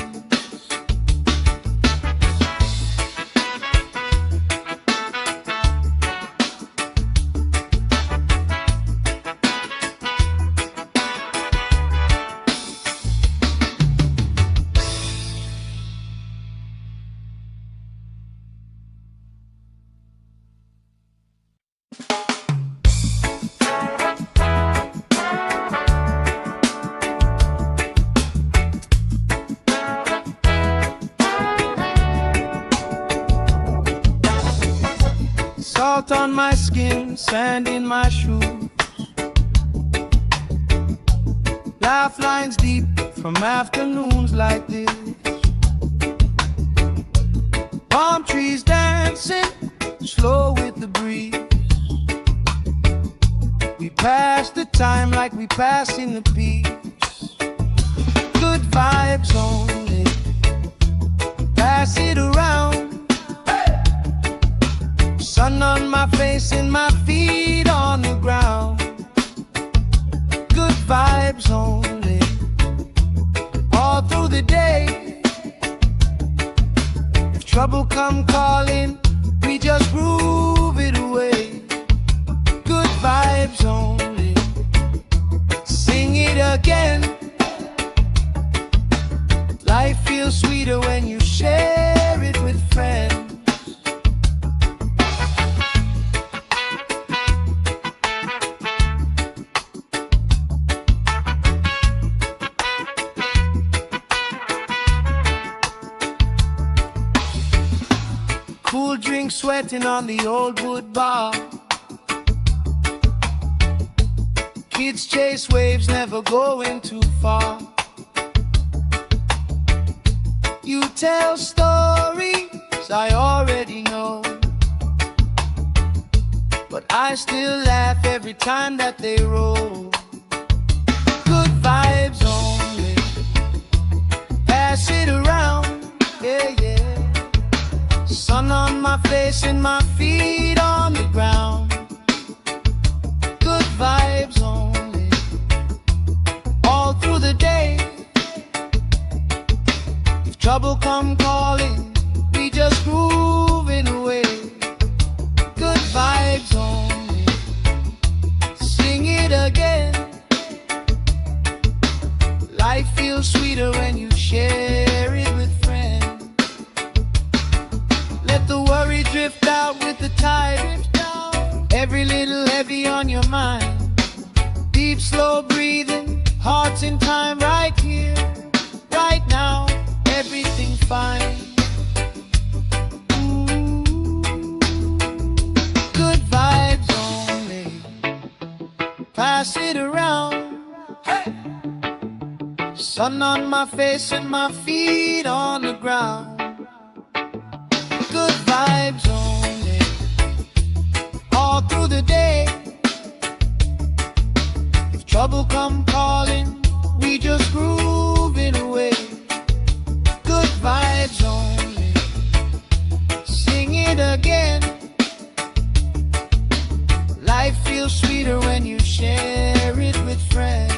Salt on my skin, sand in my shoes. Laugh lines deep from afternoons like this. Palm trees dancing, slow with the breeze. We pass the time like we pass in the peace. Good vibes only, pass it around. Sun on my face and my feet on the ground. Good vibes only, all through the day. If trouble come calling, we just groove it away. Good vibes only, sing it again. Life feels sweeter when you share it with friends. Cool drink sweating on the old wood bar. Kids chase waves, never going too far. You tell stories I already know, but I still laugh every time that they roll. Good vibes only, pass it around, yeah, yeah. Sun on my face and my feet on the ground. Good vibes only, all through the day. If trouble come calling, we just grooving away. Good vibes only, sing it again. Life feels sweeter when you share it with friends. Let the worry drift out with the tide. Every little heavy on your mind. Deep, slow breathing, hearts in time, right here, right now. Everything fine. Good vibes only, pass it around. Hey! Sun on my face and my feet on the ground. Good vibes only, all through the day. If trouble come calling, we just groove it away. Good vibes only, sing it again. Life feels sweeter when you share it with friends.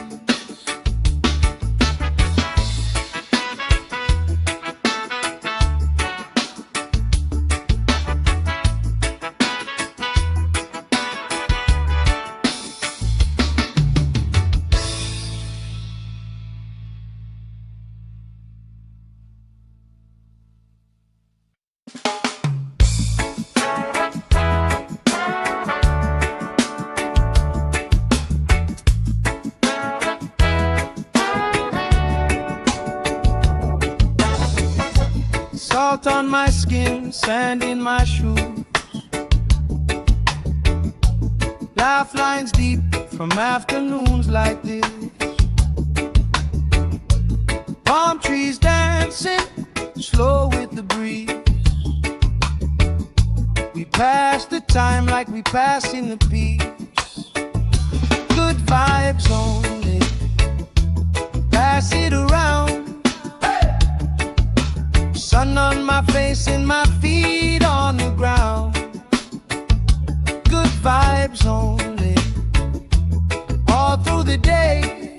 Salt on my skin, sand in my shoes. Laugh lines deep from afternoons like this. Palm trees dancing, slow with the breeze. We pass the time like we passing the peace. Good vibes only, pass it around. Sun on my face and my feet on the ground. Good vibes only, all through the day.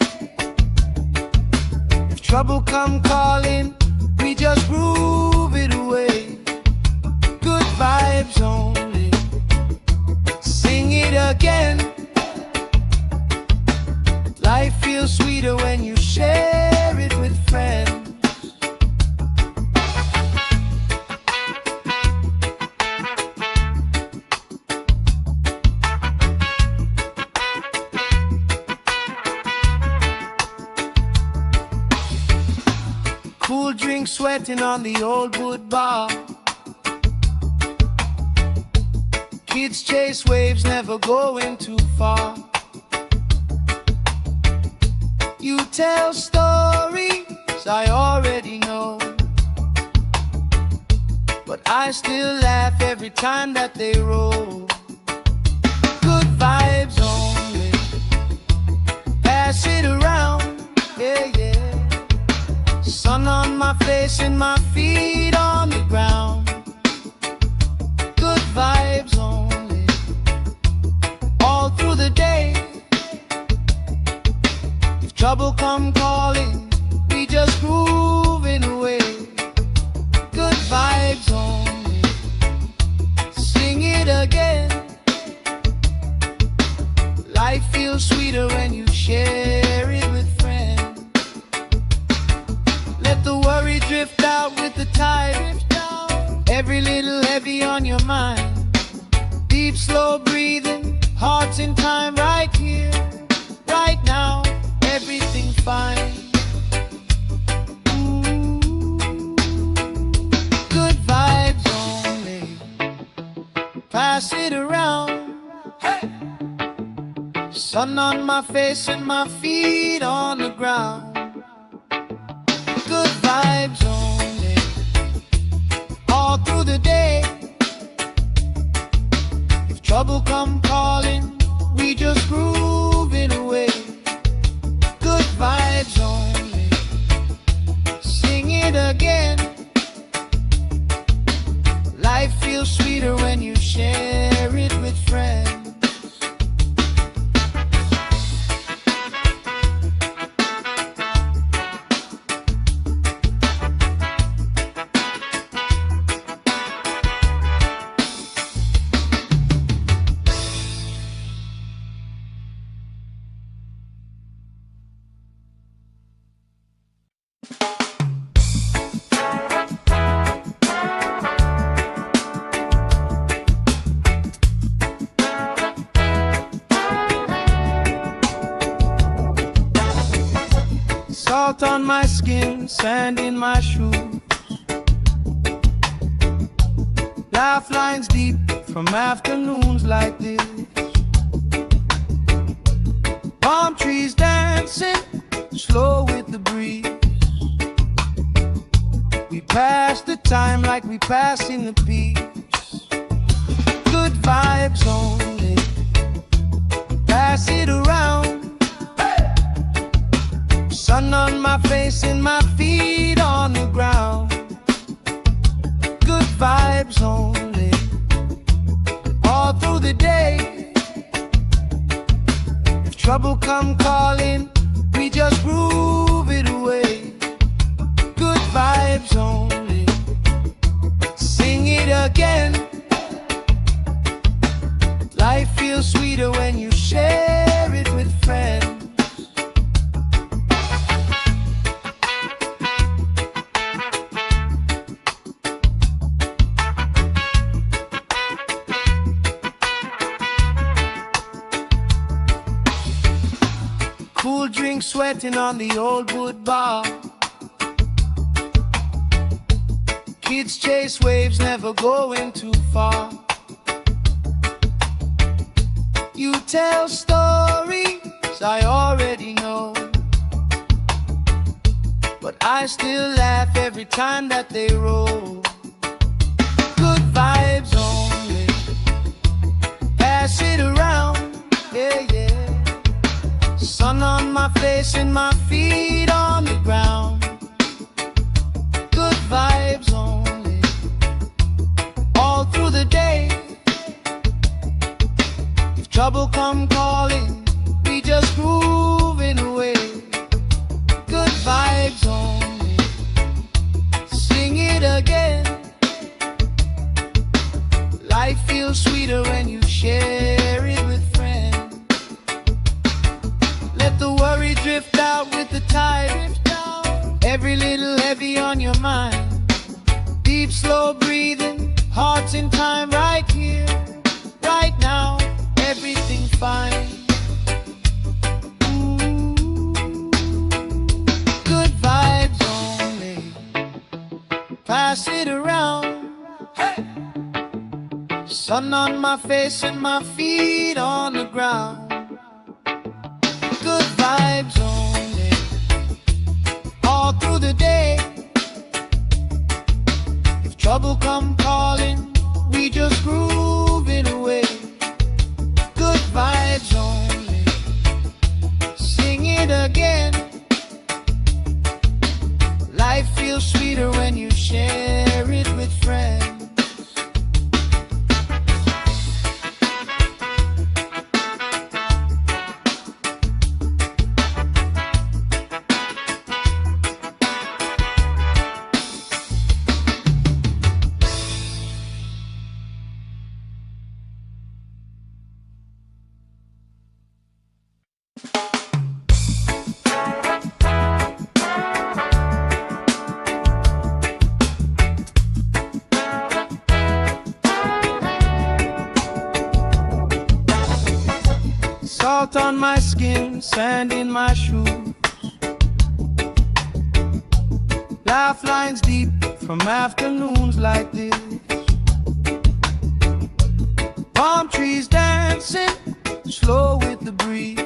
If trouble come calling, we just groove it away. Good vibes only, sing it again. Life feels sweeter when you share it with friends. Cool drink sweating on the old wood bar. Kids chase waves, never going too far. You tell stories I already know, but I still laugh every time that they roll. Good vibes only, pass it around, yeah, yeah. Sun on my face and my feet on the ground. Good vibes only, all through the day. If trouble come calling, we just groove it away. Good vibes only, sing it again. Life feels sweeter when you share it with friends. Let the worry drift out with the tide. Every little heavy on your mind. Deep, slow breathing, hearts in time, right here, right now. Everything fine. Ooh. Good vibes only, pass it around. Hey. Sun on my face and my feet on the ground. Good vibes only, all through the day. If trouble come calling, we just groove it away. Good vibes only, sing it again. Life feels sweeter when you share it with friends. Salt on my skin, sand in my shoes. Laugh lines deep from afternoons like this. Palm trees dancing, slow with the breeze. like we passing the peace. Good vibes only, pass it around. Sun on my face and my feet on the ground. Good vibes only, all through the day. If trouble come calling, we just groove it away. Good vibes only, sing it again. Life feels sweeter when you share it with friends. Cool drink sweating on the old wood bar. Kids chase waves, never going too far. You tell stories I already know, but I still laugh every time that they roll. Good vibes only, pass it around, yeah, yeah. Sun on my face and my feet on the ground. Good vibes only, all through the day. If trouble come calling, we just grooving away. Good vibes only, sing it again. Life feels sweeter when you share it with friends. Let the worry drift out with the tide. Every little heavy on your mind. Deep, slow breathing, hearts in time, right here, right now. Everything fine. Good vibes only, pass it around. Hey! Sun on my face and my feet on the ground. Good vibes only, all through the day. If trouble come calling, we just grooving away. Good vibes only, sing it again. Life feels sweeter when you share it with friends. Salt on my skin, sand in my shoes. Laugh lines deep from afternoons like this. Palm trees dancing, slow with the breeze.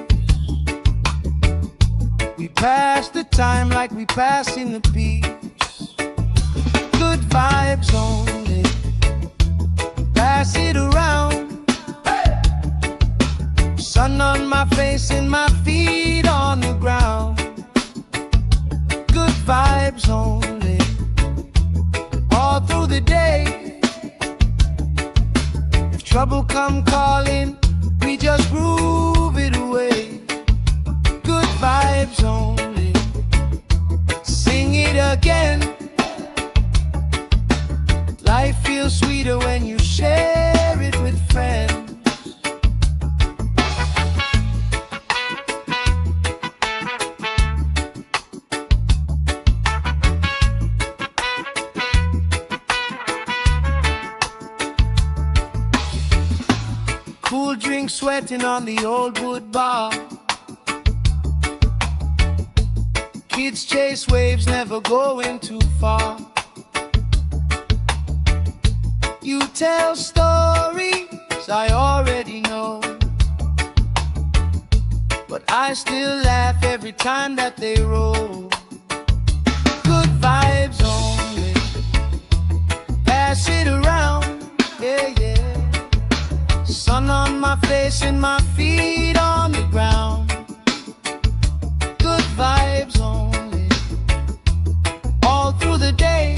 We pass the time like we pass in the peace. Good vibes only, pass it around. Sun on my face and my feet on the ground. Good vibes only, all through the day. If trouble come calling, we just groove it away. Good vibes only, sing it again. Life feels sweeter when you share it with friends. Cool drink sweating on the old wood bar. Kids chase waves, never going too far. You tell stories I already know, but I still laugh every time that they roll. Good vibes only, pass it around, yeah, yeah. Sun on my face and my feet on the ground. Good vibes only, all through the day.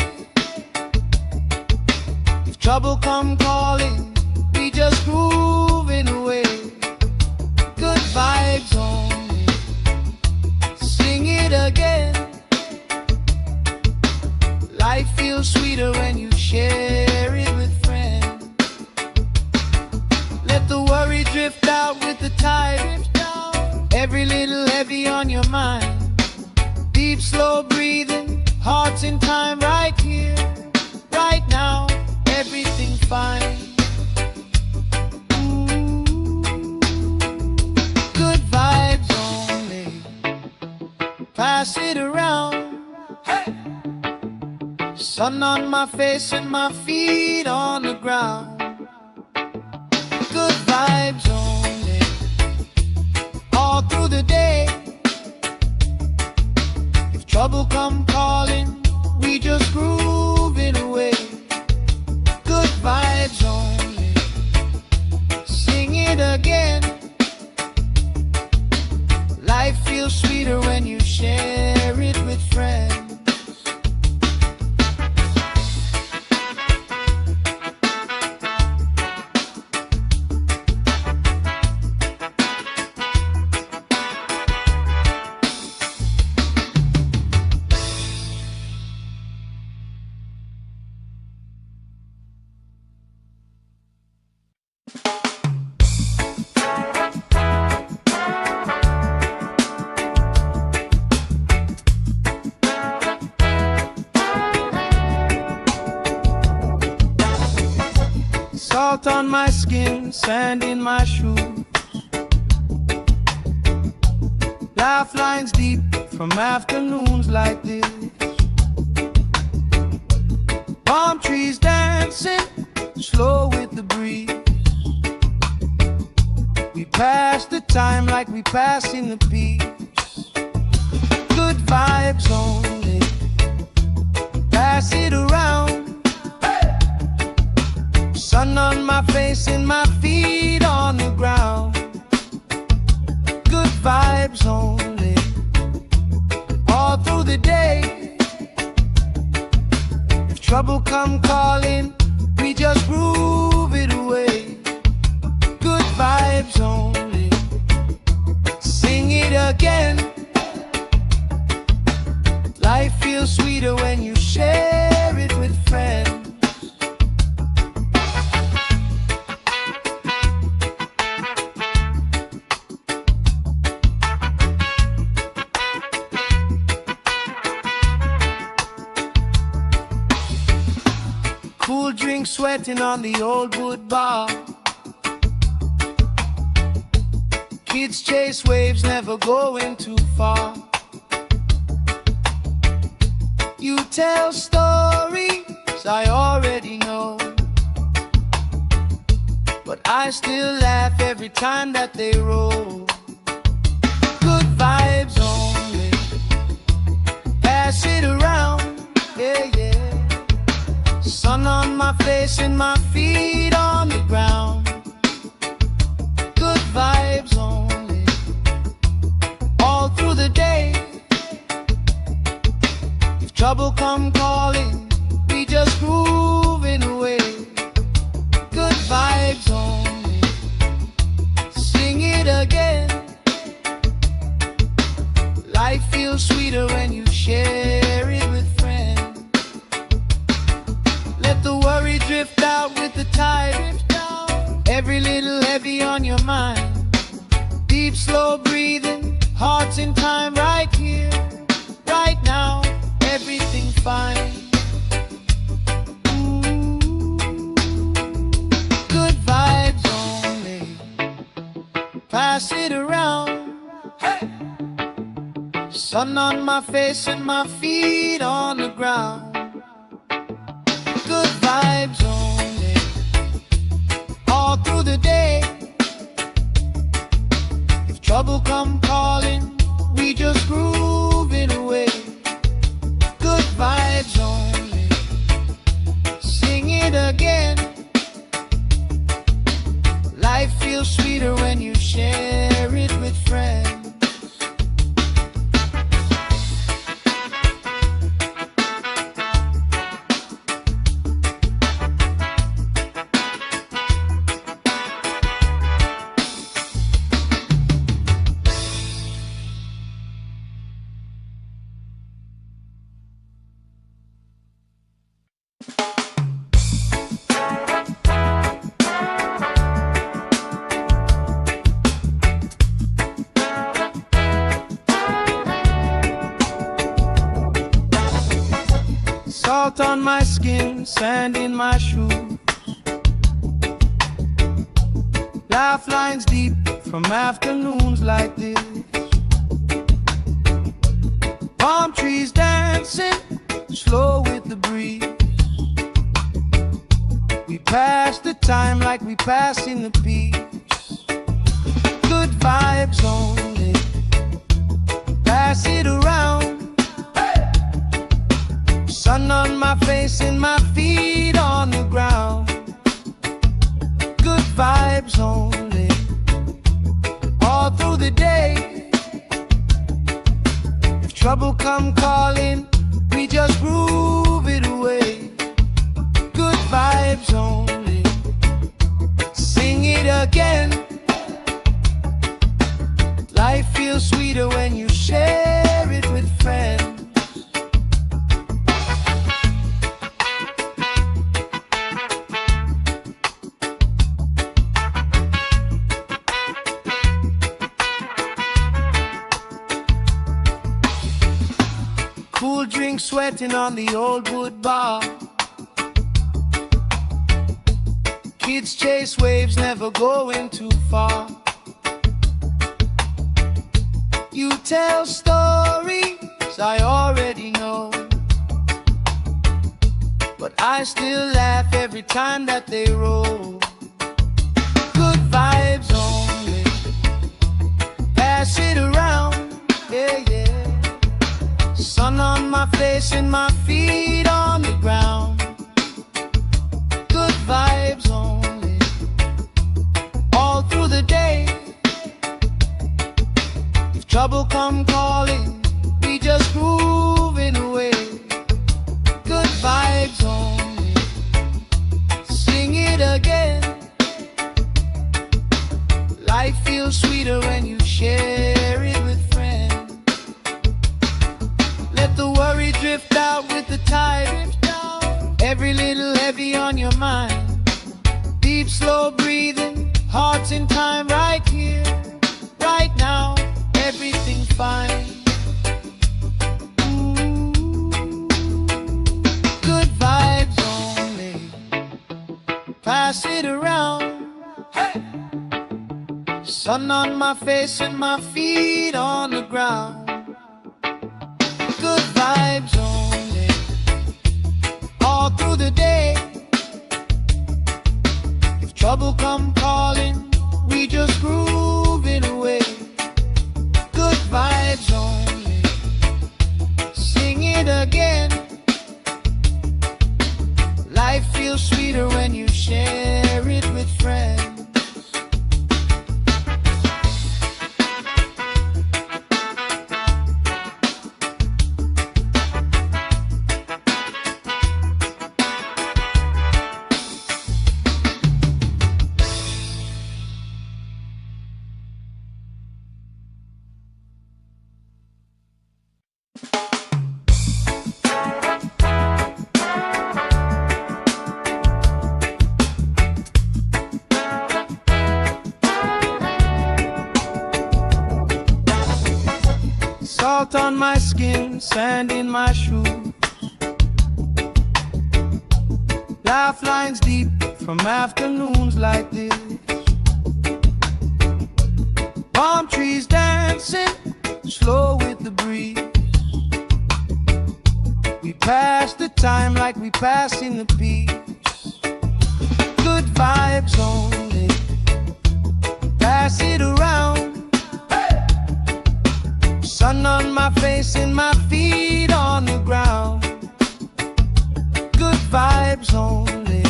If trouble come calling, we just grooving away. Good vibes only, sing it again. Life feels sweeter when you share it with friends. Let the worry drift out with the tide. Every little heavy on your mind. Deep, slow breathing, hearts in time, right here, right now. Everything fine. Good vibes only, pass it around. Hey! Sun on my face and my feet on the ground. Good vibes only, all through the day. If trouble come calling, we just grooving away. Good vibes only, sing it again. Life feels sweeter when you share it with friends. Salt on my skin, sand in my shoes. Laugh lines deep from afternoons like this. Palm trees dancing, slow with the breeze. We pass the time like we passing the peace. Good vibes only, pass it around. Sun on my face and my feet on the ground. Good vibes only, all through the day. If trouble come calling, we just groove it away. Good vibes only, sing it again. Life feels sweeter when you share it with friends. Cool drink sweating on the old wood bar. Kids chase waves, never going too far. You tell stories I already know, but I still laugh every time that they roll. Good vibes only, pass it around, yeah, yeah. Sun on my face and my feet on the ground. Good vibes only, all through the day. If trouble come calling, we just grooving away. Good vibes only, sing it again. Life feels sweeter when you share it with friends. Let the worry drift out with the tide. Every little heavy on your mind. Deep, slow breathing, hearts in time, right here, right now. Everything fine. Good vibes only, pass it around. Hey! Sun on my face and my feet on the ground. Good vibes only, all through the day. If trouble come calling, we just grooving away. Good vibes only, sing it feels sweeter when you share it with friends. Salt on my skin, sand in my shoes, lifelines deep from afternoons like this. Palm trees dancing slow with the breeze. We pass the time like we pass in the peace. Good vibes only, pass it around. Sun on my face and my feet on the ground. Good vibes only, all through the day. If trouble come calling, we just groove it away. Good vibes only, sing it again. Life feels sweeter when you share it with friends. Cool drink sweating on the old wood bar. Kids chase waves, never going too far. You tell stories I already know, but I still laugh every time that they roll. Good vibes only, pass it around, yeah, yeah. Sun on my face and my feet on the ground. Good vibes only, all through the day. If trouble come calling, we just grooving away. Good vibes only, sing it again. Life feels sweeter when you share it with friends. Let the worry drift out with the tide. Every little heavy on your mind. Deep, slow breathing, hearts in time, right here, right now. Everything's fine. Ooh, good vibes only, pass it around. Hey! Sun on my face and my feet on the ground. Good vibes only, all through the day. If trouble come calling, we just groove it away. Good vibes only, sing it again. Life feels sweeter when you share it with friends. Salt on my skin, sand in my shoes, lifelines deep from afternoons like this. Palm trees dancing slow with the breeze. We pass the time like we pass in the peace. Good vibes only, pass it around. Sun on my face and my feet on the ground. Good vibes only,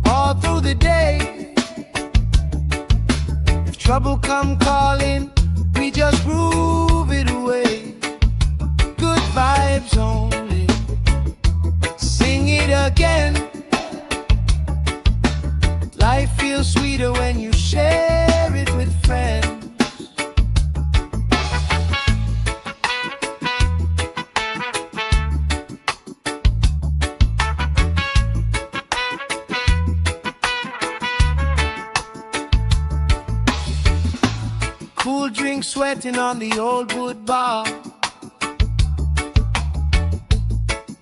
all through the day. come calling, we just groove it away. Good vibes only. Sing it again. Life feels sweeter when you share it with friends. Cool drink sweating on the old wood bar.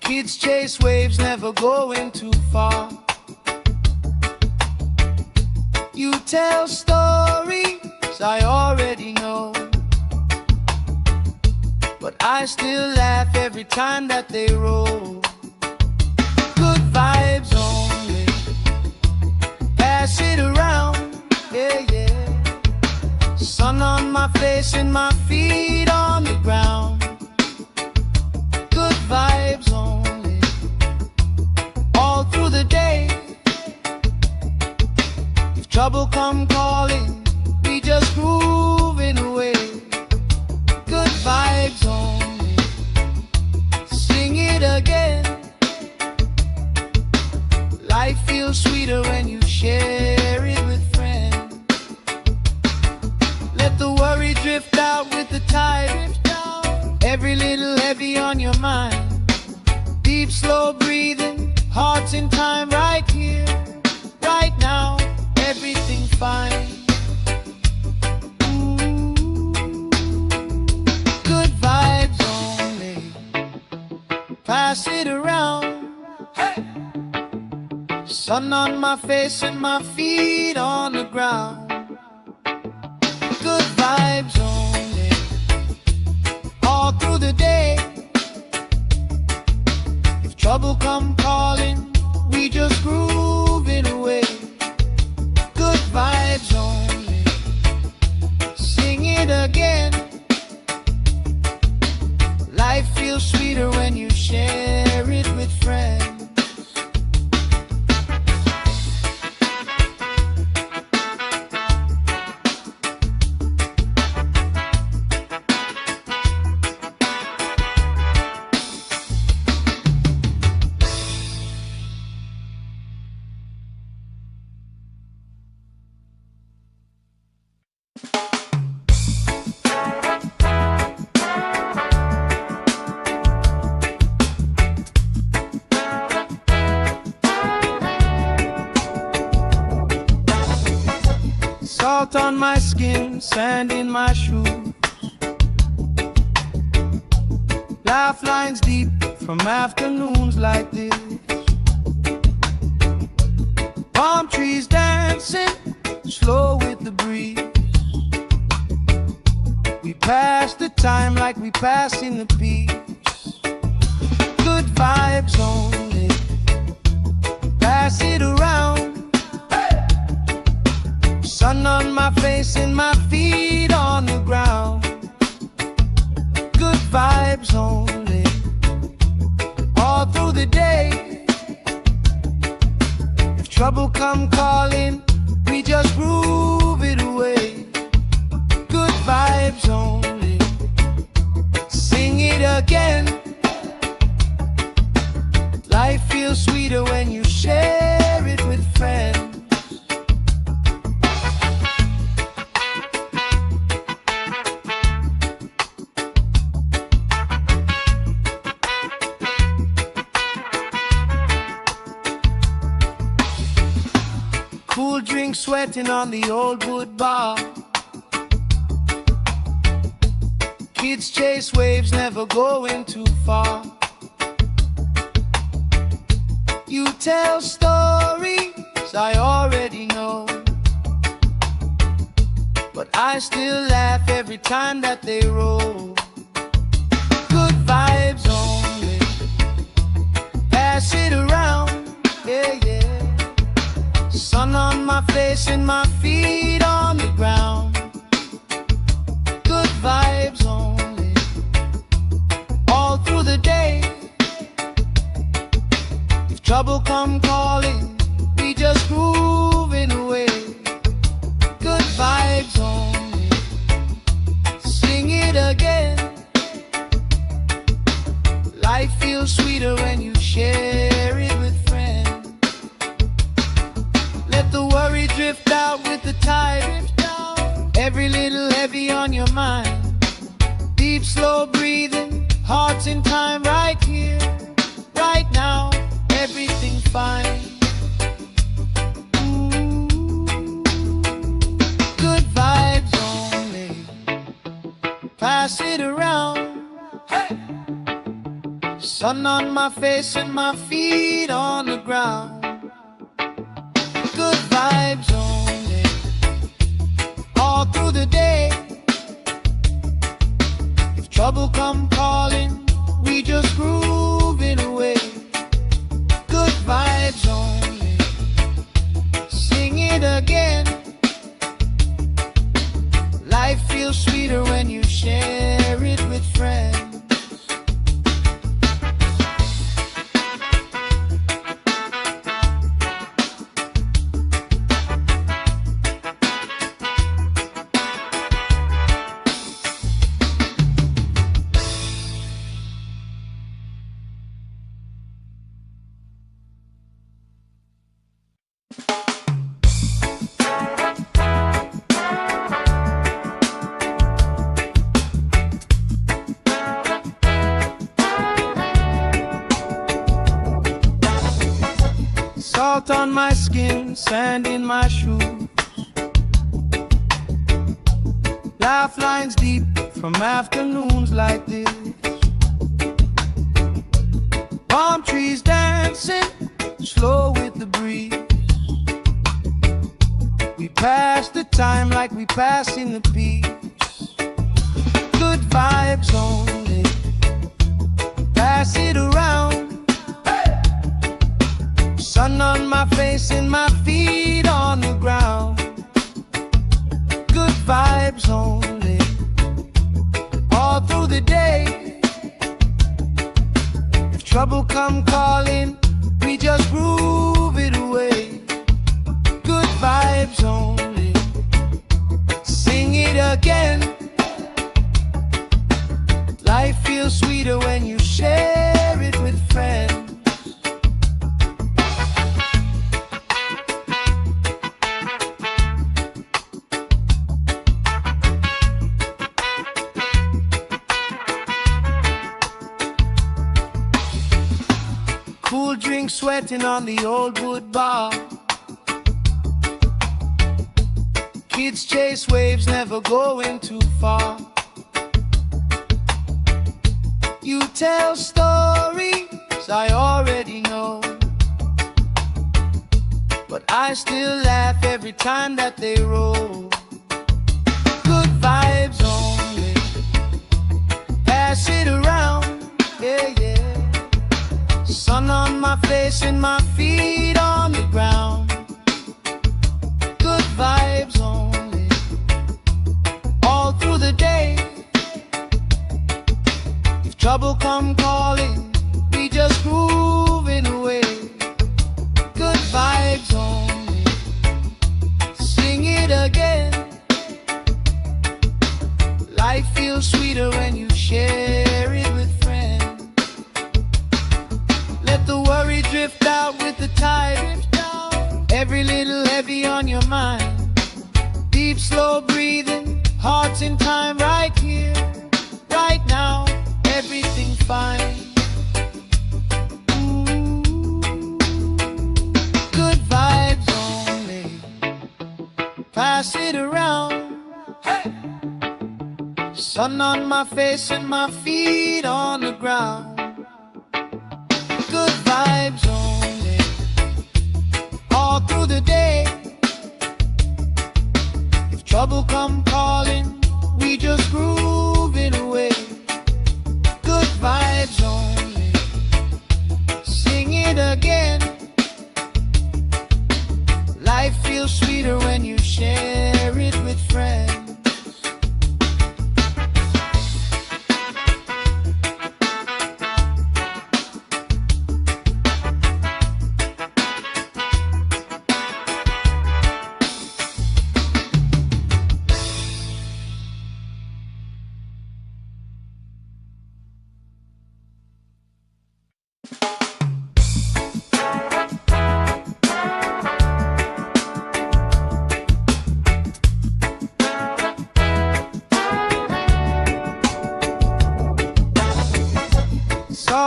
Kids chase waves, never going too far. You tell stories I already know, but I still laugh every time that they roll. Good vibes only. Pass it around, yeah, yeah. Sun on my face and my feet on the ground. Good vibes only. All through the day. If trouble come calling, we just grooving away. Good vibes only. Sing it again. Life feels sweeter when you share it with friends. Let the worry drift out with the tide. Every little heavy on your mind. Deep, slow breathing, hearts in time, right here, right now. Everything fine. Ooh. Good vibes only. Pass it around. Hey. Sun on my face and my feet on the ground. Good vibes only. All through the day. If trouble come calling, we just groove it away. Good vibes only. Sing it again. Life feels sweeter when you share it with friends. Salt on my skin, sand in my shoes. Laugh lines deep from afternoons like this. Palm trees dancing, slow with the breeze. We pass the time like we passing the peace. Good vibes only. Pass it around. Sun on my face and my feet on the ground. Good vibes only. All through the day. If trouble come calling, we just groove it away. Good vibes only. Sing it again. Life feels sweeter when you share it with friends. Cool drink sweating on the old wood bar. Kids chase waves, never going too far. You tell stories I already know, but I still laugh every time that they roll. Good vibes only. Pass it around, yeah, yeah. Sun on my face and my feet on the ground. Good vibes only. All through the day. If trouble come calling, we just grooving away. Good vibes only. heavy on your mind. Deep, slow breathing, hearts in time, right here, right now, everything fine. Good vibes only, pass it around. Hey! Sun on my face and my feet on the ground. Good vibes only, all through the day. If trouble come calling, we just grooving away. Good vibes only, sing it again. Life feels sweeter when you share it with friends. Salt on my skin, sand in my shoes. Laugh lines deep from afternoons like this. Palm trees dancing, slow with the breeze. We pass the time like we passing the peace. Good vibes only, pass it around. Sun on my face and my feet on the ground. Good vibes only, all through the day. If trouble come calling, we just groove it away. Good vibes only, sing it again. Life feels sweeter when you share it with friends. Cool drink sweating on the old wood bar. Kids chase waves, never going too far. You tell stories I already know, but I still laugh every time that they roll. Good vibes only, pass it around, yeah, yeah. Sun on my face and my feet on the ground. Good vibes only, all through the day. If trouble come calling, we just grooving away. Good vibes only, sing it again. Life feels sweeter when you share it with friends. Let the worry drift out with the tide. Every little heavy on your mind. Deep, slow breathing, hearts in time, right here, right now, everything fine. Good vibes only, pass it around. Hey! Sun on my face and my feet on the ground. Good vibes only, all through the day. If trouble come calling, we just groove it away. Good vibes only, sing it again. Life feels sweeter when you share it with friends.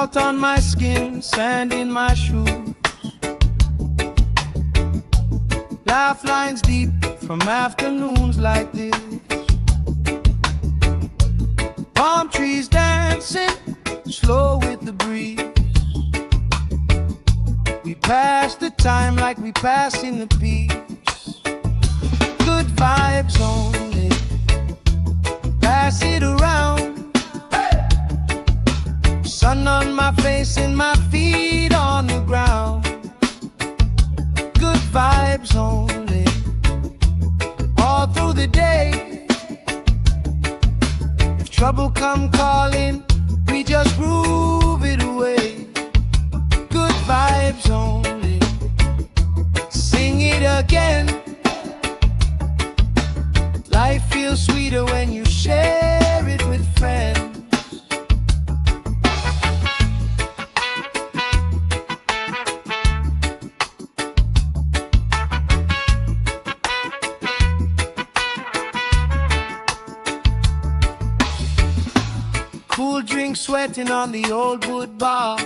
Salt on my skin, sand in my shoes. Laugh lines deep from afternoons like this. Palm trees dancing slow with the breeze. We pass the time like we pass in the peace. Good vibes only, pass it around. Sun on my face and my feet on the ground. Good vibes only, all through the day. If trouble come calling, we just groove it away. Good vibes only, sing it again. Life feels sweeter when you share it with friends. Cool drink sweating on the old wood bar.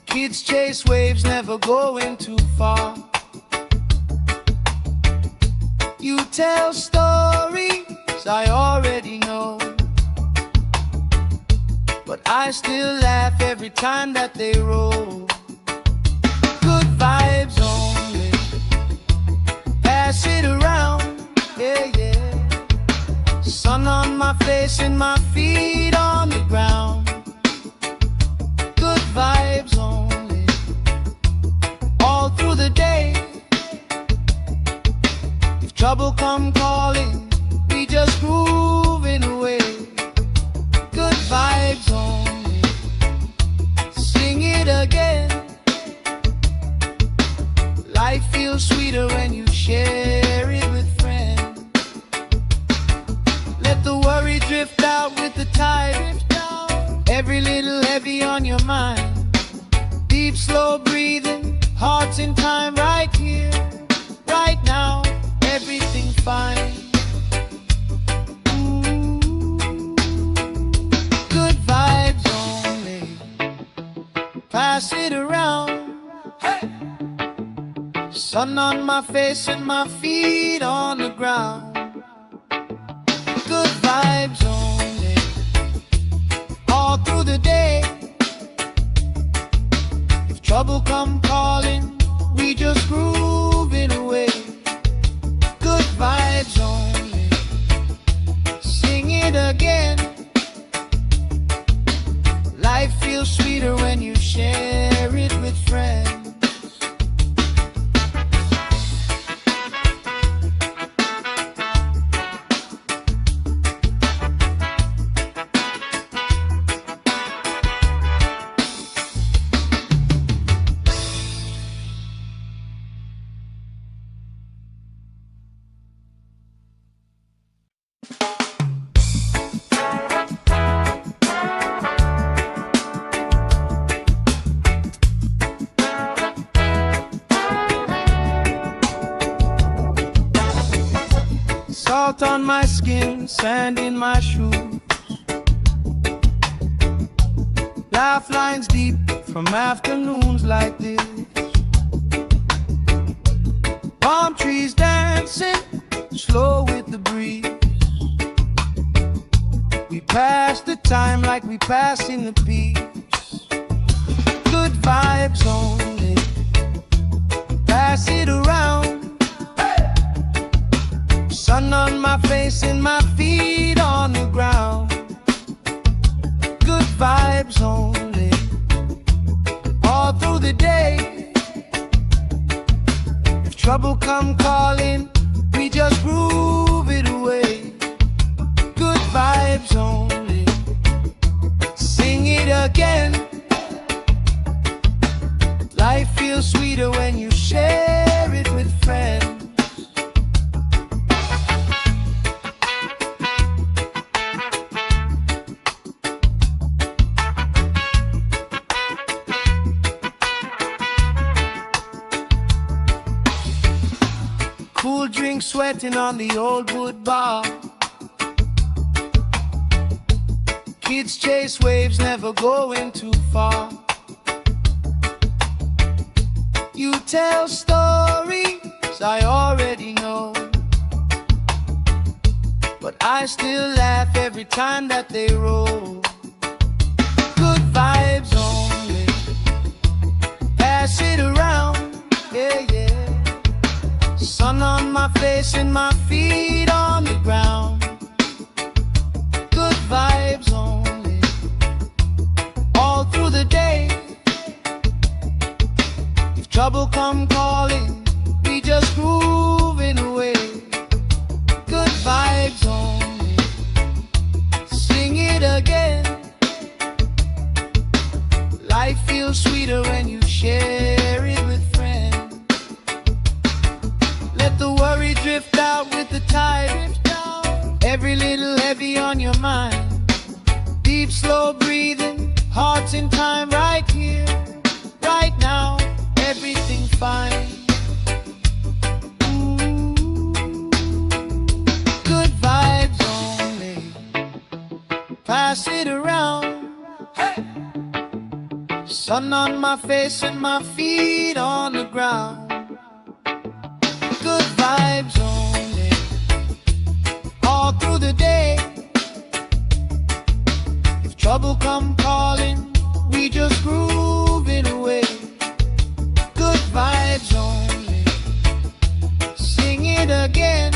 Kids chase waves, never going too far. You tell stories I already know, but I still laugh every time that they roll. Good vibes only, pass it around, yeah, yeah. Sun on my face and my feet on the ground. Good vibes only, all through the day. If trouble come calling, we just grooving away. Good vibes only, sing it again. Life feels sweeter when you share it with friends. Let the worry drift out with the tide. Every little heavy on your mind. Deep, slow breathing, hearts in time, right here, right now. Everything fine. Ooh. Good vibes only, pass it around. Hey. Sun on my face and my feet on the ground. Good vibes only, all through the day. If trouble come calling, we just groove it away. Good vibes only, sing it again. Life feels sweeter when you share it with friends. Salt on my skin, sand in my shoes. Laugh lines deep from afternoons like this. Palm trees dancing slow with the breeze. We pass the time like we pass in the peace. Good vibes only, pass it around. Sun on my face and my feet on the ground. Good vibes only, all through the day. If trouble come calling, we just groove it away. Good vibes only, sing it again. Life feels sweeter when you share it with friends. Cool drink sweating on the old wood bar. Kids chase waves, never going too far. You tell stories I already know, but I still laugh every time that they roll. Good vibes only, pass it around, yeah, yeah. Sun on my face and my feet on the ground. Good vibes only, all through the day. If trouble come calling, we just grooving away. Good vibes only, sing it again. Life feels sweeter when you share it with friends. Let the worry drift out with the tide. Every little heavy on your mind. Deep, slow breathing, hearts in time, right here, right now. Everything fine. Good vibes only, pass it around. Hey! Sun on my face and my feet on the ground. Good vibes only, all through the day. If trouble come calling, we just grooving away. Good vibes only, sing it again.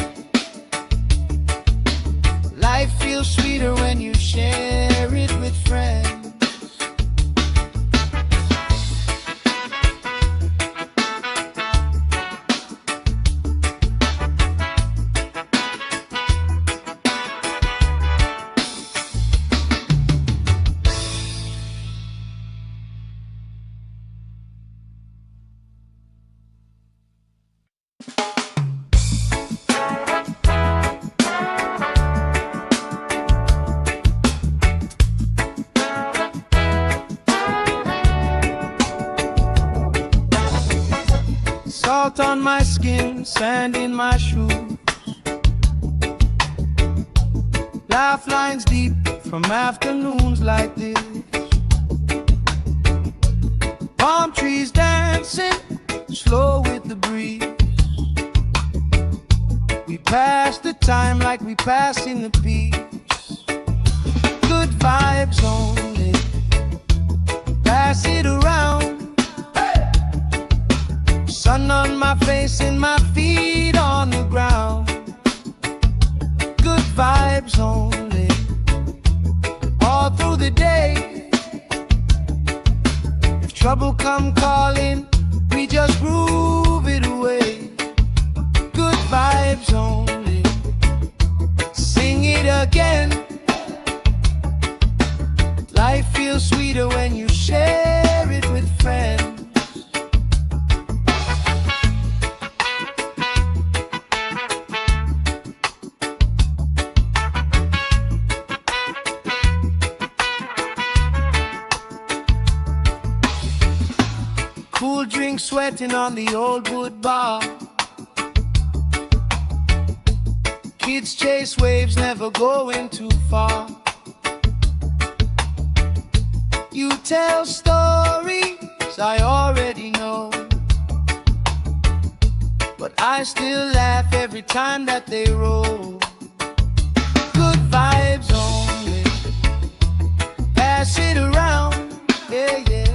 Life feels sweeter when you share it with friends. Salt on my skin, sand in my shoes. Laugh lines deep from afternoons like this. Palm trees dancing, slow with the breeze. We pass the time like we passing the peace. Good vibes only, pass it around. Sun on my face and my feet on the ground. Good vibes only, all through the day. If trouble come calling, we just groove it away. Good vibes only, sing it again. Life feels sweeter when you share it with friends. Cool drink sweating on the old wood bar. Kids chase waves, never going too far. You tell stories I already know, but I still laugh every time that they roll. Good vibes only, pass it around, yeah, yeah.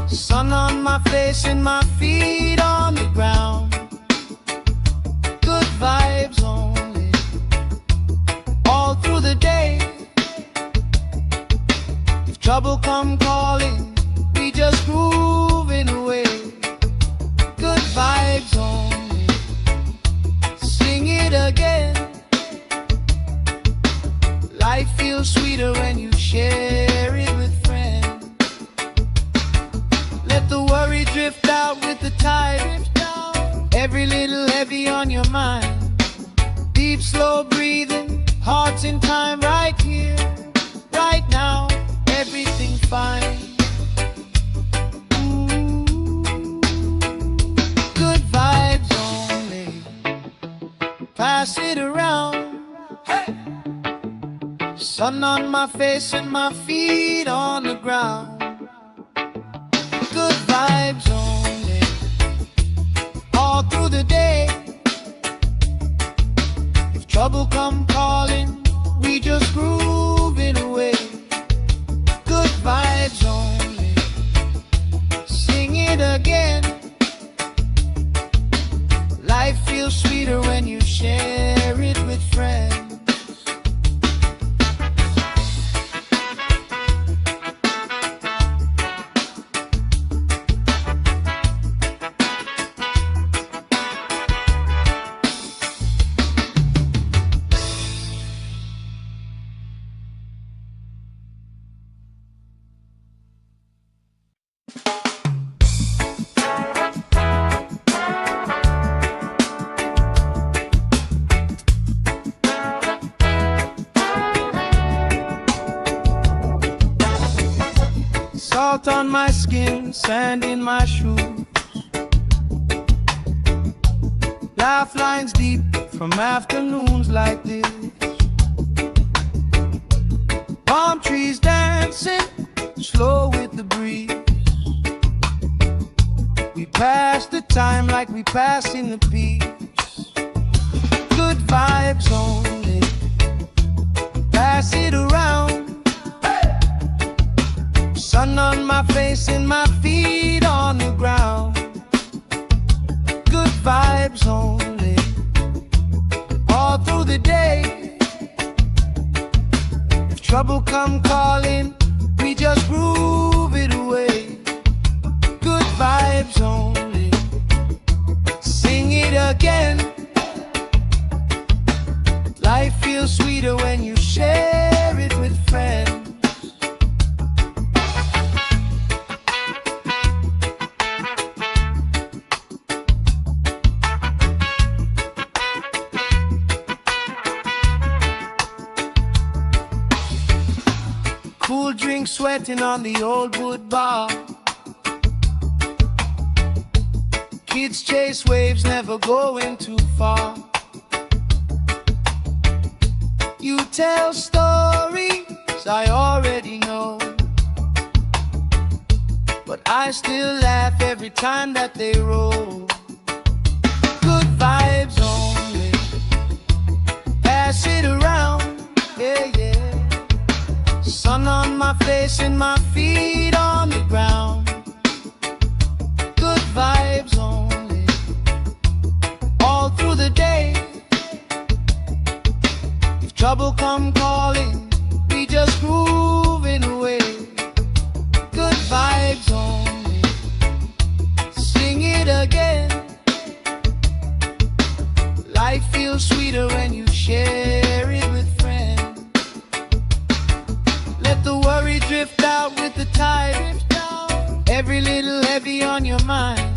Sun on my face and my feet on the ground. Good vibes only, all through the day. If trouble come calling, we just grooving away. Good vibes only, sing it again. Life feels sweeter when you share it with friends. Let the worry drift out with the tide. Every little heavy on your mind. Deep, slow breathing, hearts in time, right here, right now. Everything fine. Good vibes only, pass it around. Hey! Sun on my face and my feet on the ground. Good vibes only, all through the day. If trouble come calling, we just grooving away. Good vibes only, sing it again. Life feels sweeter when you share it with friends. Salt on my skin, sand in my shoes. Laugh lines deep from afternoons like this. Palm trees dancing, slow with the breeze. We pass the time like we passing the peace. Good vibes only, pass it around. Sun on my face and my feet on the ground. Good vibes only, all through the day. If trouble come calling, we just groove it away. Good vibes only, sing it again. Life feels sweeter when you share it with friends. Cool drink sweating on the old wood bar. Kids chase waves, never going too far. You tell stories I already know, but I still laugh every time that they roll. Good vibes only, pass it around, yeah, yeah. Sun on my face and my feet on the ground. Good vibes only, all through the day. If trouble come calling, we just grooving away. Good vibes only, sing it again. Life feels sweeter when you share it with friends. Let the worry drift out with the tide. Every little heavy on your mind.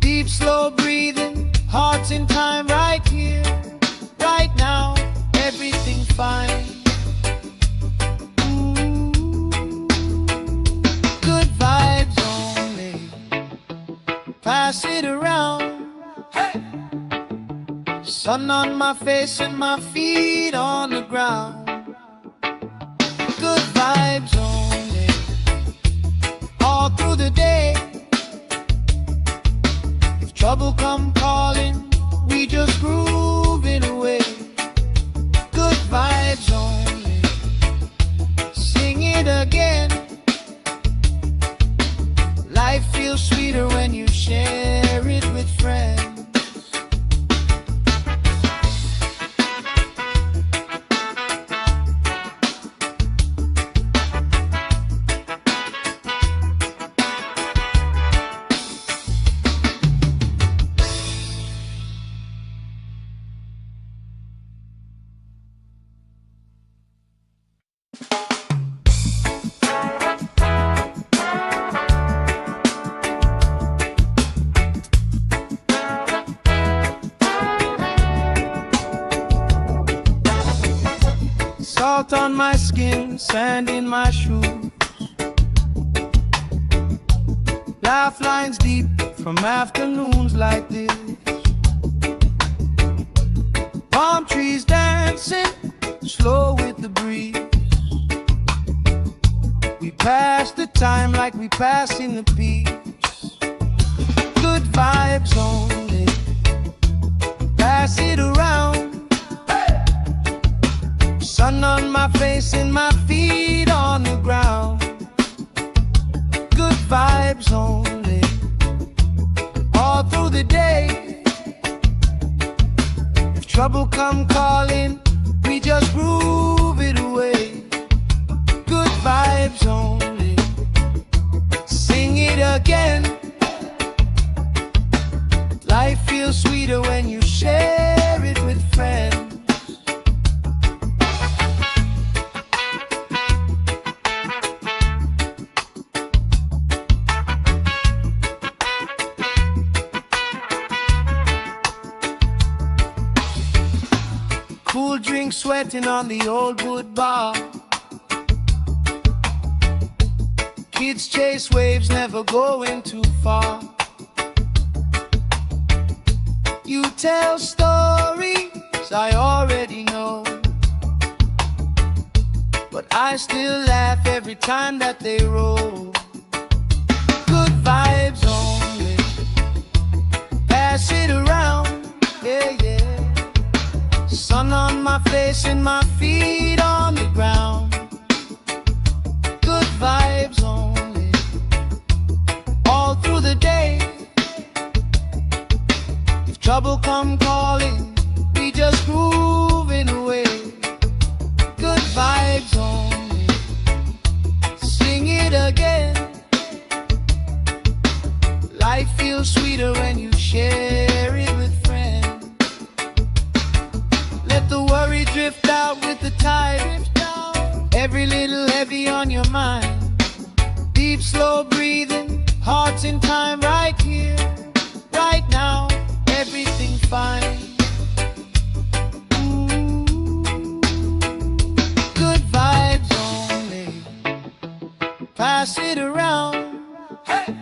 Deep, slow breathing, hearts in time, right here, right now. Everything fine. Ooh. Good vibes only, pass it around. Hey! Sun on my face and my feet on the ground. Good vibes only, all through the day. If trouble come calling, we just grooving away. Good vibes only, sing it again. Life feels sweeter when you share it with friends. Salt on my skin, sand in my shoes. Laugh lines deep from afternoons like this. Palm trees dancing, slow with the breeze. time like we passing the beach. Good vibes only. Pass it around. Sun on my face and my feet on the ground. Good vibes only. All through the day. If trouble come calling, we just groove it away. Good vibes only. Sing it again. Life feels sweeter when you share it with friends. Cool drink sweating on the old wood bar. Kids chase waves, never going too far. You tell stories I already know, but I still laugh every time that they roll. Good vibes only. Pass it around, yeah, yeah. Sun on my face and my feet on the ground. Good vibes only. All through the day. If trouble come calling, we just grooving away. Good vibes only. Sing it again. Life feels sweeter when you share it with friends. Let the worry drift out with the tide. Every little heavy on your mind. Deep, slow breathing. Hearts in time right here, right now. Everything fine. Good vibes only. Pass it around. Hey!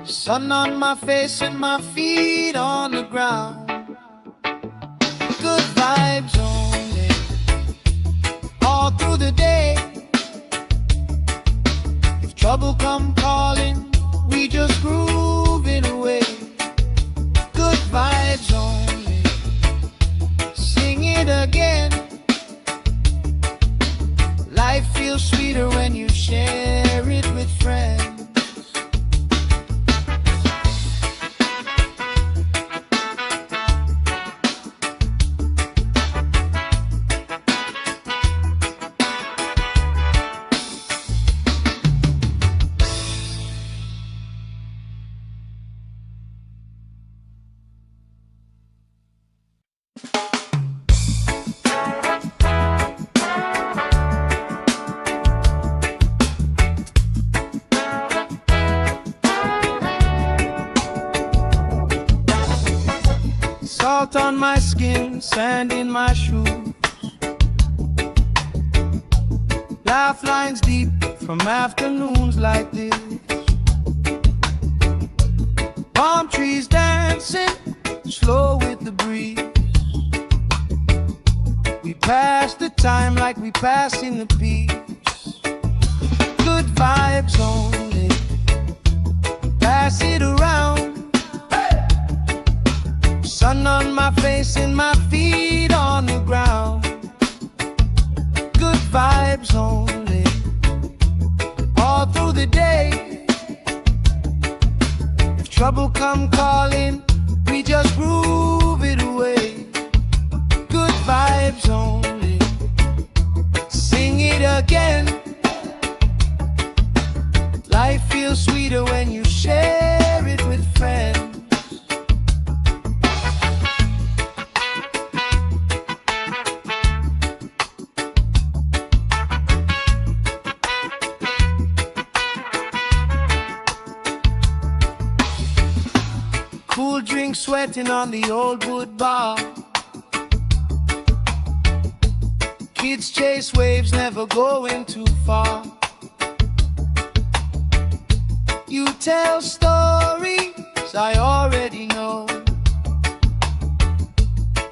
Sun on my face and my feet on the ground. Good vibes only. All through the day. If trouble come calling, we just groove it away. Good vibes only. Sing it again. Life feels sweeter when you share it with friends. Salt on my skin, sand in my shoes. Laugh lines deep from afternoons like this. Palm trees dancing, slow with the breeze. We pass the time like we passing the peace. Good vibes only. Pass it around. Sun on my face and my feet on the ground. Good vibes only. All through the day. If trouble come calling, we just groove it away. Good vibes only. Sing it again. Life feels sweeter when you share it with friends. Cool drink sweating on the old wood bar. Kids chase waves, never going too far. You tell stories I already know,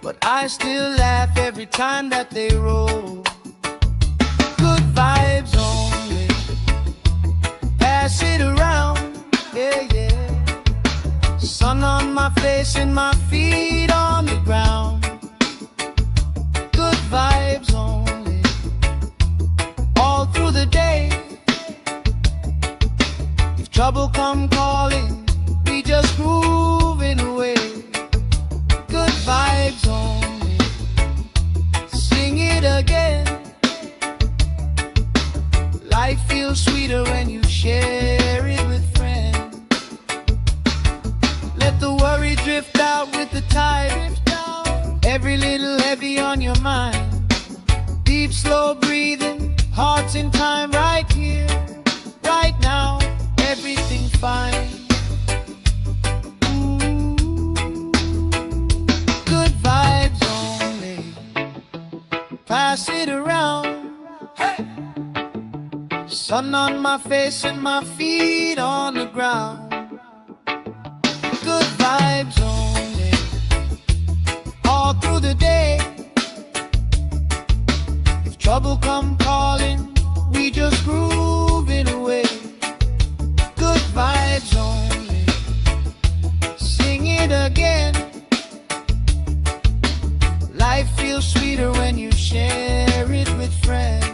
but I still laugh every time that they roll. Good vibes only. pass it around, yeah, yeah. Sun on my face and my feet on the ground. Good vibes only, all through the day. If trouble come calling, we just moving away. Good vibes only, sing it again. Life feels sweeter when you share it with friends. Let the worry drift out with the tide. Every little heavy on your mind. Deep, slow breathing, hearts in time, right here, right now. Everything fine. Good vibes only, pass it around. Hey! Sun on my face and my feet on the ground. Good vibes only, all through the day. If trouble come calling, we just grooving away. Good vibes only, sing it again. Life feels sweeter when you share it with friends.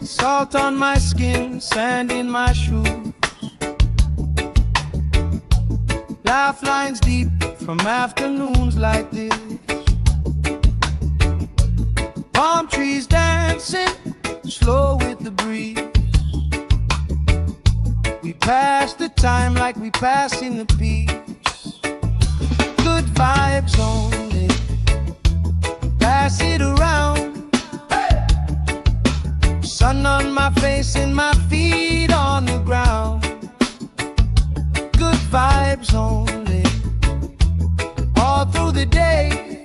Salt on my skin, sand in my shoes. Laugh lines deep from afternoons like this. Palm trees dancing, slow with the breeze. We pass the time like we passing the peace. Good vibes only, pass it around. Sun on my face and my feet on the ground. Good vibes only, all through the day.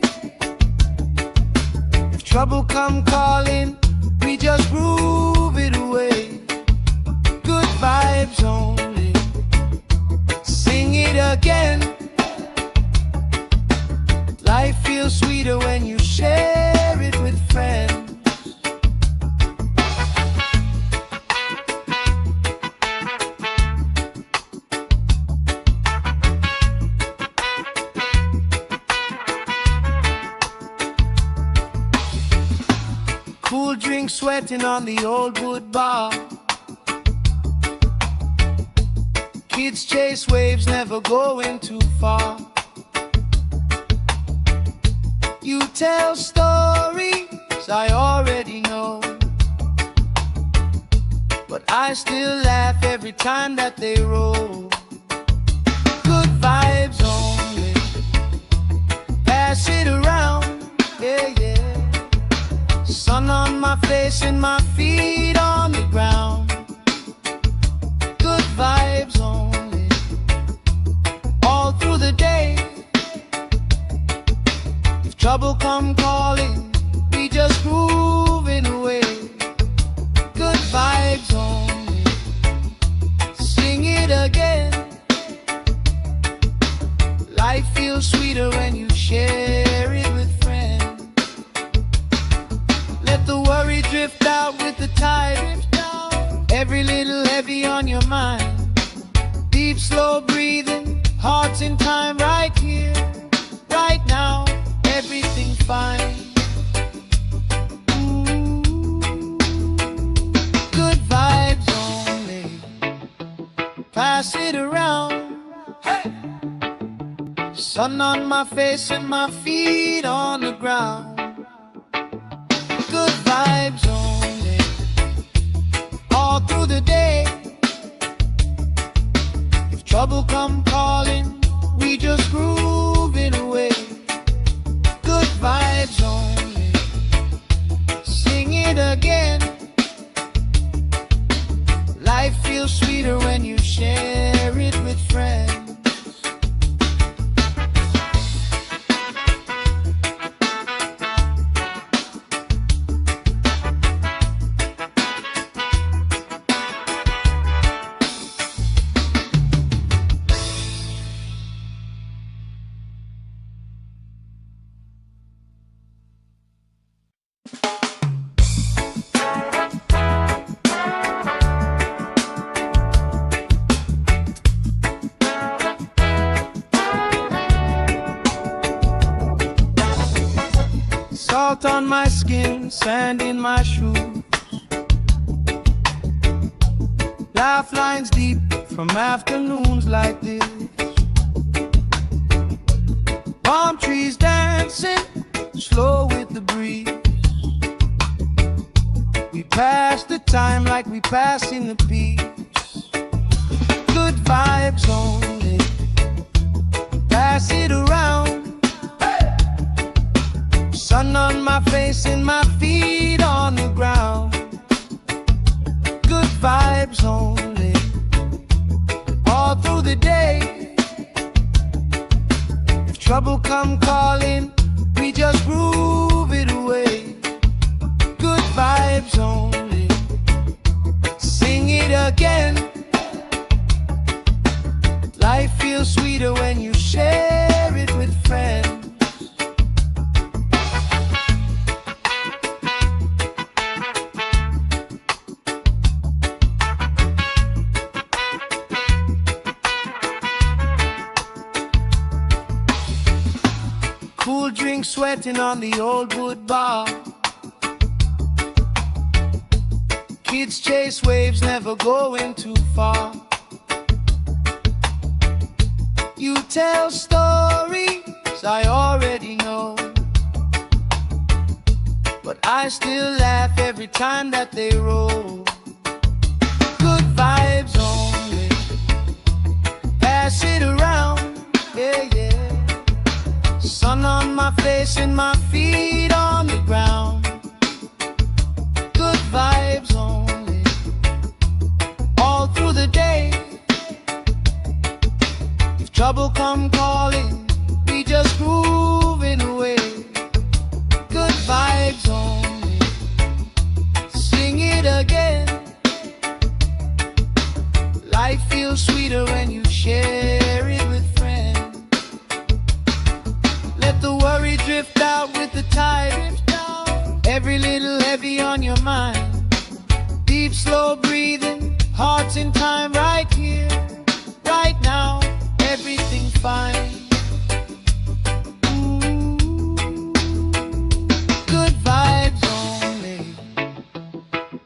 If trouble come calling, we just groove it away. Good vibes only, sing it again. Life feels sweeter when you share it with friends. Cool drink sweating on the old wood bar. Kids chase waves, never going too far. You tell stories I already know, but I still laugh every time that they roll. Good vibes only, pass it around, yeah, yeah. Sun on my face and my feet on the ground. Good vibes only, all through the day. If trouble come calling, we just grooving away. Good vibes only, sing it again. Life feels sweeter when you share it with friends. Let the worry drift out with the tide. Every little heavy on your mind. Deep, slow breathing, hearts in time, right here, right now. Everything fine. Good vibes only, pass it around. Hey! Sun on my face and my feet on the ground. Good vibes only, all through the day. If trouble come calling, we just grooving away. Good vibes only, sing it feels sweeter when you share it with friends. Salt on my skin, sand in my shoes, laugh lines deep from afternoons like this. Palm trees dancing slow with the breeze. We pass the time like we pass in the peace. Good vibes only, pass it around. Sun on my face and my feet on the ground. Good vibes only, all through the day. If trouble come calling, we just groove it away. Good vibes only, sing it again. Life feels sweeter when you share it with friends. Cool drink sweating on the old wood bar. Kids chase waves, never going too far. You tell stories I already know, but I still laugh every time that they roll. Good vibes only, pass it around, yeah, yeah. Sun on my face and my feet on the ground. Good vibes only, all through the day. If trouble come calling, we just grooving away. Good vibes only, sing it again. Life feels sweeter when you share it with friends. Let the worry drift out with the tide. Every little heavy on your mind. Deep, slow breathing, hearts in time, right here, right now. Everything fine. Ooh. Good vibes only,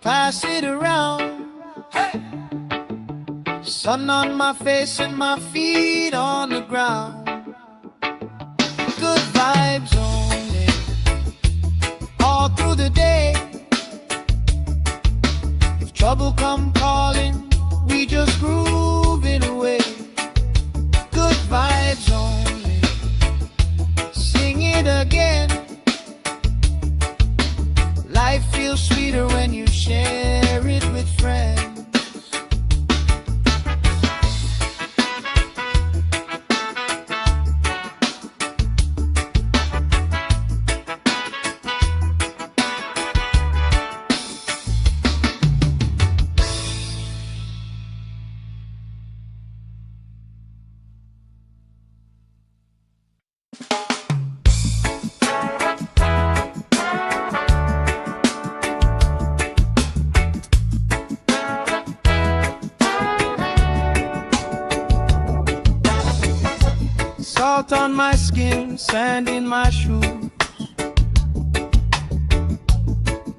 pass it around. Hey. Sun on my face and my feet on the ground. Good vibes only, all through the day. If trouble come calling, we just groove it away. Good vibes only, sing it again. Life feels sweeter when you share it with friends. Salt on my skin, sand in my shoes,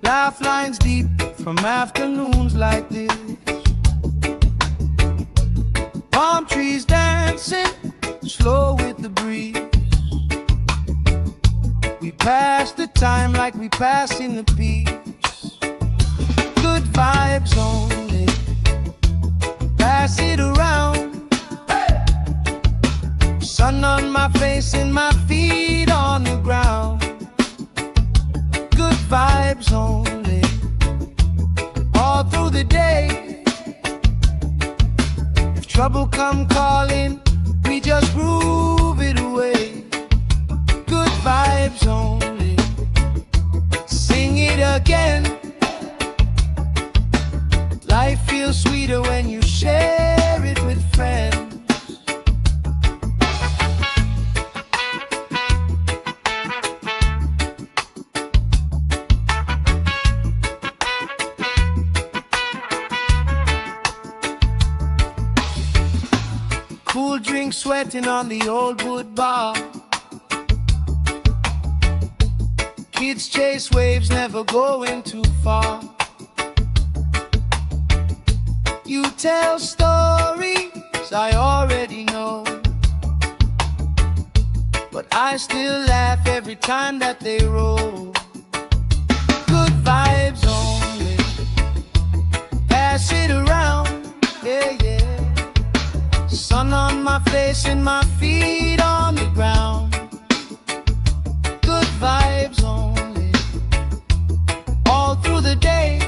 laugh lines deep from afternoons like this. Palm trees dancing slow with the breeze. We pass the time like we pass in the peace. Good vibes only, pass it around. Sun on my face and my feet on the ground. Good vibes only, all through the day. trouble come calling, we just groove it away. Good vibes only. Sing it again. Life feels sweeter when you share it with friends. Cool drink sweating on the old wood bar. Kids chase waves, never going too far. You tell stories I already know, but I still laugh every time that they roll. Good vibes only. Pass it around, yeah, yeah. Sun on my face and my feet on the ground. Good vibes only. All through the day.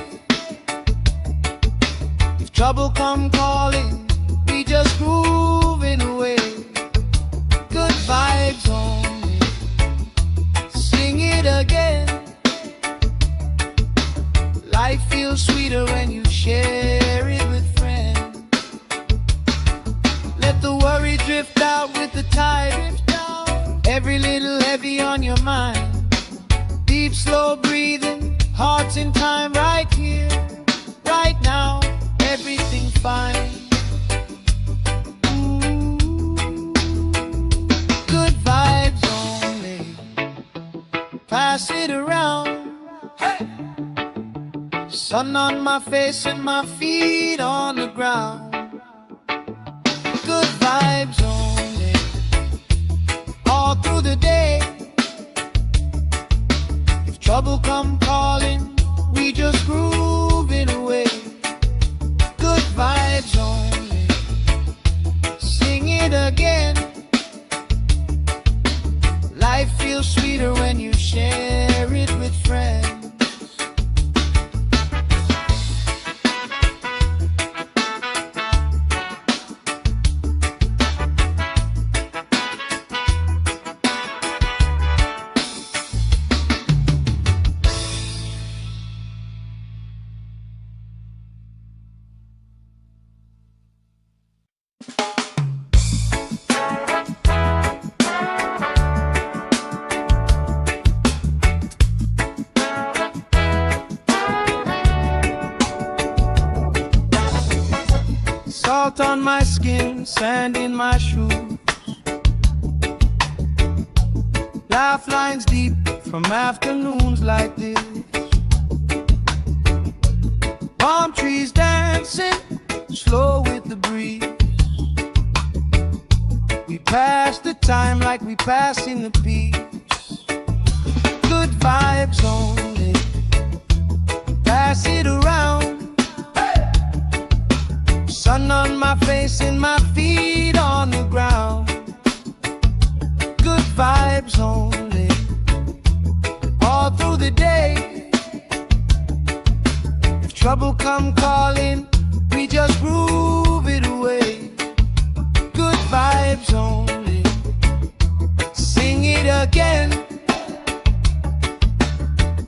If trouble come calling, we just grooving away. Good vibes only. Sing it again. Life feels sweeter when you share it with friends. Let the worry drift out with the tide. Every little heavy on your mind. Deep, slow breathing, hearts in time, right here, right now. Everything fine. Ooh. Good vibes only. Pass it around. Hey. Sun on my face and my feet on the ground. Good vibes only. All through the day. If trouble come calling, we just grooving away. Good vibes only. Sing it again. Life feels sweeter when you share it with friends. Salt on my skin, sand in my shoes. Laugh lines deep from afternoons like this. Palm trees dancing, slow with the breeze. We pass the time like we passing the peace. Good vibes only. Pass it around. Sun on my face and my feet on the ground. Good vibes only. All through the day. If trouble come calling, we just groove it away. Good vibes only. Sing it again.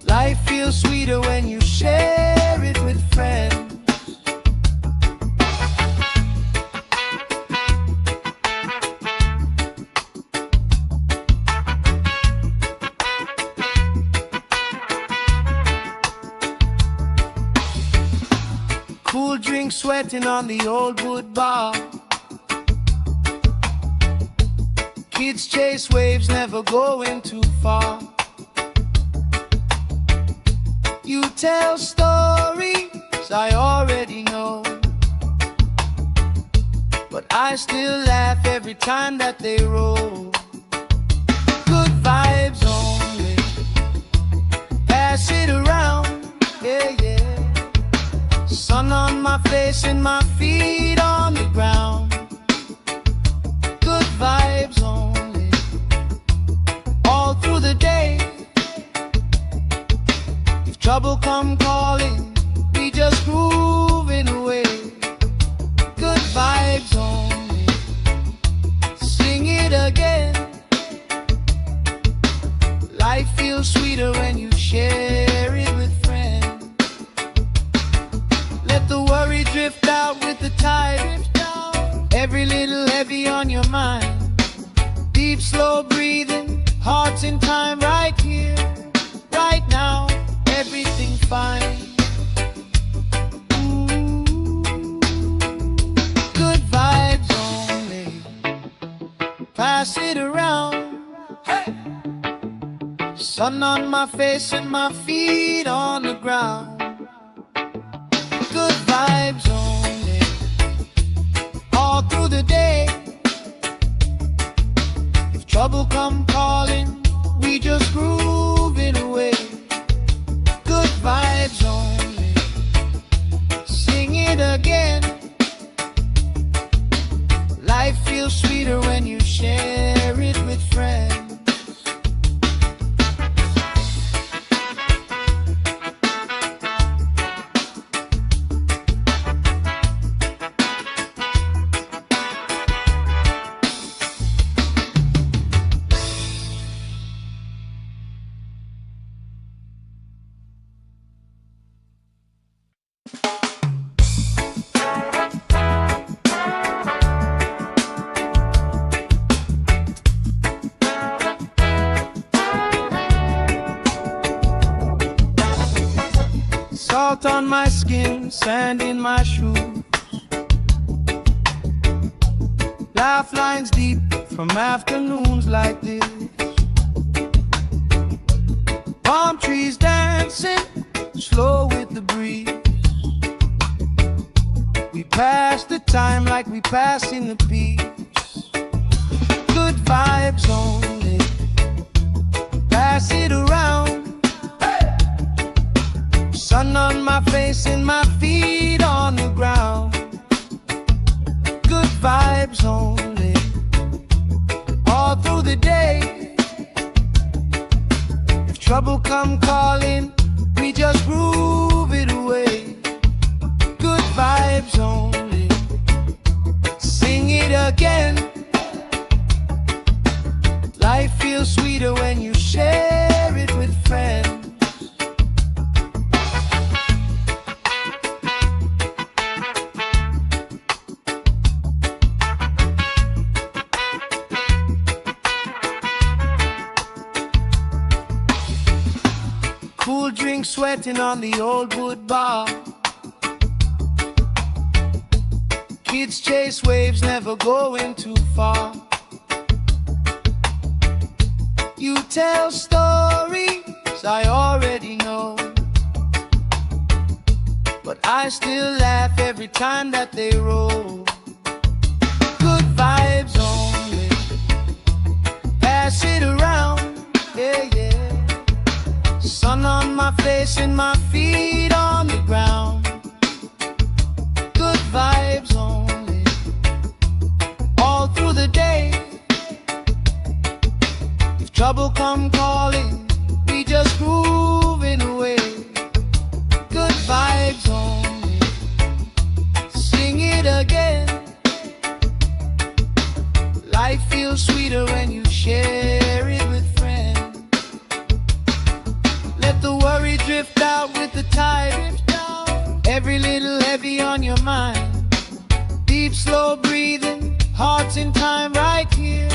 Life feels sweeter when you share it with friends. Cool drink sweating on the old wood bar. Kids chase waves, never going too far. You tell stories I already know, but I still laugh every time that they roll. Good vibes only. Pass it around, yeah, yeah. Sun on my face and my feet on the ground. Good vibes only. All through the day. If trouble come calling, we just grooving away. Good vibes only. Deep, slow breathing, hearts in time, right here, right now, everything fine. Good vibes only, pass it around. Hey! Sun on my face and my feet on the ground. Good vibes only, all through the day. If trouble come calling, we just groove it away. Good vibes only, sing it again. Life feels sweeter when you share it with friends. Salt on my skin, sand in my shoes. Laugh lines deep from afternoons like this. Palm trees dancing, slow with the breeze. We pass the time like we pass in the peace. Good vibes only, pass it around. Sun on my face and my feet on the ground. Good vibes only, all through the day. If trouble come calling, we just groove it away. Good vibes only, sing it again. Life feels sweeter when you share it with friends. Cool drink sweating on the old wood bar. Kids chase waves, never going too far. You tell stories I already know, but I still laugh every time that they roll. Good vibes only, pass it around, yeah, yeah. Sun on my face and my feet on the ground. Good vibes only, all through the day. If trouble come calling, we just grooving away. Good vibes only, sing it again. Life feels sweeter when you share it with friends. Let the worry drift out with the tide. Every little heavy on your mind. Deep, slow breathing, hearts in time, right here,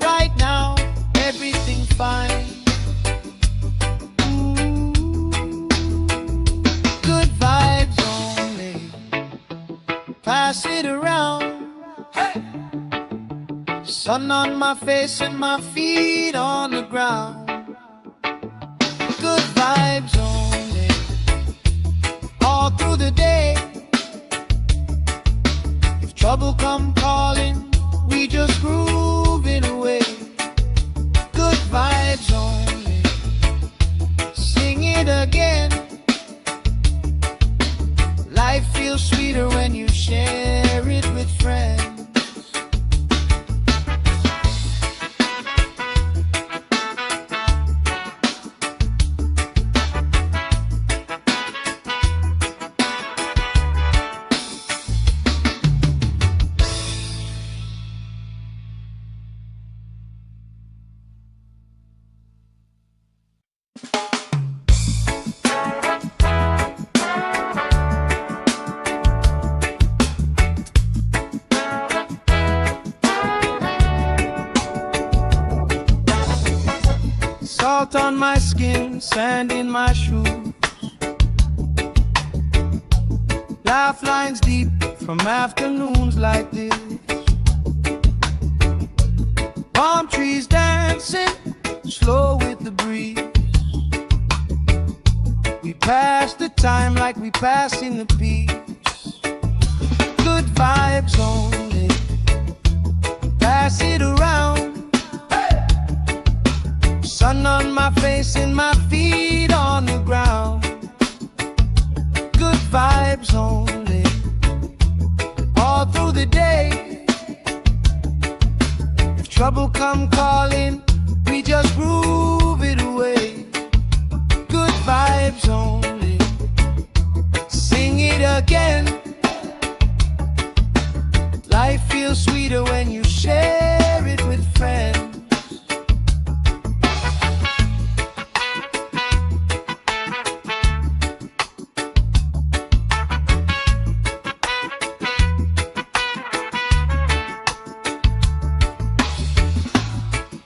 right now, everything fine. Good vibes only, pass it around. Hey! Sun on my face and my feet on the ground. Good vibes only, all through the day. If trouble come calling, we just groove it away. Good vibes only, sing it again. Life feels sweeter when you share it with friends. Salt on my skin, sand in my shoes. Laugh lines deep from afternoons like this. Palm trees dancing slow with the breeze. We pass the time like we pass in the peace. Good vibes only, pass it around. Sun on my face and my feet on the ground. Good vibes only, all through the day. If trouble come calling, we just groove it away. Good vibes only, sing it again. Life feels sweeter when you share it with friends.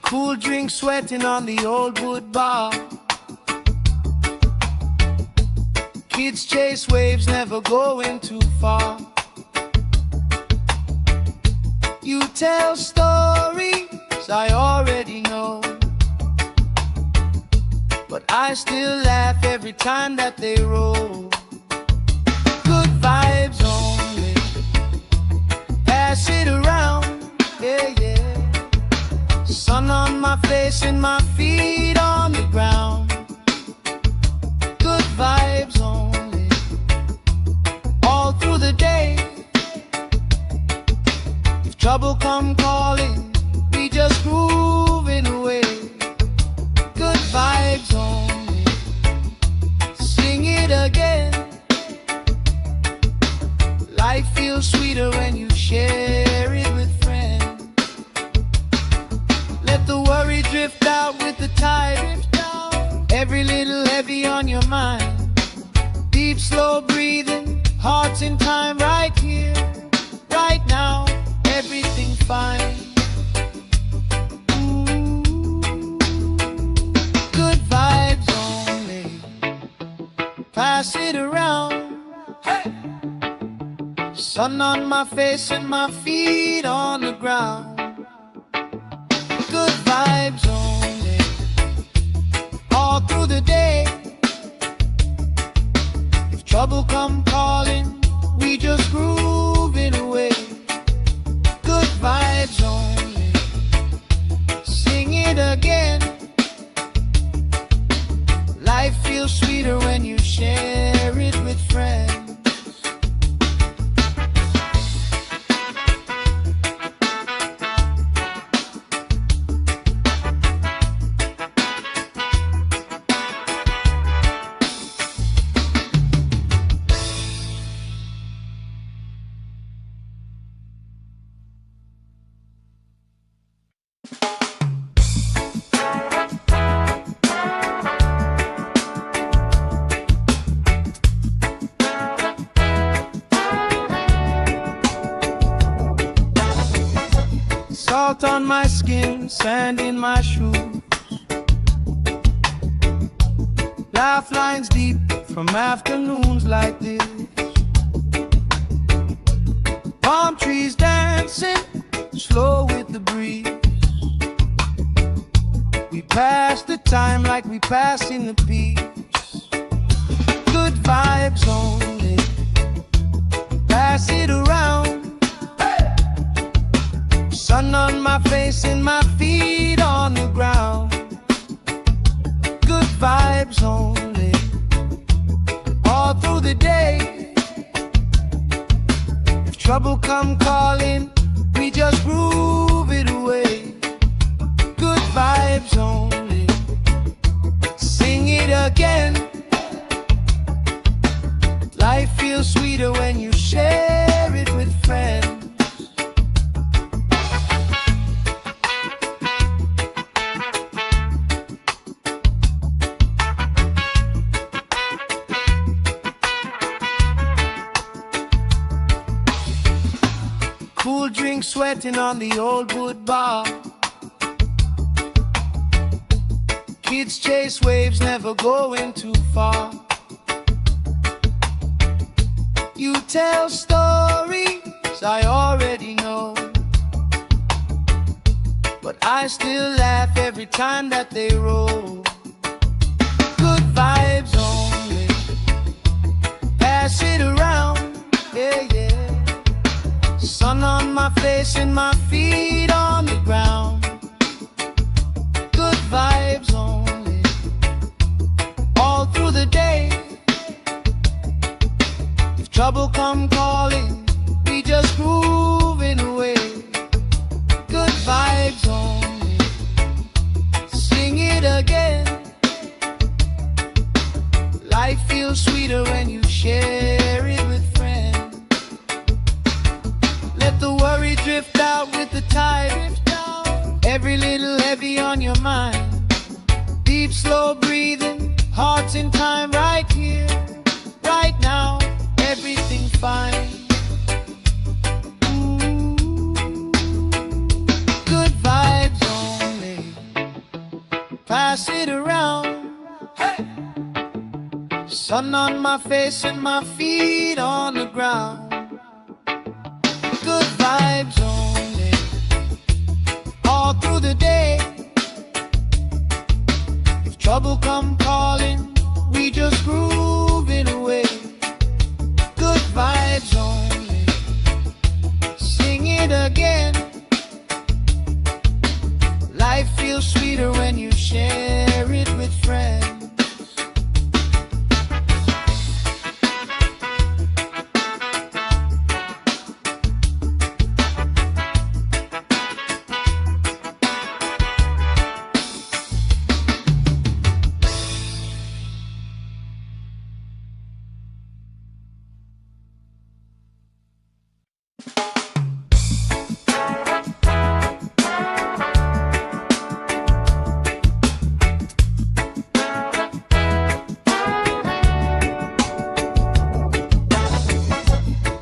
Cool drink sweating on the old wood bar. Kids chase waves, never going too far. You tell stories I already know, but I still laugh every time that they roll. Good vibes only, pass it around, yeah, yeah. Sun on my face and my feet on the ground. Good vibes only, all through the day. If trouble come calling, we just groove it away. Good vibes only, sing it again. Life feels sweeter when you share it with friends. Let the worry drift out with the tide. Every little heavy on your mind. Deep, slow breathing, hearts in time, right here, right now. Everything fine. Ooh, good vibes only, pass it around. Hey! Sun on my face and my feet on the ground. Good vibes only, all through the day. If trouble come calling, we just groove it away. Good vibes only, sing it again. Life feels sweeter when you share it with friends. Salt on my skin, sand in my shoes. Laugh lines deep from afternoons like this. Palm trees dancing slow with the breeze. We pass the time like we pass in the peace. Good vibes only, pass it around. Sun on my face and my feet on the ground. Good vibes only, all through the day. If trouble come calling, we just groove it away. Good vibes only, sing it again. Life feels sweeter when you share it with friends. Cool drink sweating on the old wood bar. Kids chase waves, never going too far. You tell stories I already know, but I still laugh every time that they roll. Good vibes only, pass it around, yeah, yeah. Sun on my face and my feet on the ground. Good vibes only, all through the day. If trouble come calling, we just grooving away. Good vibes only, sing it again. Life feels sweeter when you share it with friends. Let the worry drift out with the tide. Every little heavy on your mind. Deep, slow breathing, hearts in time, right here, right now. Everything fine. Good vibes only, pass it around. Hey! Sun on my face and my feet on the ground. Good vibes only, all through the day. If trouble come calling, we just grooving away. Good vibes only, sing it again. Life feels sweeter when you share it with friends.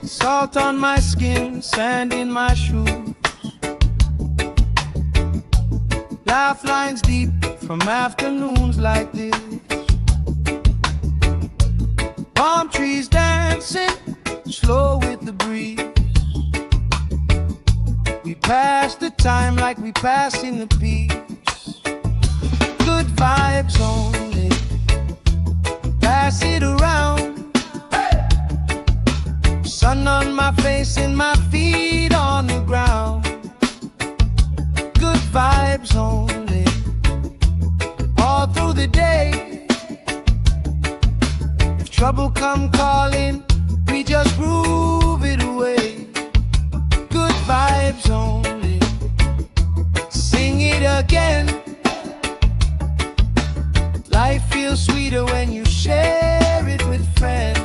Salt on my skin, sand in my shoes. Laugh lines deep from afternoons like this. Palm trees dancing, slow with the breeze. We pass the time like we passing the peace. Good vibes only, pass it around. Sun on my face and my feet on the ground. Good vibes only, all through the day. If trouble come calling, we just groove it away. Good vibes only, sing it again. Life feels sweeter when you share it with friends.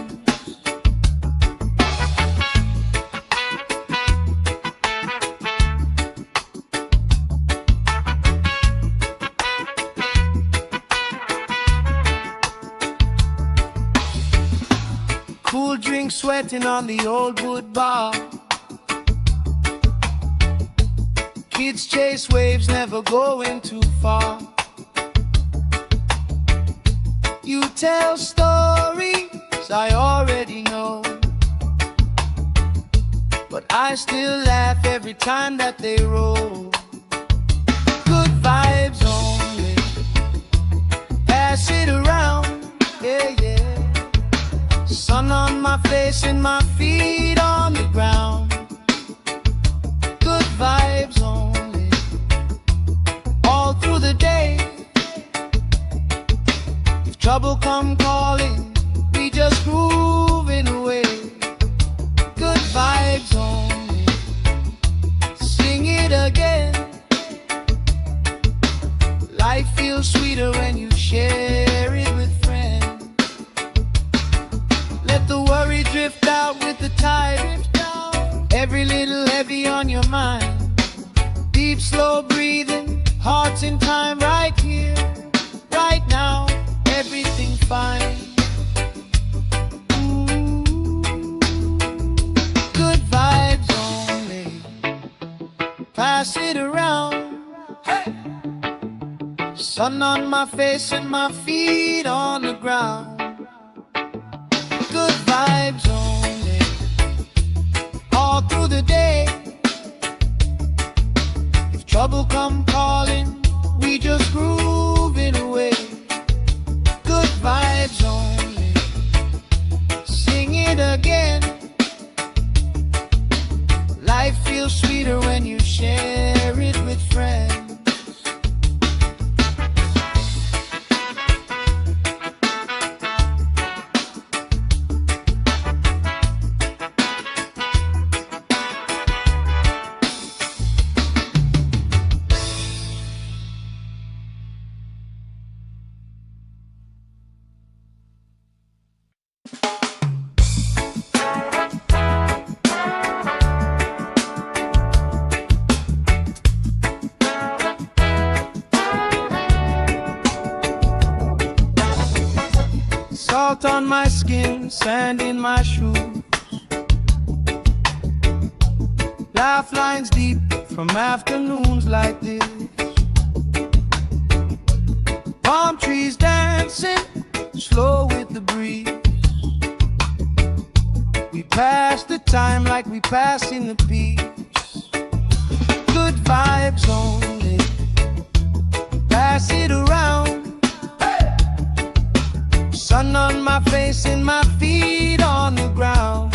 Cool drink sweating on the old wood bar. Kids chase waves, never going too far. You tell stories I already know, but I still laugh every time that they roll. Good vibes only, pass it around, yeah, yeah. Sun on my face and my feet on the ground. Good vibes only, all through the day. If trouble come calling, we just grooving away. Good vibes only, sing it again. Life feels sweeter when you share it with friends. Let the worry drift out with the tide. Every little heavy on your mind. Deep, slow breathing, hearts in time, right here, right now. Everything fine. Good vibes only, pass it around. Hey! Sun on my face and my feet on the ground. Good vibes only, all through the day. If trouble come calling, we just groove it away. Good vibes only, sing it again. Life feels sweeter when you share it with friends. Salt on my skin, sand in my shoes. Laugh lines deep from afternoons like this. Palm trees dancing, slow with the breeze. We pass the time like we pass in the peace. Good vibes only, pass it around. Sun on my face and my feet on the ground.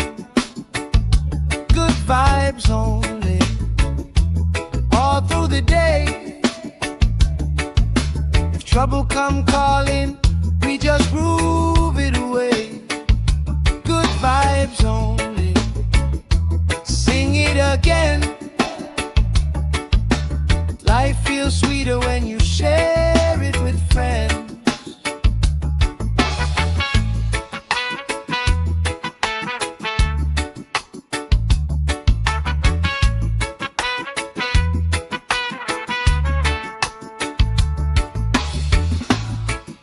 Good vibes only, all through the day. If trouble come calling, we just groove it away. Good vibes only, sing it again. Life feels sweeter when you share it with friends.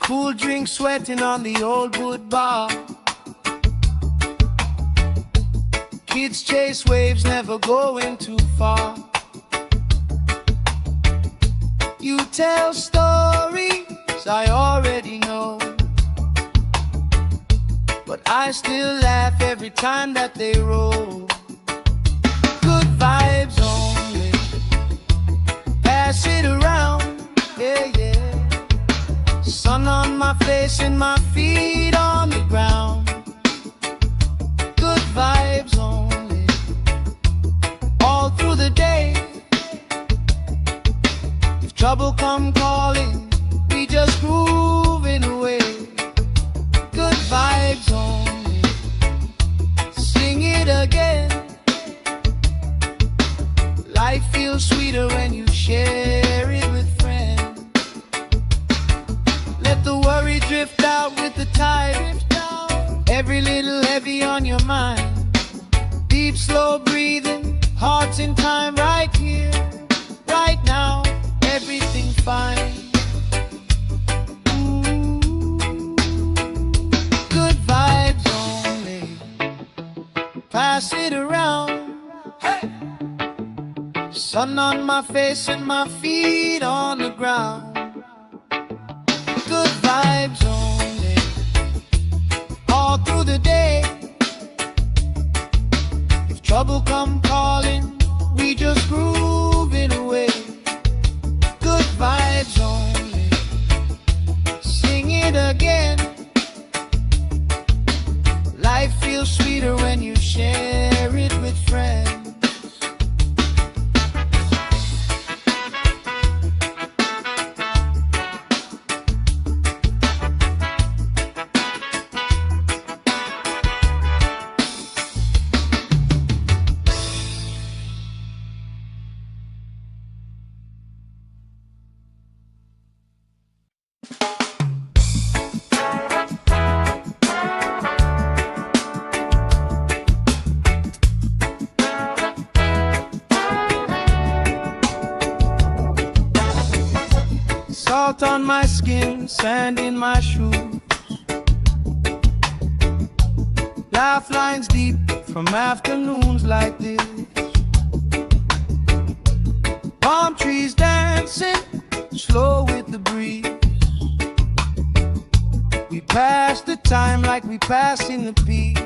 Cool drink sweating on the old wood bar. Kids chase waves, never going too far. You tell stories I already know, but I still laugh every time that they roll. Good vibes only, pass it around, yeah, yeah. Sun on my face and my feet on the ground. Good vibes only, all through the day. If trouble come calling, we just groove it away. Good vibes only, sing it again. Life feels sweeter when you share it with friends. Let the worry drift out with the tide. Every little heavy on your mind. Deep, slow breathing, hearts in time, right here, right now. Everything fine. Ooh. Good vibes only, pass it around. Hey. Sun on my face and my feet on the ground. Good vibes only, all through the day. If trouble come calling, we just groove it away. Good vibes only, sing it again. Life feels sweeter when you share it with friends. Salt on my skin, sand in my shoes. Laugh lines deep from afternoons like this. Palm trees dancing, slow with the breeze. time like we passing the beach.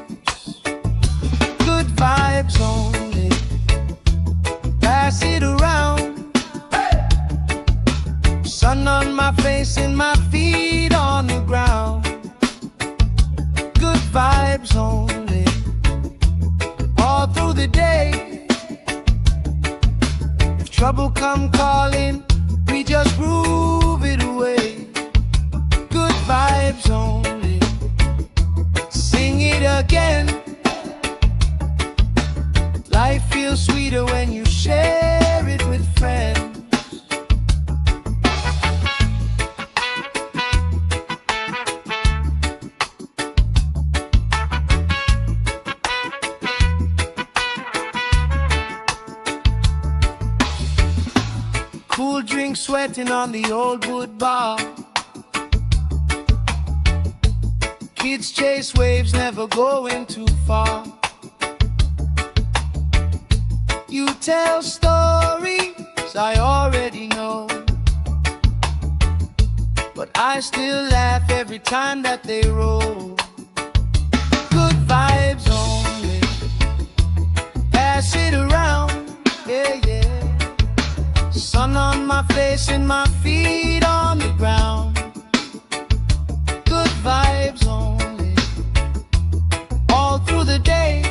Good vibes only. Pass it around. Sun on my face and my feet on the ground. Good vibes only. All through the day. If trouble come calling, we just groove it away. Good vibes only. Sing it again. Life feels sweeter when you share it with friends. Cool drink sweating on the old wood bar. Kids chase waves, never going too far. You tell stories I already know, but I still laugh every time that they roll. Good vibes only. Pass it around, yeah, yeah. Sun on my face and my feet on the ground. Good vibes only. All through the day.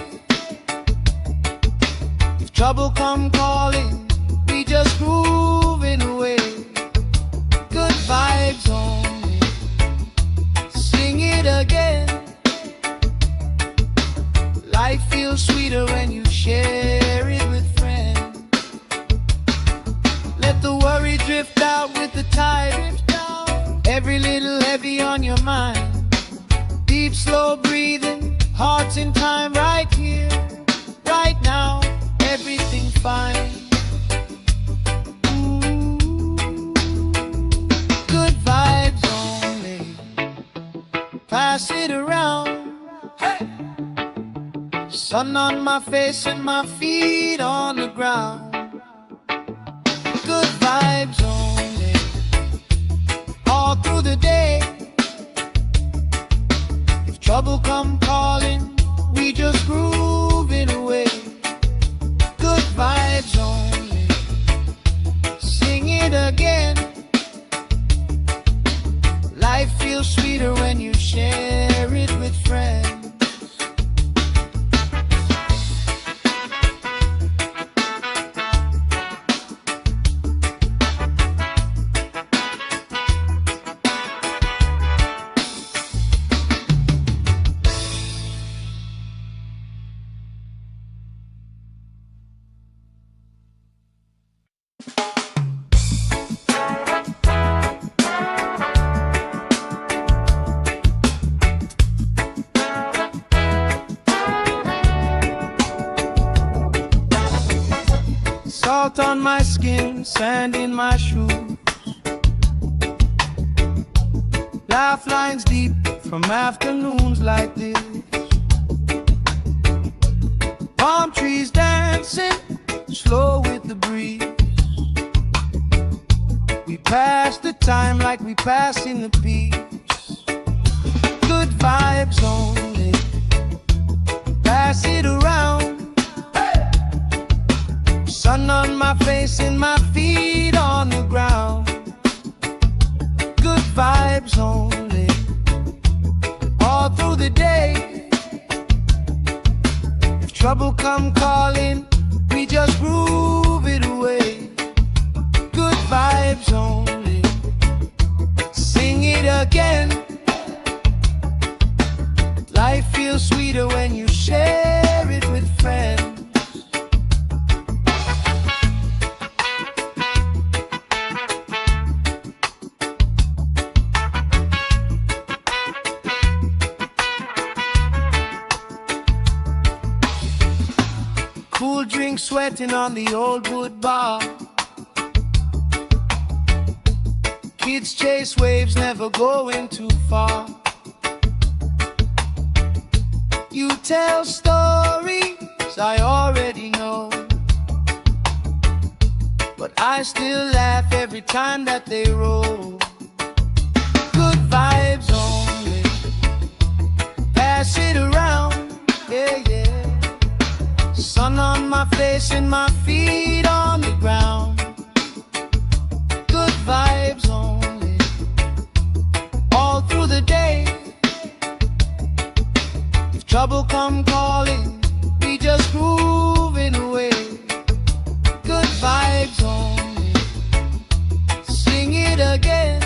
If trouble come calling, we just grooving away. Good vibes only. Sing it again. Life feels sweeter when you share it with friends. Let the worry drift out with the tide. Every little heavy on your mind. Deep, slow breathing, hearts in time right here, right now. Everything fine. Ooh. Good vibes only. Pass it around. Hey. Sun on my face and my feet on the ground. Good vibes only. All through the day. If trouble come calling, we just groove it away. Good vibes only. Sing it again. Life feels sweeter when you share it with friends. Salt on my skin, sand in my shoes. Laugh lines deep from afternoons like this. Palm trees dancing, slow with the breeze. We pass the time like we pass in the beach. Good vibes only. Pass it around. Sun on my face and my feet on the ground. Good vibes only. All through the day. If trouble come calling, we just groove it away. Good vibes only. Sing it again. Life feels sweeter when you share it with friends. Cool drink sweating on the old wood bar. Kids chase waves, never going too far. You tell stories I already know, but I still laugh every time that they roll. Good vibes only. pass it around, yeah, yeah. Sun on my face and my feet on the ground. Good vibes only, all through the day. If trouble come calling, we just grooving away. Good vibes only, sing it again.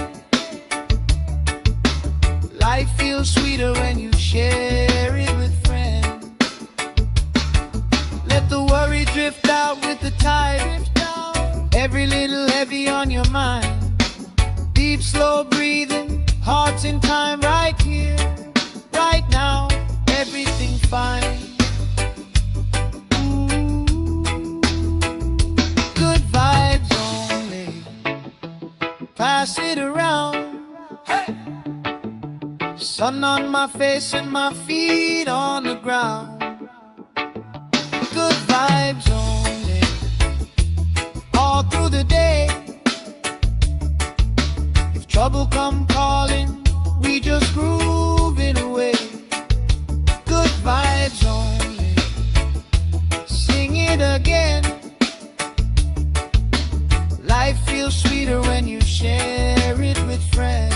Life feels sweeter when you share it with friends. Let the worry drift out with the tide. Every little heavy on your mind. Deep, slow breathing, hearts in time, right here, right now. Everything fine. Good vibes only, pass it around. Hey! Sun on my face and my feet on the ground. Good vibes only, all through the day. If trouble come calling, we just grooving away. Good vibes only, sing it again. Life feels sweeter when you share it with friends.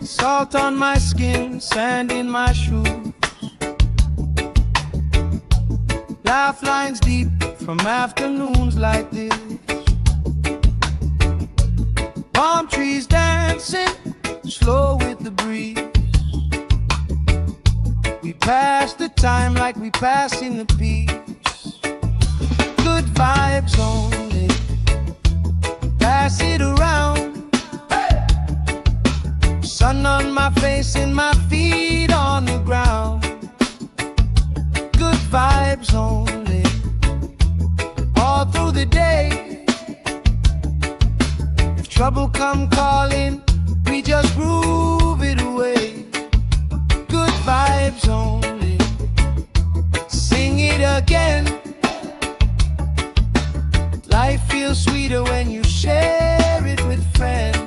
Salt on my skin, sand in my shoes. Laugh lines deep from afternoons like this. Palm trees dancing, slow with the breeze. We pass the time like we passing the peace. Good vibes only, pass it around. Sun on my face and my feet on the ground. Good vibes only, all through the day. If trouble come calling, we just groove it away. Good vibes only, sing it again. Life feels sweeter when you share it with friends.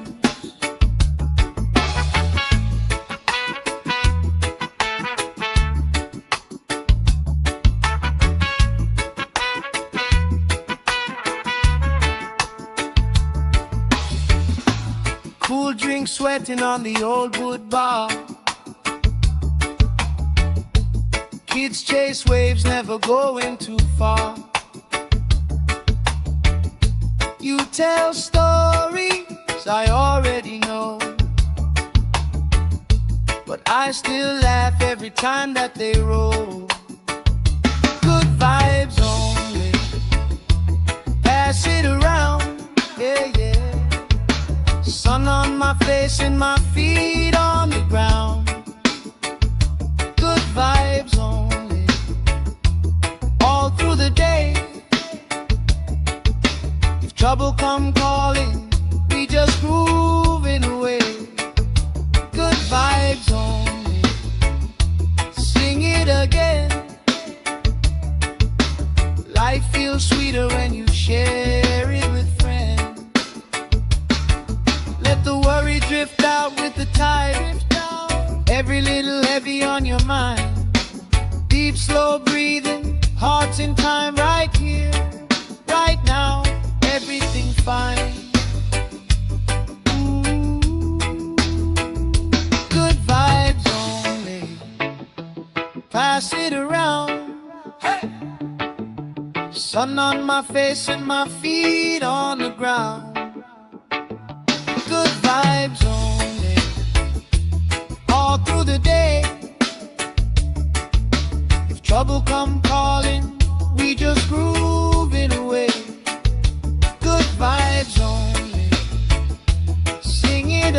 Cool drink sweating on the old wood bar. Kids chase waves, never going too far. You tell stories I already know, but I still laugh every time that they roll. Good vibes only, pass it around, yeah, yeah. Sun on my face and my feet on the ground. Good vibes only, all through the day. If trouble come calling, we just grooving away. Good vibes only, sing it again. Life feels sweeter when you share it with friends. Let the worry drift out with the tide. Every little heavy on your mind. Deep, slow breathing, hearts in time, right here, right now. Everything fine. Good vibes only, pass it around. Hey! Sun on my face and my feet on the ground. Good vibes only, all through the day. If trouble come calling, we just grooving away. Good vibes only, sing it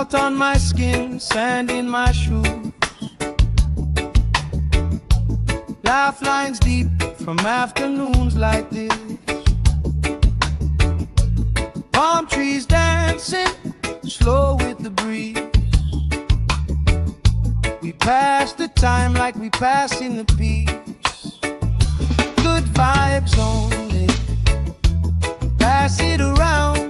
Salt on my skin, sand in my shoes. Lifelines deep from afternoons like this. Palm trees dancing slow with the breeze. We pass the time like we pass in the peace. Good vibes only, pass it around.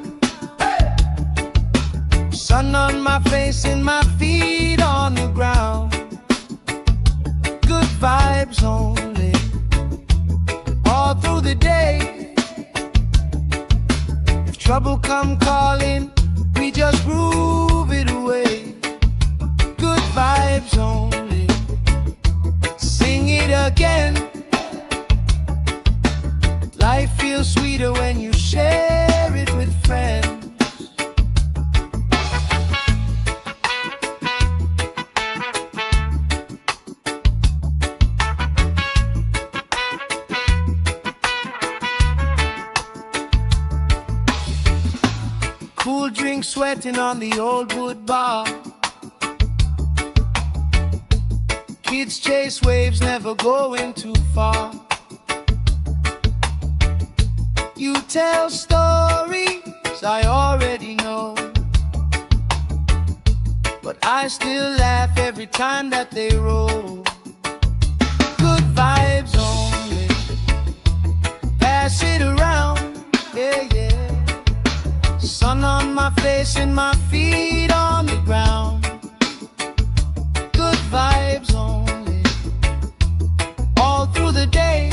Sun on my face and my feet on the ground. Good vibes only, all through the day. If trouble come calling, we just groove it away. Good vibes only, sing it again. Life feels sweeter when you share it with friends. Cool drink sweating on the old wood bar. Kids chase waves, never going too far. You tell stories I already know, but I still laugh every time that they roll. Good vibes only, pass it around, yeah, yeah. Sun on my face and my feet on the ground. Good vibes only, all through the day.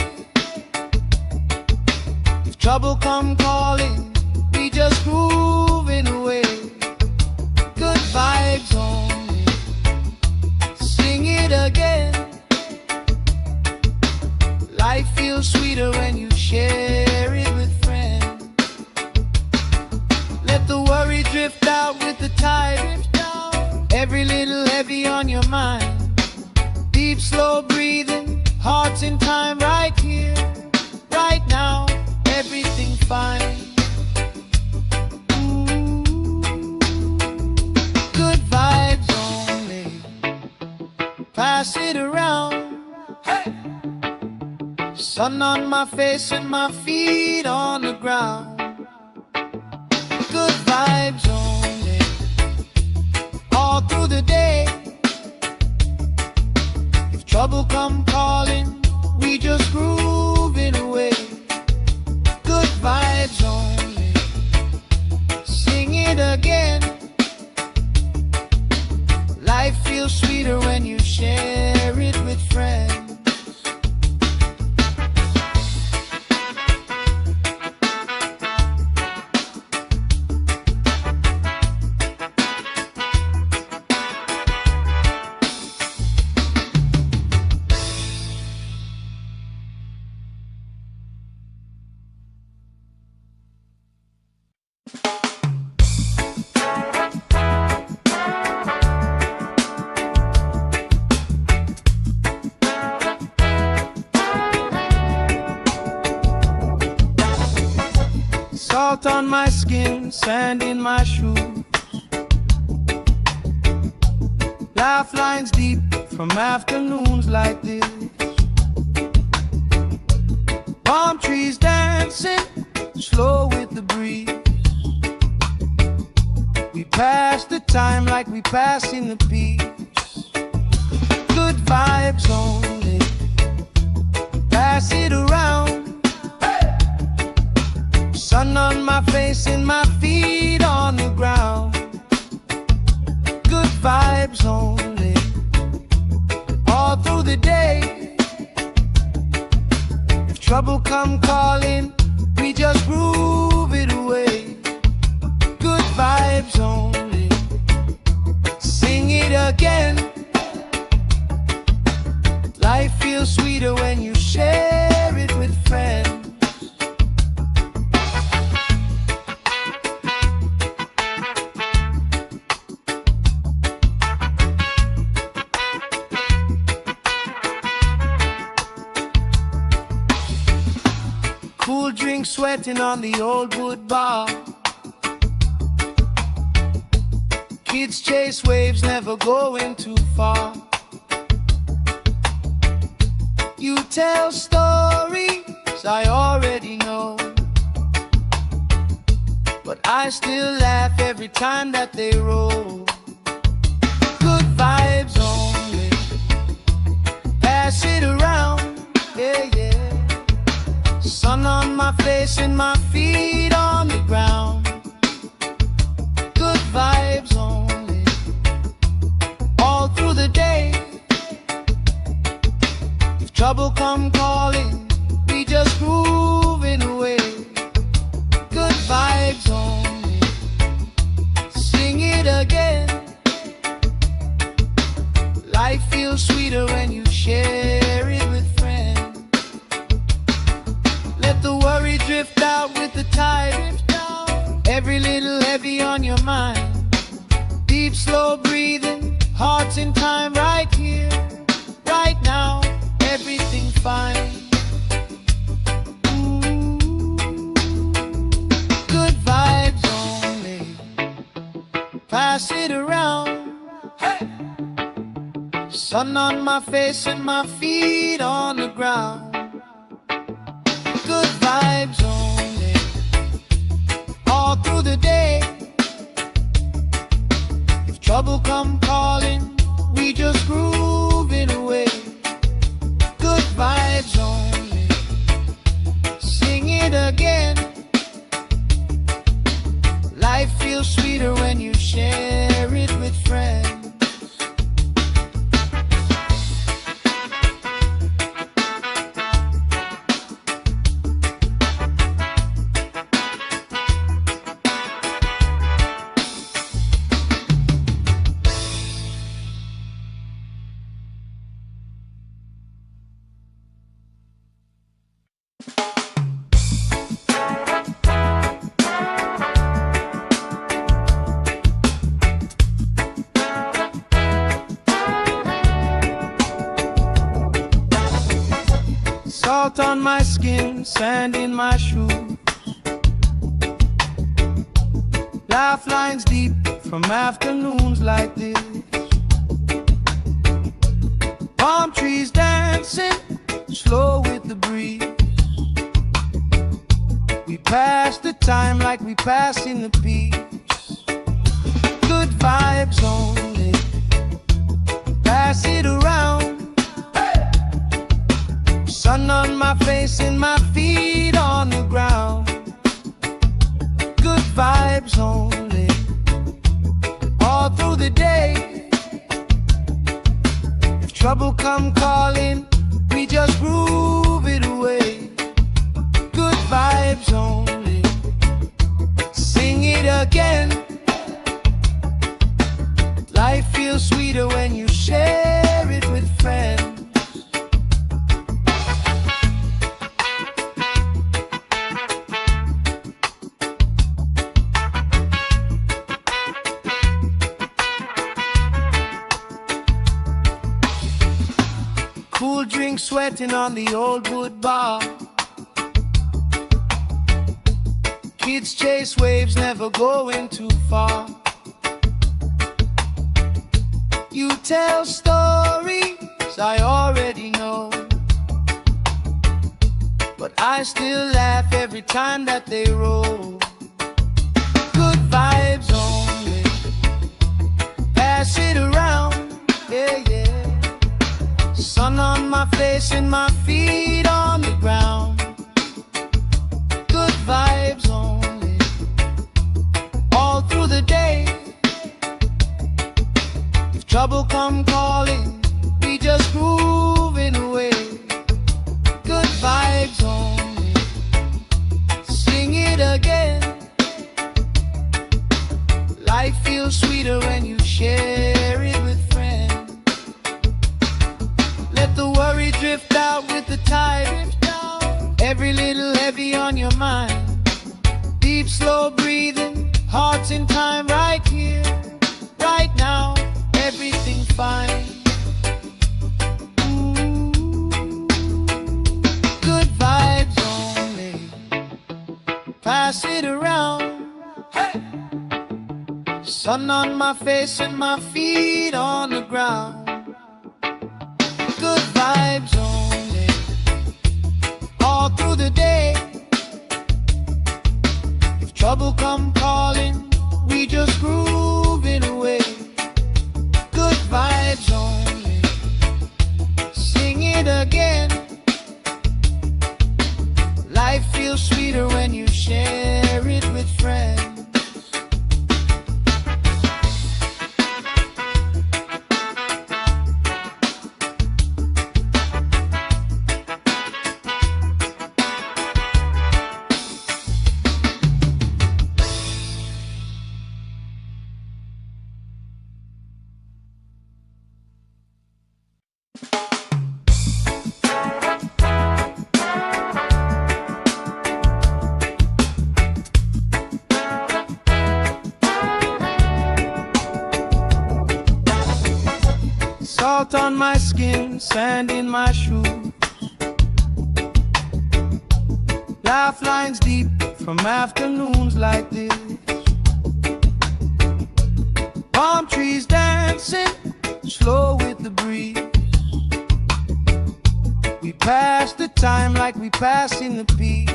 If trouble come calling, we just grooving away. Good vibes only, sing it again. Life feels sweeter when you share it with friends. Let the worry drift out with the tide. Every little heavy on your mind. Deep, slow breathing, hearts in time, right here, right now. Everything fine. Ooh. Good vibes only, pass it around. Hey. Sun on my face and my feet on the ground. Good vibes only, all through the day. If trouble come calling, we just groove it away. Good vibes only, sing it again. Life feels sweeter when you share it with friends. Salt on my skin, sand in my shoes. Lifelines deep from afternoons like this. Palm trees dancing slow with the breeze. We pass the time like we pass in the peace. Good vibes only, pass it around. Sun on my face and my feet on the ground. Good vibes only, all through the day. If trouble come calling, we just groove it away. Good vibes only, sing it again. Life feels sweeter when you share it with friends. Cool drink sweating on the old wood bar. Kids Kids chase waves, never going too far. You tell stories I already know, but I still laugh every time that they roll. Good vibes only, pass it around, yeah, yeah. Sun on my face and my feet on the ground. Good vibes only, all through the day. If trouble come calling, we just grooving away. Good vibes only, sing it again. Life feels sweeter when you share it with friends. Let the worry drift out with the tide. Every little heavy on your mind. Deep, slow breathing, hearts in time, right here, right now. Everything fine. Good vibes only, pass it around. Hey! Sun on my face and my feet on the ground. Good vibes only, all through the day. If trouble come calling, we just grooving away. Good vibes only, sing it again. Life feels sweeter when you share it with friends. Salt on my skin, sand in my shoes. Laugh lines deep from afternoons like this. Palm trees dancing, slow with the breeze. We pass the time like we pass in the peace. Good vibes only, pass it around. Sun on my face and my feet on the ground. Good vibes only, all through the day. If trouble come calling, we just groove it away. Good vibes only, sing it again. Life feels sweeter when you share it with friends. Cool drink sweating on the old wood bar. Kids chase waves, never going too far. You tell stories I already know, but I still laugh every time that they roll. Good vibes only, pass it around, yeah, yeah. Sun on my face and my feet on the ground. Good vibes only, all through the day. If trouble come calling, we just grooving away. Good vibes only, sing it again. Life feels sweeter when you share it with friends. Let the worry drift out with the tide. Every little heavy on your mind. Deep, slow breathing, hearts in time, right here, right now. Everything fine. Good vibes only, pass it around. Hey! Sun on my face and my feet on the ground. Good vibes only, all through the day. If trouble come calling, we just grooving away. Good vibes only, sing it again. Life feels sweeter when you share it with friends. Salt on my skin, sand in my shoes. Laugh lines deep from afternoons like this. Palm trees dancing, slow with the breeze. We pass the time like we passing the peace.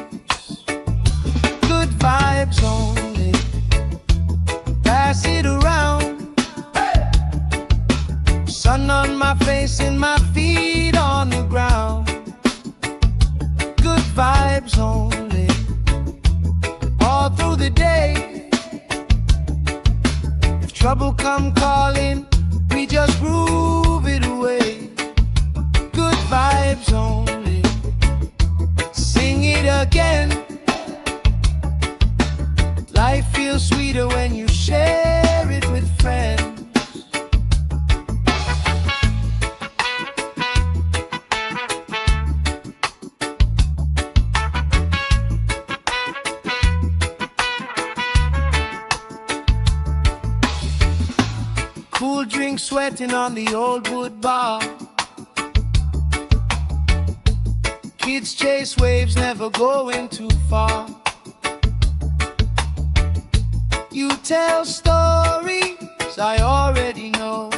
Good vibes only, pass it around. Sun on my face and my feet on the ground. Good vibes only, all through the day. If trouble come calling, we just groove it away. Good vibes only, sing it again. Life feels sweeter when you share it with friends. Cool drink sweating on the old wood bar. Kids chase waves, never going too far. You tell stories I already know,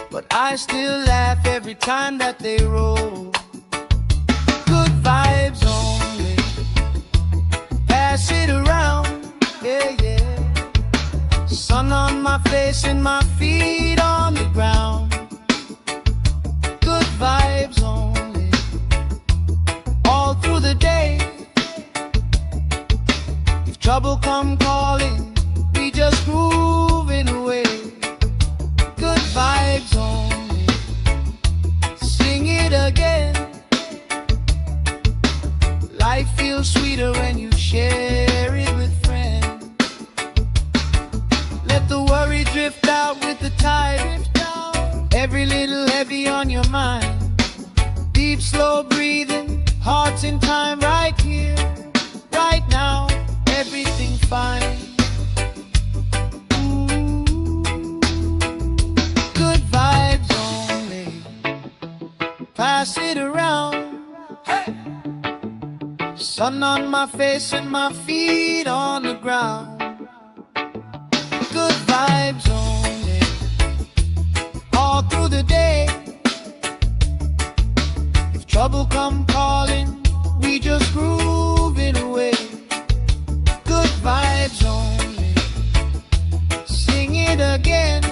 but I still laugh every time that they roll. Good vibes only, pass it around, yeah, yeah. Sun on my face and my feet on the ground. Good vibes only, all through the day. If trouble come calling, we just grooving away. Good vibes only, sing it again. Life feels sweeter when you share it with friends. Let the worry drift out with the tide. Every little heavy on your mind. Deep, slow breathing, hearts in time, right here, right now, everything fine. Ooh, good vibes only, pass it around. Hey! Sun on my face and my feet on the ground. Good vibes only, all through the day. If trouble come calling, we just groove it away. Good vibes only, sing it again.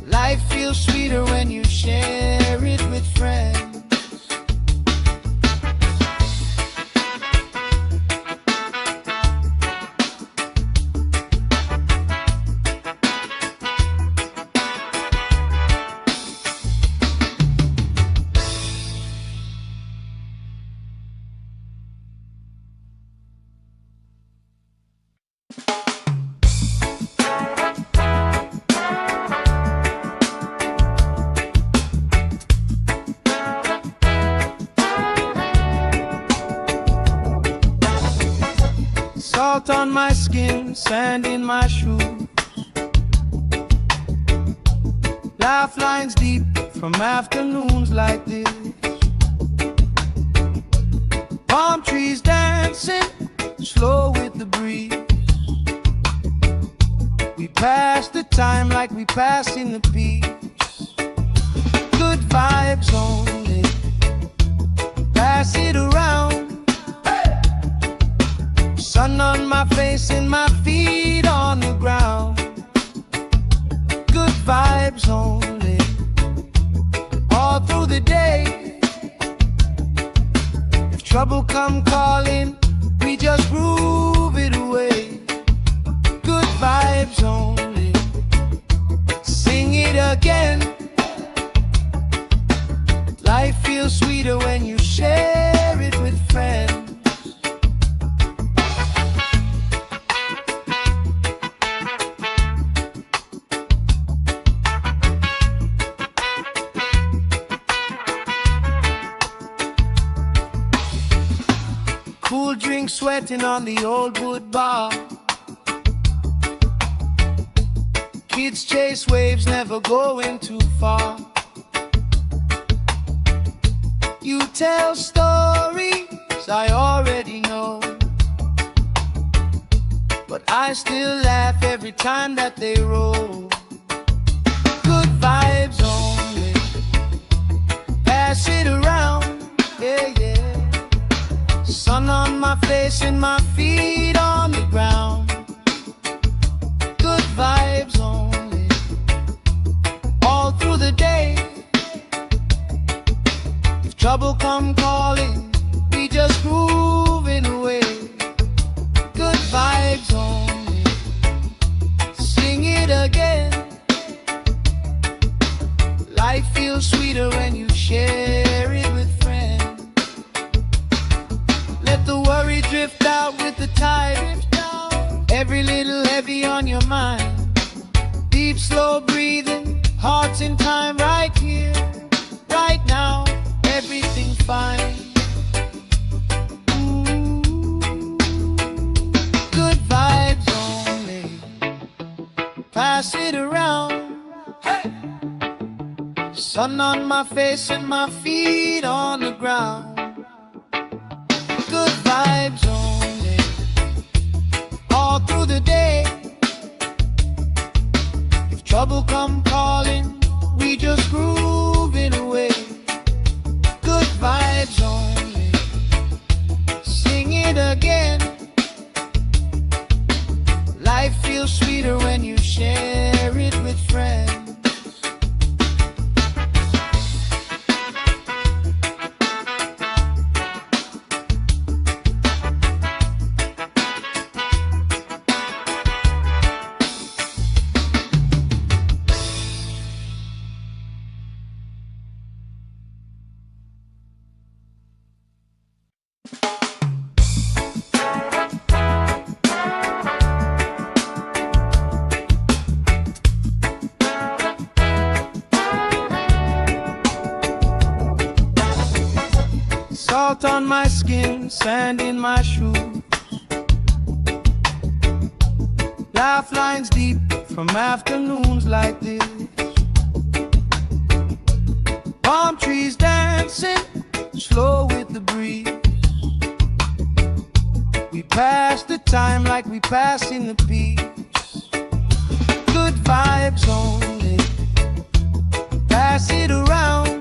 Life feels sweeter when you share it with friends. Salt on my skin, sand in my shoes. Laugh lines deep from afternoons like this. Palm trees dancing, slow with the breeze. passing the peace. Good vibes only. Pass it around. Sun on my face and my feet on the ground. Good vibes only. All through the day. If trouble come calling, we just groove it away. Good vibes only. Sing it again. Life feels sweeter when you share it with friends. Cool drink sweating on the old wood bar. Kids chase waves, never going too far. You tell stories I already know, but I still laugh every time that they roll. Good vibes only. Pass it around, yeah, yeah. Sun on my face and my feet on the ground. Good vibes only. All through the day. If trouble come calling, we just grooving away. Good vibes only. Sing it again. Life feels sweeter when you share it with friends. Let the worry drift out with the tide. Every little heavy on your mind. Deep, slow breathing, hearts in time, right here, right now. Everything fine. Ooh. Good vibes only. Pass it around. Hey. Sun on my face and my feet on the ground. Good vibes only. All through the day. If trouble come calling, we just groove it away. Good vibes only. Sing it again. Life feels sweeter when you share it with friends. Salt on my skin, sand in my shoes. Laugh lines deep from afternoons like this. Palm trees dancing, slow with the breeze. We pass the time like we passing the peace. Good vibes only. Pass it around.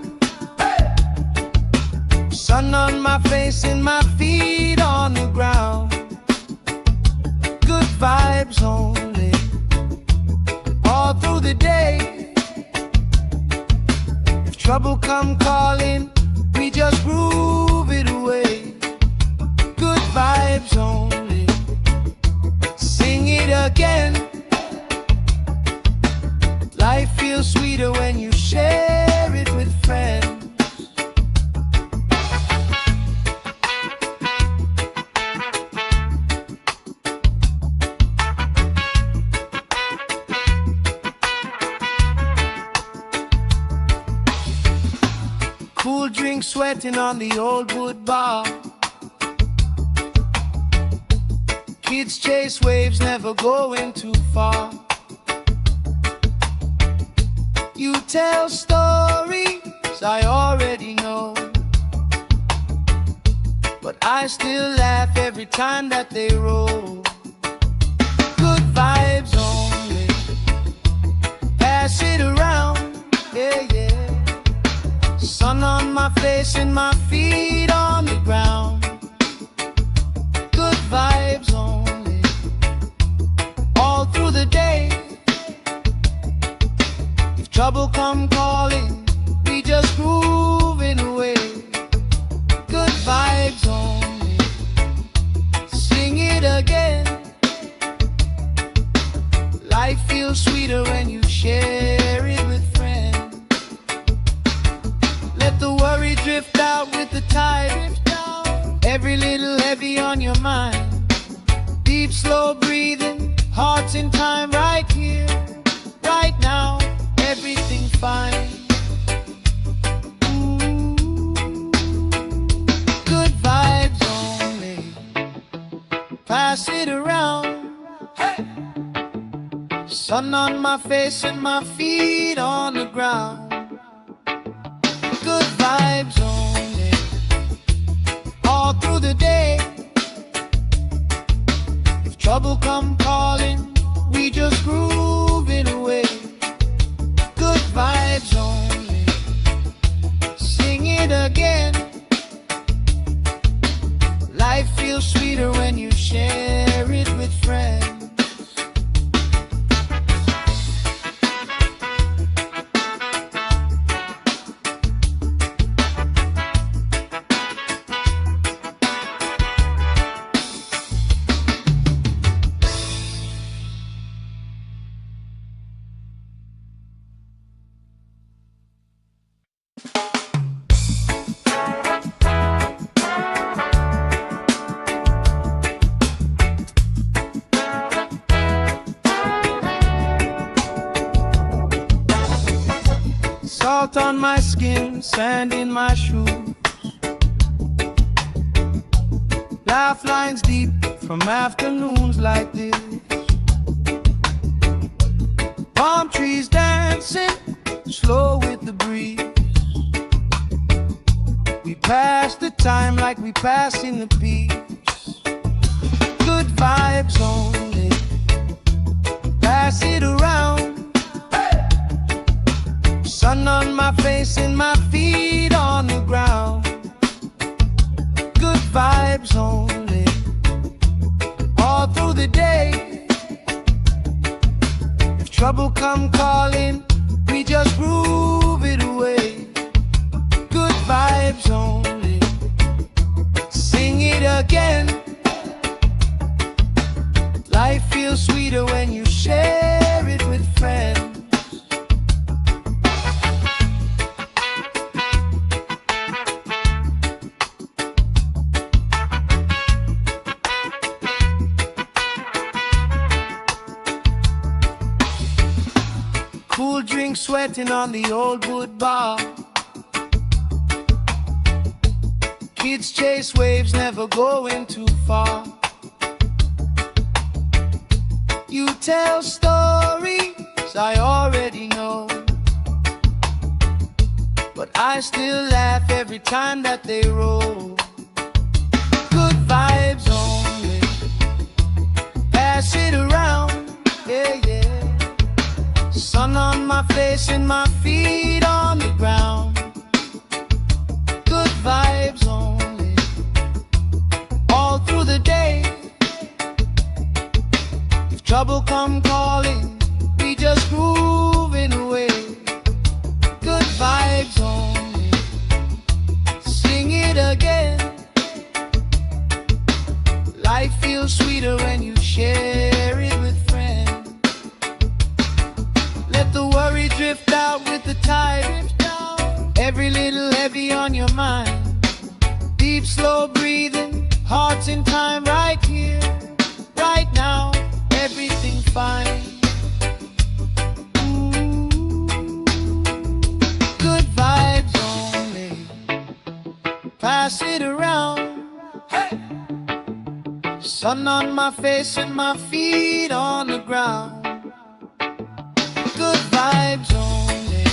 Sun on my face and my feet on the ground. Good vibes only. All through the day. If trouble come calling, we just groove it away. Good vibes only. Sing it again. Life feels sweeter when you share it with friends. Cool drink sweating on the old wood bar. Kids chase waves, never going too far. You tell stories I already know, but I still laugh every time that they roll. Good vibes only. it around, yeah, yeah. Sun on my face and my feet on the ground. Good vibes only, all through the day. If trouble come calling, we just moving away. Good vibes only, sing it again. Life feels sweeter when you share it with friends. Let the worry drift out with the tide. Every little heavy on your mind. Deep, slow breathing, hearts in time, right here, right now. Everything fine. Good vibes only, pass it around. Hey! Sun on my face and my feet on the ground. Good vibes only, all through the day. If trouble come calling, we just grooving away. Good vibes only, sing it again. Life feels sweeter when you share it with friends. Salt on my skin, sand in my shoes. Laugh lines deep from afternoons like this. Palm trees dancing, slow with the breeze. We pass the time like we pass in the peace. Good vibes only, pass it around. Sun on my face and my feet on the ground. Good vibes only, all through the day. If trouble come calling, we just groove it away. Good vibes only, sing it again. Life feels sweeter when you share it with friends. Cool drink sweating on the old wood bar. Kids chase waves, never going too far. You tell stories I already know, but I still laugh every time that they roll. Good vibes only, pass it around, yeah, yeah. Sun on my face and my feet on the ground. Good vibes only, all through the day. If trouble come calling, we just grooving away. Good vibes only, sing it again. Life feels sweeter when you share it with friends. Let the worry drift out with the tide. Every little heavy on your mind. Deep, slow breathing, hearts in time, right here, right now. Everything fine. Good vibes only, pass it around. Hey! Sun on my face and my feet on the ground. Good vibes only,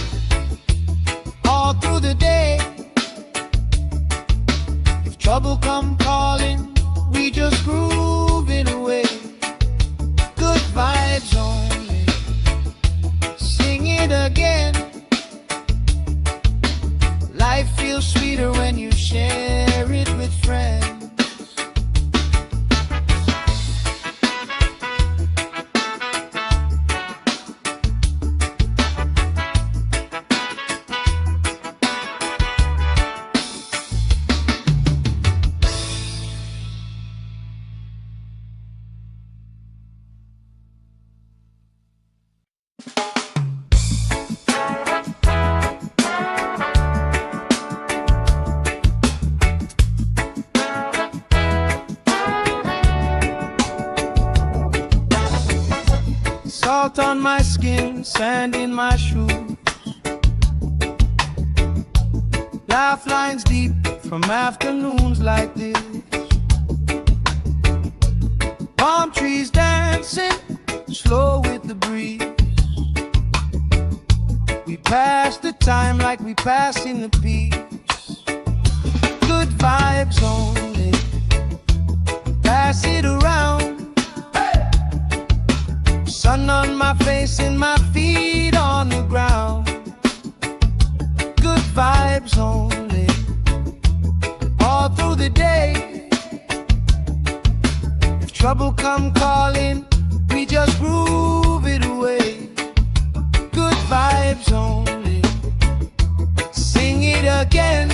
all through the day. If trouble come calling, we just grooving away. Good vibes only, sing it again. Salt on my skin, sand in my shoes. Laugh lines deep from afternoons like this. Palm trees dancing slow with the breeze. We pass the time like we passing the peace. Good vibes only, pass it around. Sun on my face and my feet on the ground. Good vibes only, all through the day. If trouble come calling, we just groove it away. Good vibes only, sing it again.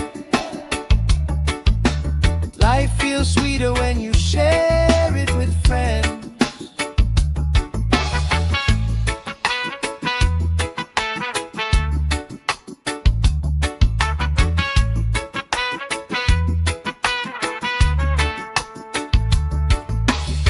Life feels sweeter when you share.